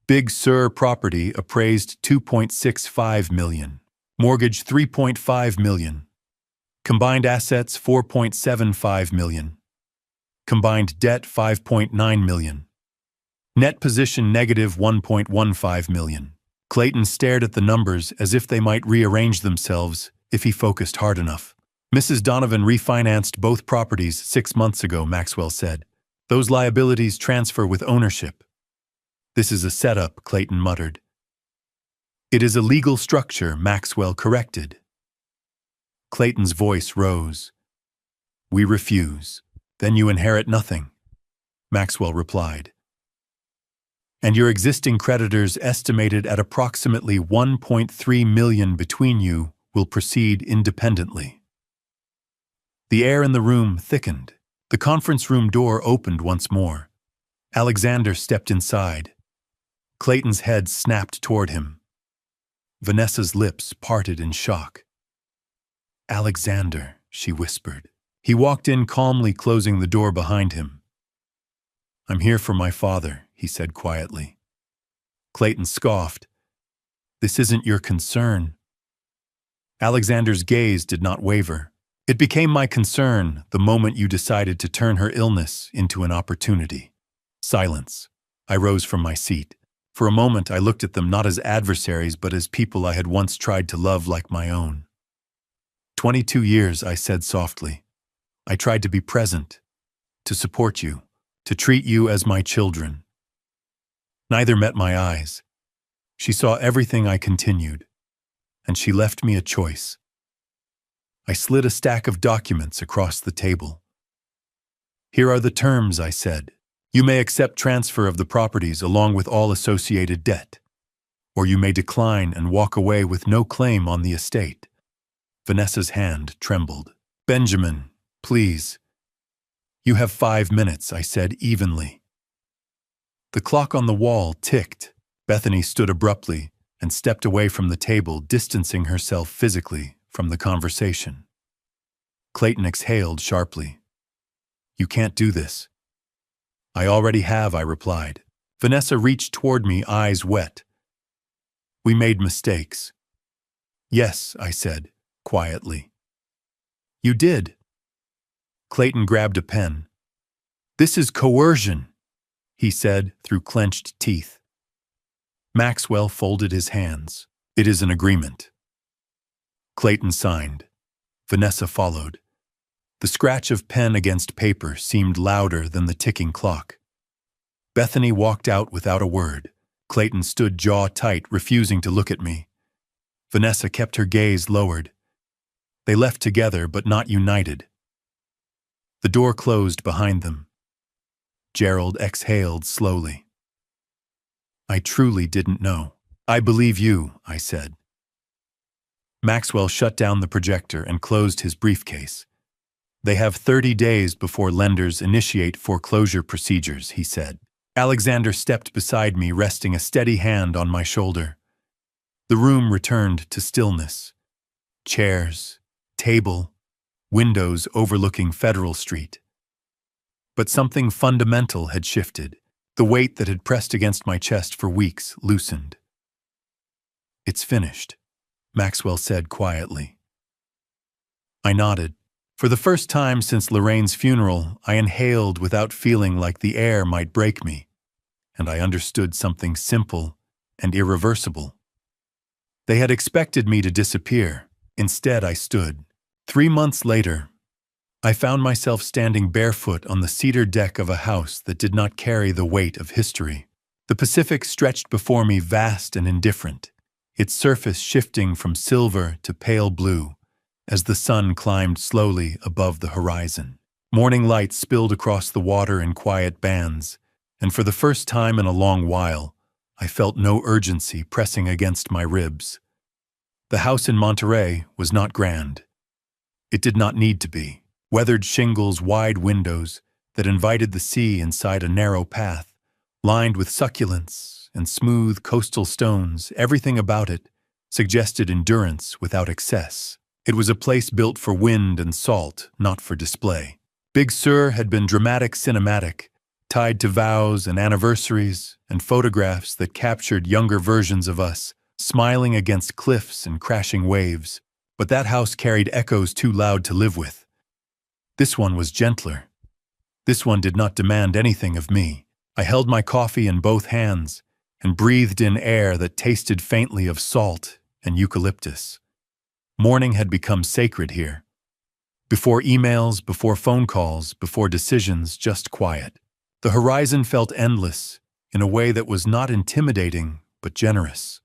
Big Sur property appraised $2.65 million. Mortgage $3.5 million. Combined assets $4.75 million. Combined debt $5.9 million. Net position negative $1.15 million. Clayton stared at the numbers as if they might rearrange themselves if he focused hard enough. Mrs. Donovan refinanced both properties 6 months ago, Maxwell said. Those liabilities transfer with ownership. This is a setup, Clayton muttered. It is a legal structure, Maxwell corrected. Clayton's voice rose. We refuse. Then you inherit nothing. Maxwell replied. And your existing creditors, estimated at approximately 1.3 million between you, will proceed independently. The air in the room thickened. The conference room door opened once more. Alexander stepped inside. Clayton's head snapped toward him. Vanessa's lips parted in shock. "Alexander," she whispered. He walked in calmly, closing the door behind him. "I'm here for my father," he said quietly. Clayton scoffed. "This isn't your concern." Alexander's gaze did not waver. "It became my concern the moment you decided to turn her illness into an opportunity." Silence. I rose from my seat. For a moment I looked at them not as adversaries but as people I had once tried to love like my own. 22 years, I said softly. I tried to be present, to support you, to treat you as my children. Neither met my eyes. She saw everything I continued, and she left me a choice. I slid a stack of documents across the table. "Here are the terms," I said. "You may accept transfer of the properties along with all associated debt, or you may decline and walk away with no claim on the estate." Vanessa's hand trembled. "Benjamin, please." "You have 5 minutes," I said evenly. The clock on the wall ticked. Bethany stood abruptly and stepped away from the table, distancing herself physically from the conversation. Clayton exhaled sharply. "You can't do this." "I already have," I replied. Vanessa reached toward me, eyes wet. "We made mistakes." "Yes," I said, quietly. "You did." Clayton grabbed a pen. "This is coercion," he said through clenched teeth. Maxwell folded his hands. "It is an agreement." Clayton signed. Vanessa followed. The scratch of pen against paper seemed louder than the ticking clock. Bethany walked out without a word. Clayton stood jaw tight, refusing to look at me. Vanessa kept her gaze lowered. They left together, but not united. The door closed behind them. Gerald exhaled slowly. "I truly didn't know." "I believe you," I said. Maxwell shut down the projector and closed his briefcase. "They have 30 days before lenders initiate foreclosure procedures," he said. Alexander stepped beside me, resting a steady hand on my shoulder. The room returned to stillness. Chairs, table, windows overlooking Federal Street. But something fundamental had shifted. The weight that had pressed against my chest for weeks loosened. "It's finished," Maxwell said quietly. I nodded. For the first time since Lorraine's funeral, I inhaled without feeling like the air might break me, and I understood something simple and irreversible. They had expected me to disappear. Instead, I stood. 3 months later, I found myself standing barefoot on the cedar deck of a house that did not carry the weight of history. The Pacific stretched before me, vast and indifferent, its surface shifting from silver to pale blue as the sun climbed slowly above the horizon. Morning light spilled across the water in quiet bands, and for the first time in a long while, I felt no urgency pressing against my ribs. The house in Monterey was not grand. It did not need to be. Weathered shingles, wide windows that invited the sea inside a narrow path, lined with succulents and smooth coastal stones, everything about it suggested endurance without excess. It was a place built for wind and salt, not for display. Big Sur had been dramatic cinematic, tied to vows and anniversaries and photographs that captured younger versions of us, smiling against cliffs and crashing waves. But that house carried echoes too loud to live with. This one was gentler. This one did not demand anything of me. I held my coffee in both hands and breathed in air that tasted faintly of salt and eucalyptus. Morning had become sacred here. Before emails, before phone calls, before decisions, just quiet. The horizon felt endless in a way that was not intimidating, but generous.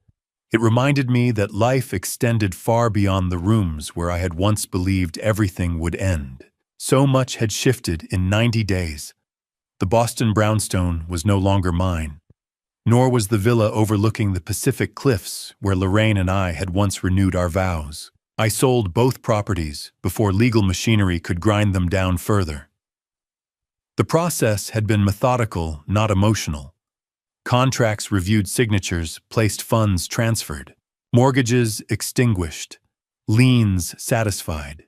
It reminded me that life extended far beyond the rooms where I had once believed everything would end. So much had shifted in 90 days. The Boston brownstone was no longer mine, nor was the villa overlooking the Pacific cliffs where Lorraine and I had once renewed our vows. I sold both properties before legal machinery could grind them down further. The process had been methodical, not emotional. Contracts reviewed, signatures placed, funds transferred, mortgages extinguished, liens satisfied.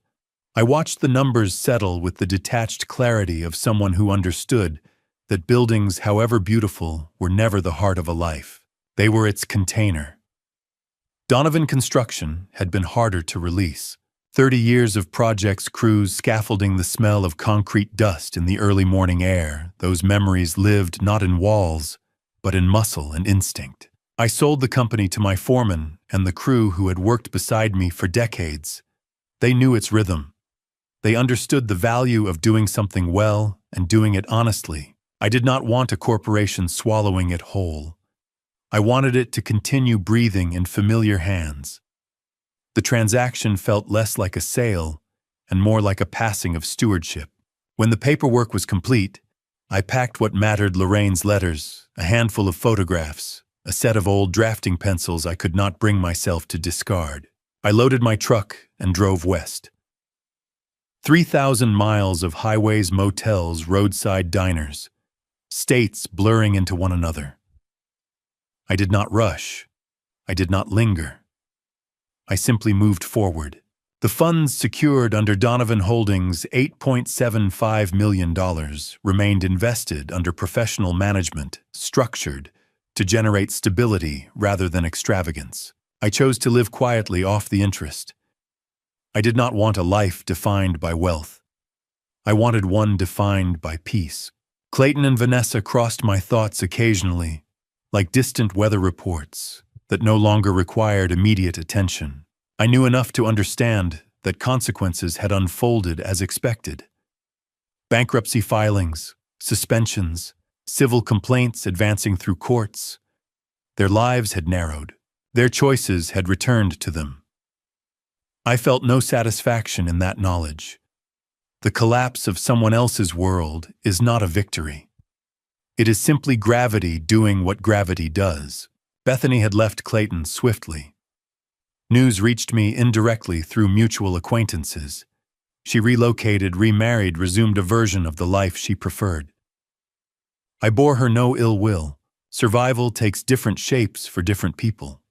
I watched the numbers settle with the detached clarity of someone who understood that buildings, however beautiful, were never the heart of a life. They were its container. Donovan construction had been harder to release. 30 years of projects, crews, scaffolding, the smell of concrete dust in the early morning air. Those memories lived not in walls, but in muscle and instinct. I sold the company to my foreman and the crew who had worked beside me for decades. They knew its rhythm. They understood the value of doing something well and doing it honestly. I did not want a corporation swallowing it whole. I wanted it to continue breathing in familiar hands. The transaction felt less like a sale and more like a passing of stewardship. When the paperwork was complete, I packed what mattered: Lorraine's letters, a handful of photographs, a set of old drafting pencils I could not bring myself to discard. I loaded my truck and drove west. 3,000 miles of highways, motels, roadside diners, states blurring into one another. I did not rush. I did not linger. I simply moved forward. The funds secured under Donovan Holdings' $8.75 million remained invested under professional management, structured to generate stability rather than extravagance. I chose to live quietly off the interest. I did not want a life defined by wealth. I wanted one defined by peace. Clayton and Vanessa crossed my thoughts occasionally, like distant weather reports that no longer required immediate attention. I knew enough to understand that consequences had unfolded as expected. Bankruptcy filings, suspensions, civil complaints advancing through courts. Their lives had narrowed. Their choices had returned to them. I felt no satisfaction in that knowledge. The collapse of someone else's world is not a victory. It is simply gravity doing what gravity does. Bethany had left Clayton swiftly. News reached me indirectly through mutual acquaintances. She relocated, remarried, resumed a version of the life she preferred. I bore her no ill will. Survival takes different shapes for different people.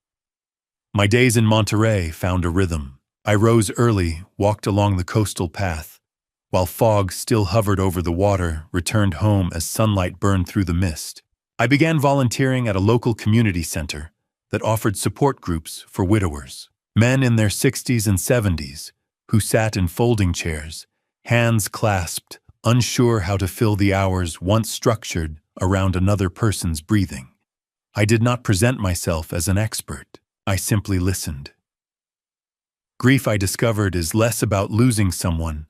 My days in Monterey found a rhythm. I rose early, walked along the coastal path, while fog still hovered over the water, returned home as sunlight burned through the mist. I began volunteering at a local community center that offered support groups for widowers, men in their 60s and 70s who sat in folding chairs, hands clasped, unsure how to fill the hours once structured around another person's breathing. I did not present myself as an expert. I simply listened. Grief, I discovered, is less about losing someone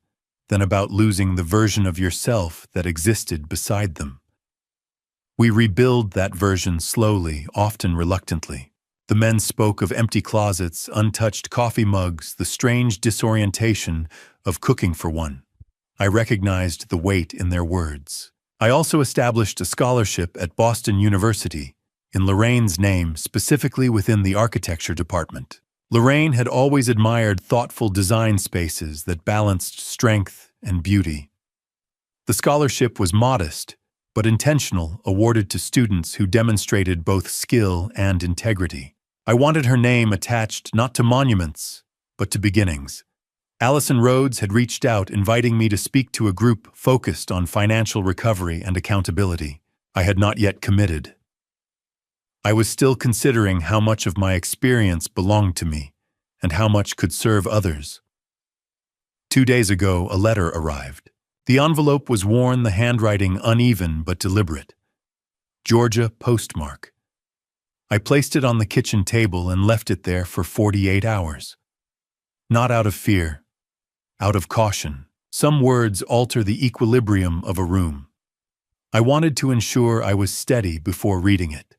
than about losing the version of yourself that existed beside them. We rebuild that version slowly, often reluctantly. The men spoke of empty closets, untouched coffee mugs, the strange disorientation of cooking for one. I recognized the weight in their words. I also established a scholarship at Boston University in Lorraine's name, specifically within the architecture department. Lorraine had always admired thoughtful design spaces that balanced strength and beauty. The scholarship was modest, but intentional, awarded to students who demonstrated both skill and integrity. I wanted her name attached not to monuments, but to beginnings. Allison Rhodes had reached out, inviting me to speak to a group focused on financial recovery and accountability. I had not yet committed. I was still considering how much of my experience belonged to me and how much could serve others. 2 days ago, a letter arrived. The envelope was worn, the handwriting uneven but deliberate. Georgia postmark. I placed it on the kitchen table and left it there for 48 hours. Not out of fear, out of caution. Some words alter the equilibrium of a room. I wanted to ensure I was steady before reading it.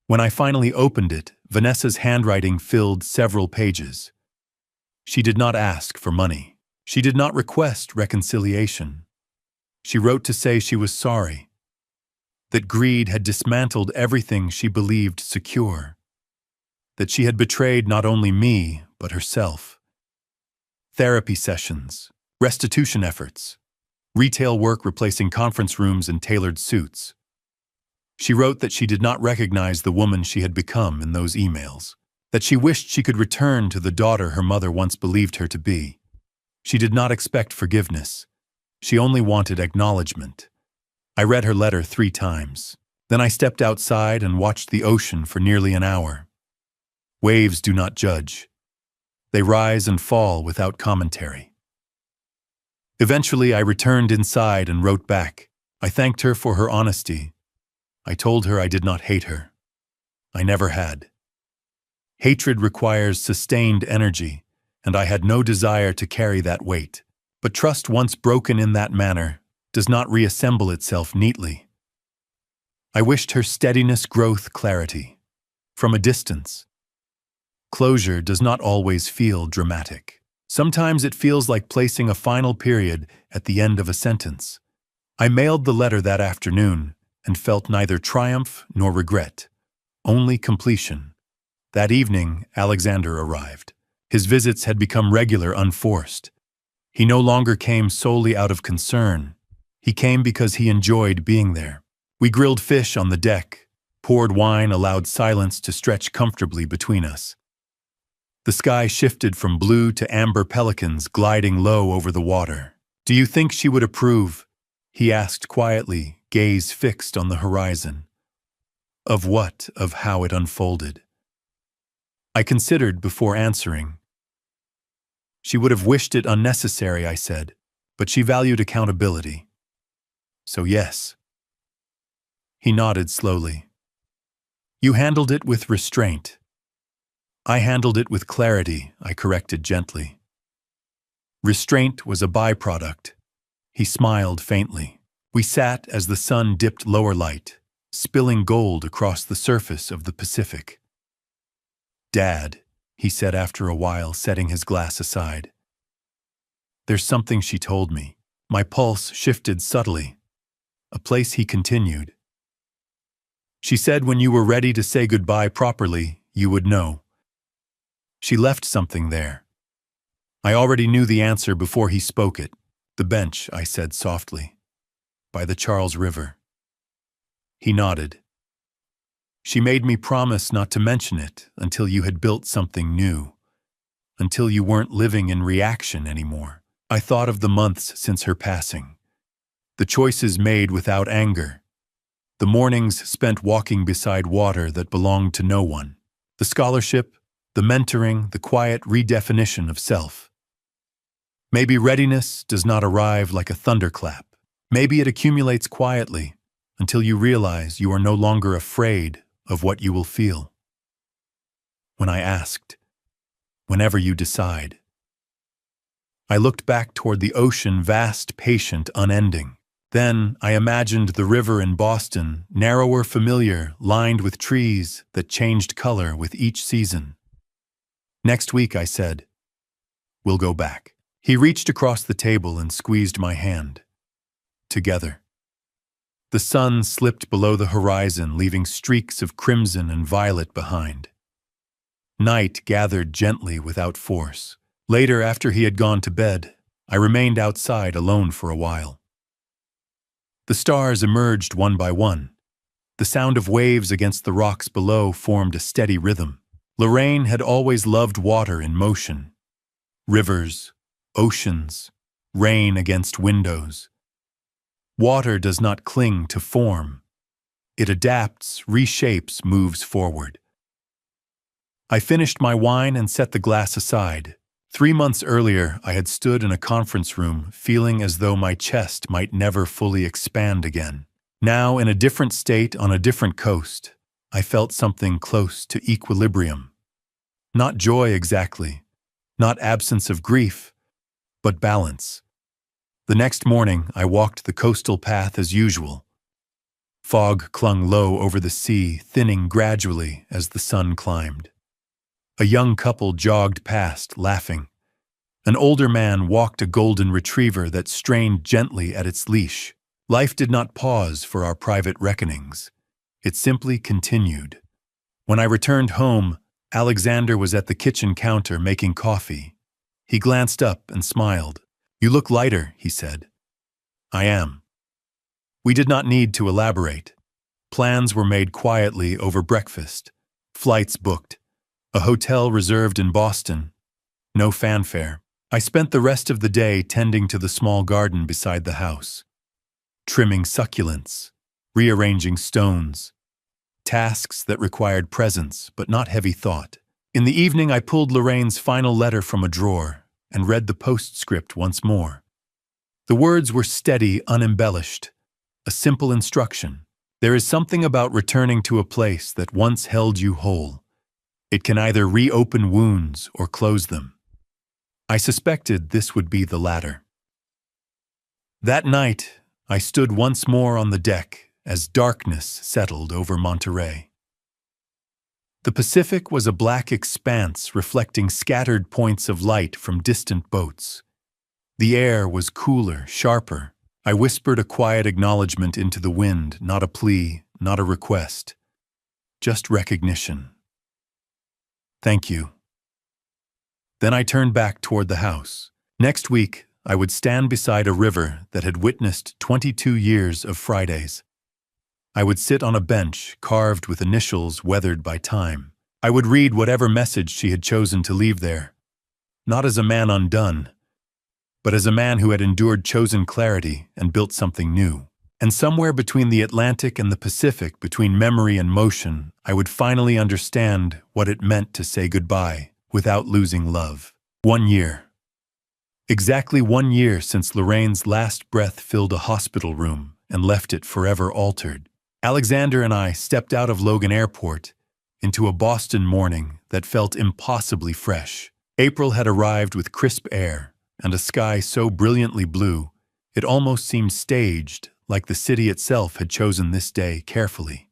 When I finally opened it, Vanessa's handwriting filled several pages. She did not ask for money. She did not request reconciliation. She wrote to say she was sorry, that greed had dismantled everything she believed secure, that she had betrayed not only me, but herself. Therapy sessions, restitution efforts, retail work replacing conference rooms and tailored suits. She wrote that she did not recognize the woman she had become in those emails, that she wished she could return to the daughter her mother once believed her to be. She did not expect forgiveness. She only wanted acknowledgement. I read her letter 3 times. Then I stepped outside and watched the ocean for nearly an hour. Waves do not judge. They rise and fall without commentary. Eventually, I returned inside and wrote back. I thanked her for her honesty. I told her I did not hate her. I never had. Hatred requires sustained energy, and I had no desire to carry that weight. But trust once broken in that manner does not reassemble itself neatly. I wished her steadiness, growth, clarity. From a distance. Closure does not always feel dramatic. Sometimes it feels like placing a final period at the end of a sentence. I mailed the letter that afternoon and felt neither triumph nor regret, only completion. That evening, Alexander arrived. His visits had become regular, unforced. He no longer came solely out of concern. He came because he enjoyed being there. We grilled fish on the deck, poured wine, allowed silence to stretch comfortably between us. The sky shifted from blue to amber, pelicans gliding low over the water. "Do you think she would approve?" he asked quietly, gaze fixed on the horizon. Of what? Of how it unfolded. I considered before answering. She would have wished it unnecessary, I said, but she valued accountability. So yes. He nodded slowly. You handled it with restraint. I handled it with clarity, I corrected gently. Restraint was a byproduct. He smiled faintly. We sat as the sun dipped lower light, spilling gold across the surface of the Pacific. Dad, he said after a while, setting his glass aside. There's something she told me. My pulse shifted subtly. A place he continued. She said when you were ready to say goodbye properly, you would know. She left something there. I already knew the answer before he spoke it. The bench, I said softly. By the Charles River. He nodded. She made me promise not to mention it until you had built something new, until you weren't living in reaction anymore. I thought of the months since her passing, the choices made without anger, the mornings spent walking beside water that belonged to no one, the scholarship, the mentoring, the quiet redefinition of self. Maybe readiness does not arrive like a thunderclap. Maybe it accumulates quietly until you realize you are no longer afraid of what you will feel. When I asked, whenever you decide. I looked back toward the ocean, vast, patient, unending. Then I imagined the river in Boston, narrower, familiar, lined with trees that changed color with each season. Next week, I said, we'll go back. He reached across the table and squeezed my hand. Together. The sun slipped below the horizon, leaving streaks of crimson and violet behind. Night gathered gently without force. Later, after he had gone to bed, I remained outside alone for a while. The stars emerged one by one. The sound of waves against the rocks below formed a steady rhythm. Lorraine had always loved water in motion. Rivers, oceans, rain against windows. Water does not cling to form. It adapts, reshapes, moves forward. I finished my wine and set the glass aside. 3 months earlier, I had stood in a conference room feeling as though my chest might never fully expand again. Now, in a different state on a different coast, I felt something close to equilibrium. Not joy exactly, not absence of grief, but balance. The next morning, I walked the coastal path as usual. Fog clung low over the sea, thinning gradually as the sun climbed. A young couple jogged past, laughing. An older man walked a golden retriever that strained gently at its leash. Life did not pause for our private reckonings. It simply continued. When I returned home, Alexander was at the kitchen counter making coffee. He glanced up and smiled. "You look lighter," he said. "I am." We did not need to elaborate. Plans were made quietly over breakfast. Flights booked. A hotel reserved in Boston. No fanfare. I spent the rest of the day tending to the small garden beside the house. Trimming succulents. Rearranging stones. Tasks that required presence, but not heavy thought. In the evening, I pulled Lorraine's final letter from a drawer and read the postscript once more. The words were steady, unembellished. A simple instruction. There is something about returning to a place that once held you whole. It can either reopen wounds or close them. I suspected this would be the latter. That night, I stood once more on the deck as darkness settled over Monterey. The Pacific was a black expanse reflecting scattered points of light from distant boats. The air was cooler, sharper. I whispered a quiet acknowledgement into the wind, not a plea, not a request. Just recognition. "Thank you." Then I turned back toward the house. Next week, I would stand beside a river that had witnessed 22 years of Fridays. I would sit on a bench carved with initials weathered by time. I would read whatever message she had chosen to leave there. Not as a man undone, but as a man who had endured chosen clarity and built something new. And somewhere between the Atlantic and the Pacific, between memory and motion, I would finally understand what it meant to say goodbye without losing love. 1 year. Exactly 1 year since Lorraine's last breath filled a hospital room and left it forever altered. Alexander and I stepped out of Logan Airport into a Boston morning that felt impossibly fresh. April had arrived with crisp air and a sky so brilliantly blue, it almost seemed staged, like the city itself had chosen this day carefully.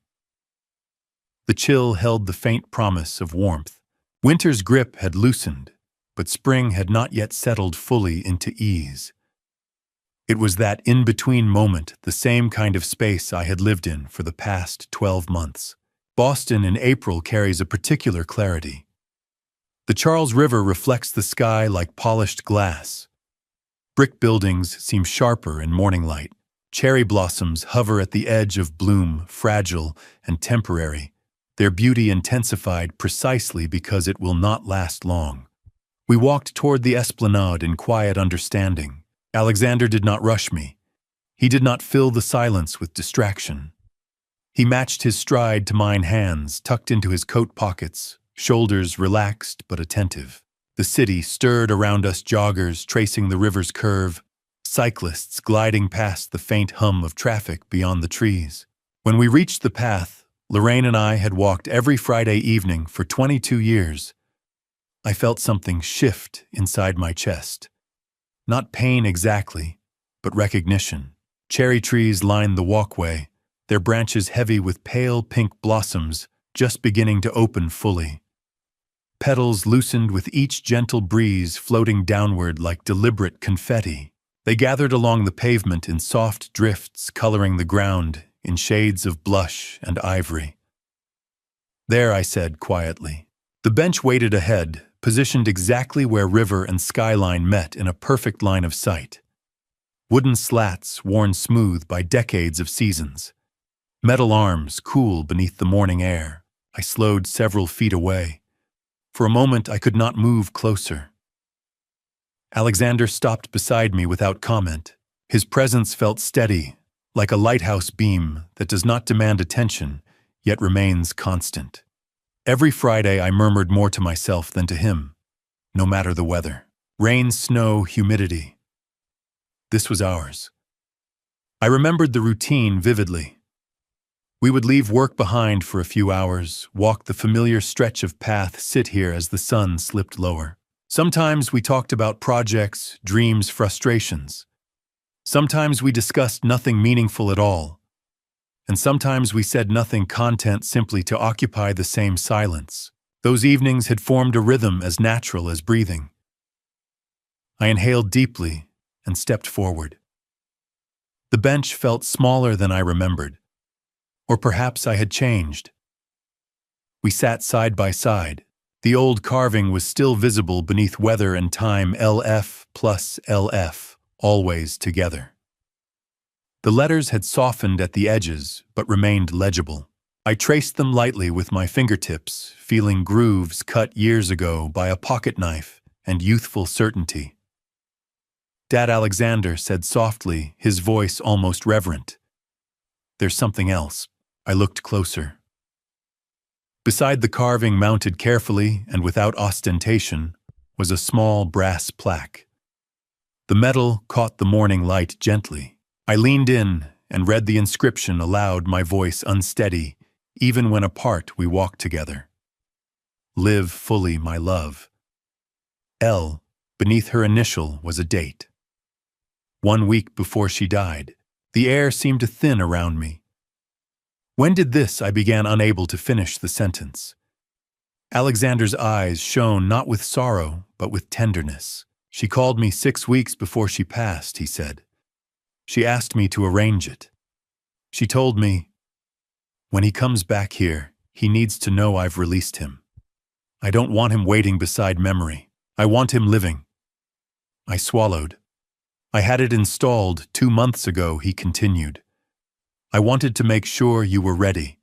The chill held the faint promise of warmth. Winter's grip had loosened, but spring had not yet settled fully into ease. It was that in-between moment, the same kind of space I had lived in for the past 12 months. Boston in April carries a particular clarity. The Charles River reflects the sky like polished glass. Brick buildings seem sharper in morning light. Cherry blossoms hover at the edge of bloom, fragile and temporary, their beauty intensified precisely because it will not last long. We walked toward the esplanade in quiet understanding. Alexander did not rush me. He did not fill the silence with distraction. He matched his stride to mine, hands tucked into his coat pockets, shoulders relaxed but attentive. The city stirred around us, joggers tracing the river's curve, cyclists gliding past the faint hum of traffic beyond the trees. When we reached the path, Lorraine and I had walked every Friday evening for 22 years. I felt something shift inside my chest. Not pain exactly, but recognition. Cherry trees lined the walkway, their branches heavy with pale pink blossoms just beginning to open fully. Petals loosened with each gentle breeze floating downward like deliberate confetti. They gathered along the pavement in soft drifts, coloring the ground in shades of blush and ivory. "There," I said quietly. The bench waited ahead, positioned exactly where river and skyline met in a perfect line of sight. Wooden slats worn smooth by decades of seasons. Metal arms cool beneath the morning air. I slowed several feet away. For a moment, I could not move closer. Alexander stopped beside me without comment. His presence felt steady, like a lighthouse beam that does not demand attention, yet remains constant. Every Friday I murmured more to myself than to him, no matter the weather. Rain, snow, humidity. This was ours. I remembered the routine vividly. We would leave work behind for a few hours, walk the familiar stretch of path, sit here as the sun slipped lower. Sometimes we talked about projects, dreams, frustrations. Sometimes we discussed nothing meaningful at all. And sometimes we said nothing, content simply to occupy the same silence. Those evenings had formed a rhythm as natural as breathing. I inhaled deeply and stepped forward. The bench felt smaller than I remembered, or perhaps I had changed. We sat side by side. The old carving was still visible beneath weather and time, LF plus LF, always together. The letters had softened at the edges, but remained legible. I traced them lightly with my fingertips, feeling grooves cut years ago by a pocket knife and youthful certainty. Dad Alexander said softly, his voice almost reverent, "There's something else." I looked closer. Beside the carving, mounted carefully and without ostentation, was a small brass plaque. The metal caught the morning light gently. I leaned in and read the inscription aloud, my voice unsteady. Even when apart, we walked together. Live fully, my love. L, beneath her initial, was a date. 1 week before she died. The air seemed to thin around me. When did this? I began, unable to finish the sentence. Alexander's eyes shone not with sorrow, but with tenderness. She called me 6 weeks before she passed, he said. She asked me to arrange it. She told me, when he comes back here, he needs to know I've released him. I don't want him waiting beside memory. I want him living. I swallowed. I had it installed 2 months ago, he continued. I wanted to make sure you were ready,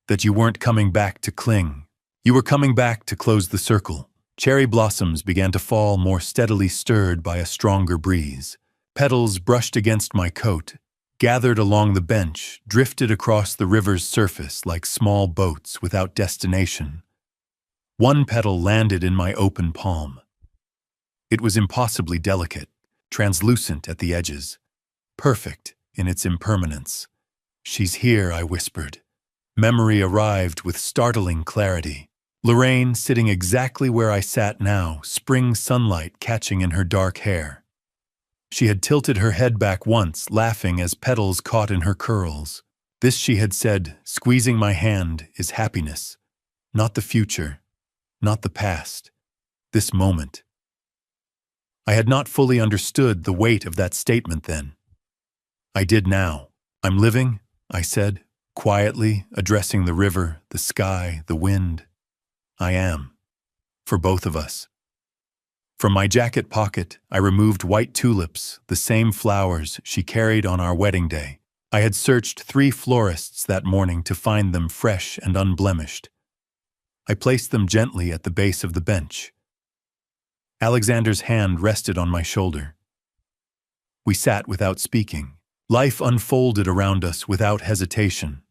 that you weren't coming back to cling. You were coming back to close the circle. Cherry blossoms began to fall, more steadily stirred by a stronger breeze. Petals brushed against my coat, gathered along the bench, drifted across the river's surface like small boats without destination. One petal landed in my open palm. It was impossibly delicate, translucent at the edges, perfect in its impermanence. She's here, I whispered. Memory arrived with startling clarity. Lorraine sitting exactly where I sat now, spring sunlight catching in her dark hair. She had tilted her head back once, laughing as petals caught in her curls. This, she had said, squeezing my hand, is happiness. Not the future, not the past. This moment. I had not fully understood the weight of that statement then. I did now. I'm living, I said, quietly, addressing the river, the sky, the wind. I am. For both of us. From my jacket pocket, I removed white tulips, the same flowers she carried on our wedding day. I had searched 3 florists that morning to find them fresh and unblemished. I placed them gently at the base of the bench. Alexander's hand rested on my shoulder. We sat without speaking. Life unfolded around us without hesitation.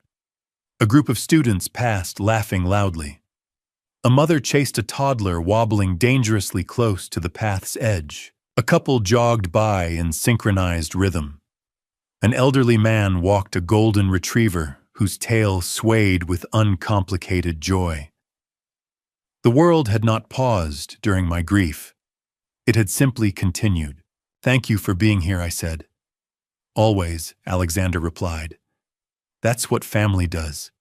A group of students passed, laughing loudly. A mother chased a toddler wobbling dangerously close to the path's edge. A couple jogged by in synchronized rhythm. An elderly man walked a golden retriever whose tail swayed with uncomplicated joy. The world had not paused during my grief. It had simply continued. Thank you for being here, I said. Always, Alexander replied. That's what family does.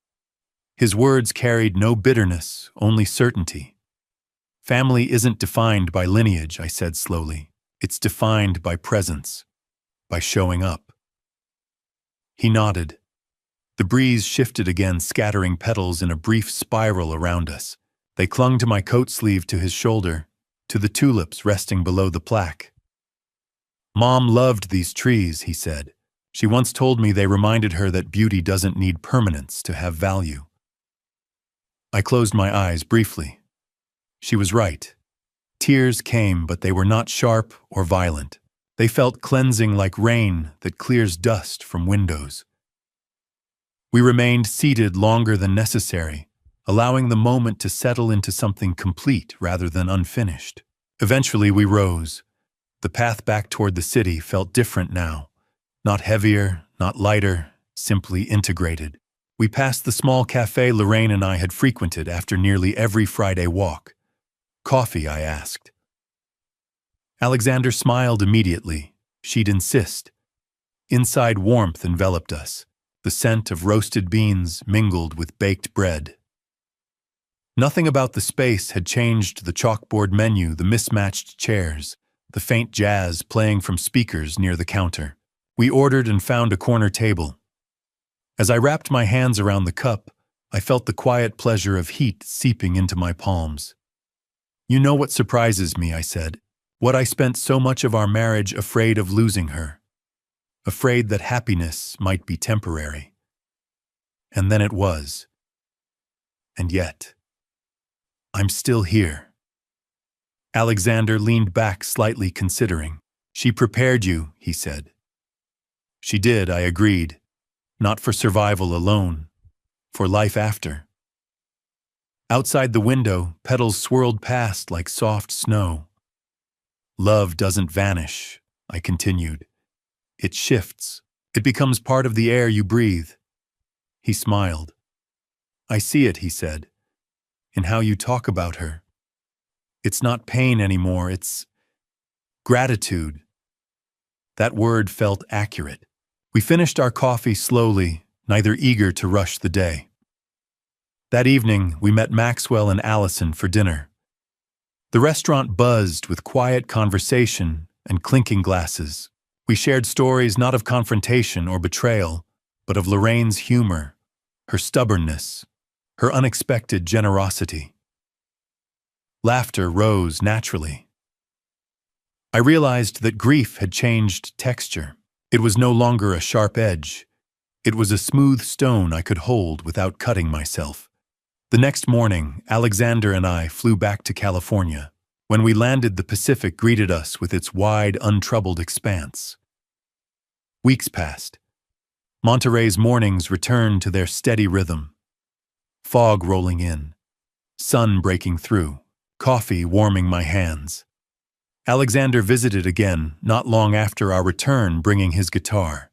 His words carried no bitterness, only certainty. Family isn't defined by lineage, I said slowly. It's defined by presence, by showing up. He nodded. The breeze shifted again, scattering petals in a brief spiral around us. They clung to my coat sleeve, to his shoulder, to the tulips resting below the plaque. Mom loved these trees, he said. She once told me they reminded her that beauty doesn't need permanence to have value. I closed my eyes briefly. She was right. Tears came, but they were not sharp or violent. They felt cleansing, like rain that clears dust from windows. We remained seated longer than necessary, allowing the moment to settle into something complete rather than unfinished. Eventually we rose. The path back toward the city felt different now. Not heavier, not lighter, simply integrated. We passed the small cafe Lorraine and I had frequented after nearly every Friday walk. Coffee, I asked. Alexander smiled immediately. She'd insist. Inside, warmth enveloped us. The scent of roasted beans mingled with baked bread. Nothing about the space had changed: the chalkboard menu, the mismatched chairs, the faint jazz playing from speakers near the counter. We ordered and found a corner table. As I wrapped my hands around the cup, I felt the quiet pleasure of heat seeping into my palms. "You know what surprises me," I said. "What I spent so much of our marriage afraid of losing her. Afraid that happiness might be temporary. And then it was. And yet, I'm still here." Alexander leaned back slightly, considering. "She prepared you," he said. "She did," I agreed. "Not for survival alone, for life after." Outside the window, petals swirled past like soft snow. "Love doesn't vanish," I continued. "It shifts. It becomes part of the air you breathe." He smiled. "I see it," he said, "in how you talk about her. It's not pain anymore, it's gratitude." That word felt accurate. We finished our coffee slowly, neither eager to rush the day. That evening, we met Maxwell and Allison for dinner. The restaurant buzzed with quiet conversation and clinking glasses. We shared stories not of confrontation or betrayal, but of Lorraine's humor, her stubbornness, her unexpected generosity. Laughter rose naturally. I realized that grief had changed texture. It was no longer a sharp edge. It was a smooth stone I could hold without cutting myself. The next morning, Alexander and I flew back to California. When we landed, the Pacific greeted us with its wide, untroubled expanse. Weeks passed. Monterey's mornings returned to their steady rhythm. Fog rolling in, sun breaking through, coffee warming my hands. Alexander visited again not long after our return, bringing his guitar.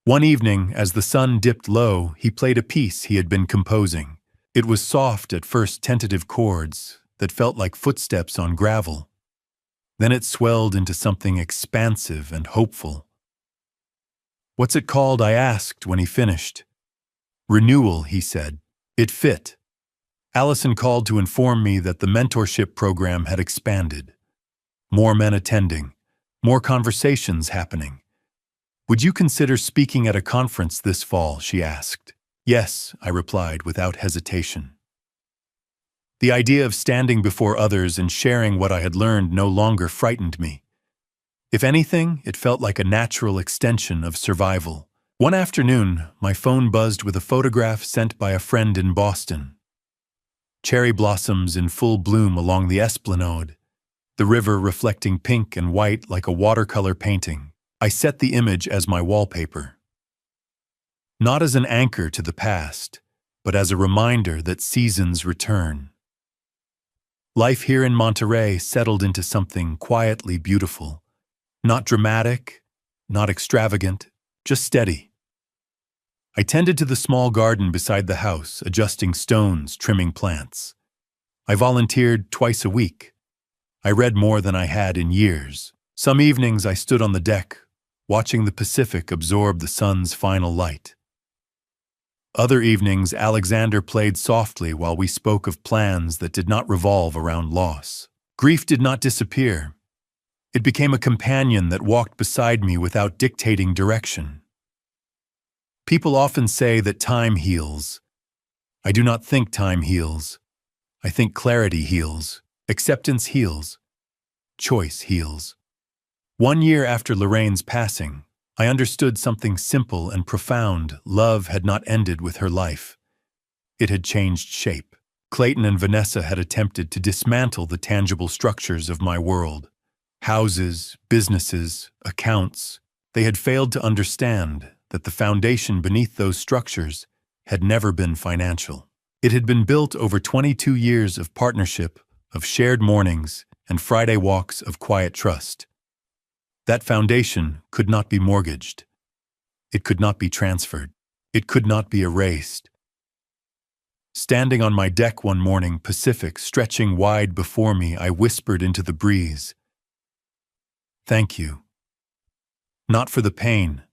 One evening, as the sun dipped low, he played a piece he had been composing. It was soft at first, tentative chords that felt like footsteps on gravel. Then it swelled into something expansive and hopeful. "What's it called?" I asked when he finished. "Renewal," he said. It fit. Allison called to inform me that the mentorship program had expanded. More men attending, more conversations happening. "Would you consider speaking at a conference this fall?" she asked. "Yes," I replied without hesitation. The idea of standing before others and sharing what I had learned no longer frightened me. If anything, it felt like a natural extension of survival. One afternoon, my phone buzzed with a photograph sent by a friend in Boston. Cherry blossoms in full bloom along the Esplanade, the river reflecting pink and white like a watercolor painting. I set the image as my wallpaper. Not as an anchor to the past, but as a reminder that seasons return. Life here in Monterey settled into something quietly beautiful. Not dramatic, not extravagant, just steady. I tended to the small garden beside the house, adjusting stones, trimming plants. I volunteered twice a week. I read more than I had in years. Some evenings I stood on the deck, watching the Pacific absorb the sun's final light. Other evenings, Alexander played softly while we spoke of plans that did not revolve around loss. Grief did not disappear. It became a companion that walked beside me without dictating direction. People often say that time heals. I do not think time heals. I think clarity heals, acceptance heals, choice heals. 1 year after Lorraine's passing, I understood something simple and profound. Love had not ended with her life. It had changed shape. Clayton and Vanessa had attempted to dismantle the tangible structures of my world. Houses, businesses, accounts. They had failed to understand that the foundation beneath those structures had never been financial. It had been built over 22 years of partnership, of shared mornings, and Friday walks of quiet trust. That foundation could not be mortgaged. It could not be transferred. It could not be erased. Standing on my deck one morning, Pacific stretching wide before me, I whispered into the breeze, "Thank you. Not for the pain,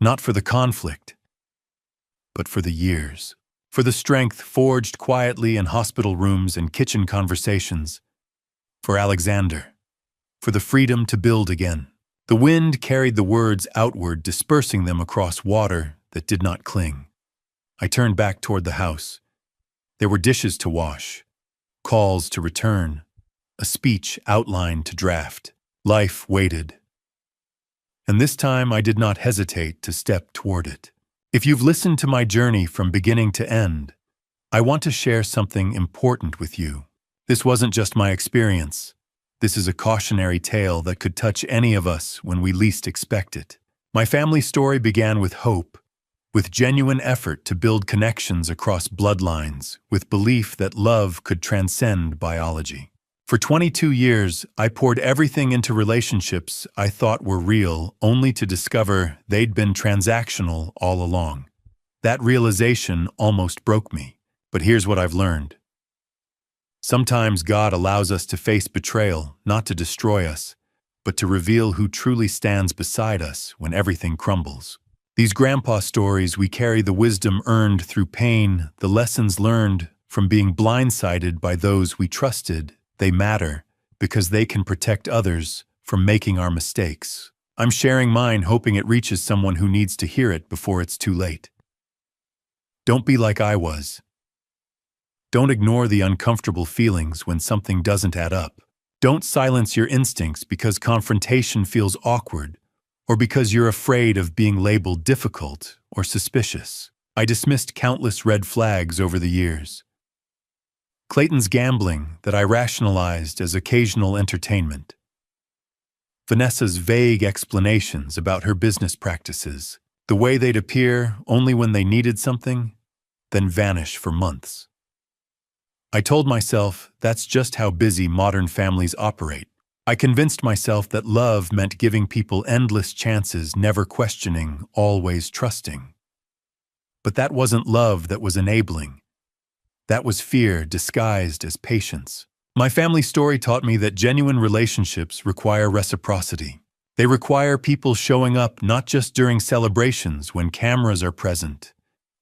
not for the conflict, but for the years, for the strength forged quietly in hospital rooms and kitchen conversations, for Alexander, for the freedom to build again. The wind carried the words outward, dispersing them across water that did not cling. I turned back toward the house. There were dishes to wash, calls to return, a speech outlined to draft. Life waited. And this time I did not hesitate to step toward it. If you've listened to my journey from beginning to end, I want to share something important with you. This wasn't just my experience. This is a cautionary tale that could touch any of us when we least expect it. My family story began with hope, with genuine effort to build connections across bloodlines, with belief that love could transcend biology. For 22 years, I poured everything into relationships I thought were real, only to discover they'd been transactional all along. That realization almost broke me. But here's what I've learned. Sometimes God allows us to face betrayal, not to destroy us, but to reveal who truly stands beside us when everything crumbles. These grandpa stories, we carry the wisdom earned through pain, the lessons learned from being blindsided by those we trusted. They matter because they can protect others from making our mistakes. I'm sharing mine, hoping it reaches someone who needs to hear it before it's too late. Don't be like I was. Don't ignore the uncomfortable feelings when something doesn't add up. Don't silence your instincts because confrontation feels awkward or because you're afraid of being labeled difficult or suspicious. I dismissed countless red flags over the years. Clayton's gambling that I rationalized as occasional entertainment. Vanessa's vague explanations about her business practices, the way they'd appear only when they needed something, then vanish for months. I told myself that's just how busy modern families operate. I convinced myself that love meant giving people endless chances, never questioning, always trusting. But that wasn't love that was enabling. That was fear disguised as patience. My family story taught me that genuine relationships require reciprocity. They require people showing up not just during celebrations when cameras are present,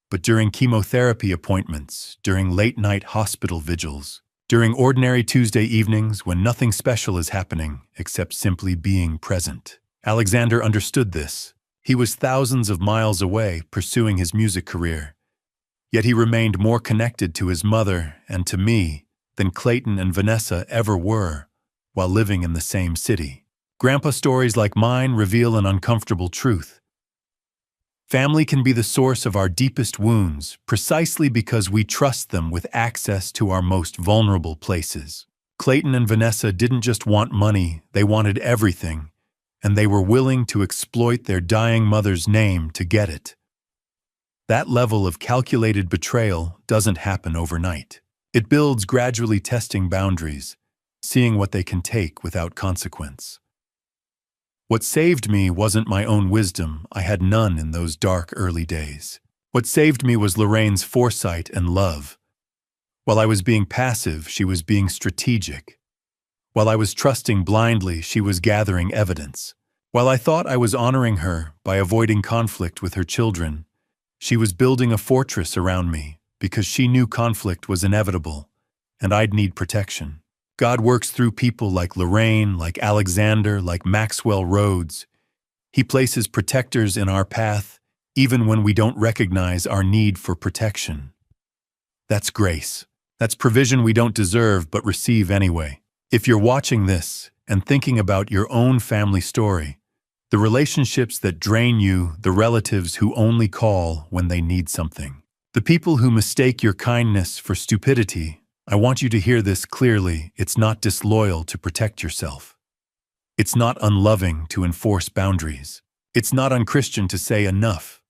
but during chemotherapy appointments, during late-night hospital vigils, during ordinary Tuesday evenings when nothing special is happening except simply being present. Alexander understood this. He was thousands of miles away pursuing his music career. Yet he remained more connected to his mother and to me than Clayton and Vanessa ever were while living in the same city. Grandpa stories like mine reveal an uncomfortable truth. Family can be the source of our deepest wounds precisely because we trust them with access to our most vulnerable places. Clayton and Vanessa didn't just want money, they wanted everything, and they were willing to exploit their dying mother's name to get it. That level of calculated betrayal doesn't happen overnight. It builds gradually, testing boundaries, seeing what they can take without consequence. What saved me wasn't my own wisdom. I had none in those dark early days. What saved me was Lorraine's foresight and love. While I was being passive, she was being strategic. While I was trusting blindly, she was gathering evidence. While I thought I was honoring her by avoiding conflict with her children, she was building a fortress around me because she knew conflict was inevitable and I'd need protection. God works through people like Lorraine, like Alexander, like Maxwell Rhodes. He places protectors in our path, even when we don't recognize our need for protection. That's grace. That's provision we don't deserve but receive anyway. If you're watching this and thinking about your own family story, the relationships that drain you, the relatives who only call when they need something, the people who mistake your kindness for stupidity, I want you to hear this clearly. It's not disloyal to protect yourself. It's not unloving to enforce boundaries. It's not unchristian to say enough.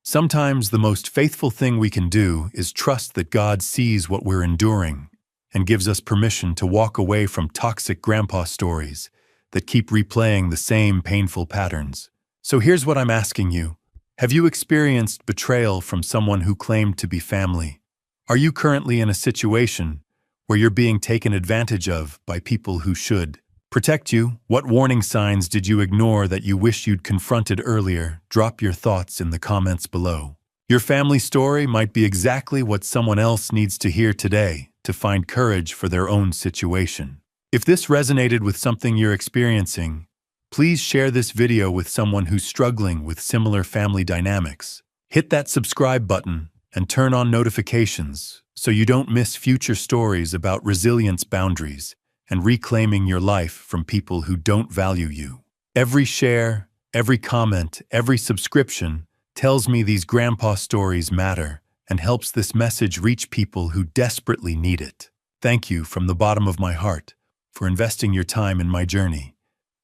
Sometimes the most faithful thing we can do is trust that God sees what we're enduring and gives us permission to walk away from toxic grandpa stories that keep replaying the same painful patterns. So here's what I'm asking you. Have you experienced betrayal from someone who claimed to be family? Are you currently in a situation where you're being taken advantage of by people who should protect you? What warning signs did you ignore that you wish you'd confronted earlier? Drop your thoughts in the comments below. Your family story might be exactly what someone else needs to hear today to find courage for their own situation. If this resonated with something you're experiencing, please share this video with someone who's struggling with similar family dynamics. Hit that subscribe button and turn on notifications so you don't miss future stories about resilience, boundaries, and reclaiming your life from people who don't value you. Every share, every comment, every subscription tells me these grandpa stories matter and helps this message reach people who desperately need it. Thank you from the bottom of my heart for investing your time in my journey.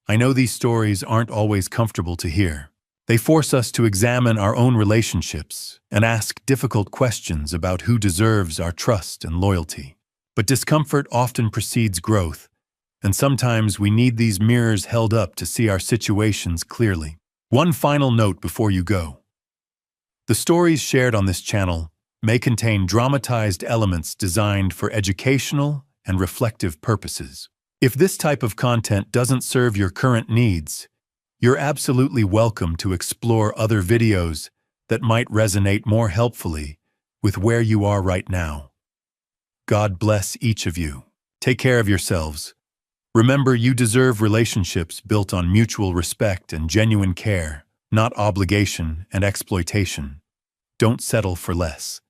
I know these stories aren't always comfortable to hear. They force us to examine our own relationships and ask difficult questions about who deserves our trust and loyalty. But discomfort often precedes growth, and sometimes we need these mirrors held up to see our situations clearly. One final note before you go. The stories shared on this channel may contain dramatized elements designed for educational and reflective purposes. If this type of content doesn't serve your current needs, you're absolutely welcome to explore other videos that might resonate more helpfully with where you are right now. God bless each of you. Take care of yourselves. Remember, you deserve relationships built on mutual respect and genuine care, not obligation and exploitation. Don't settle for less.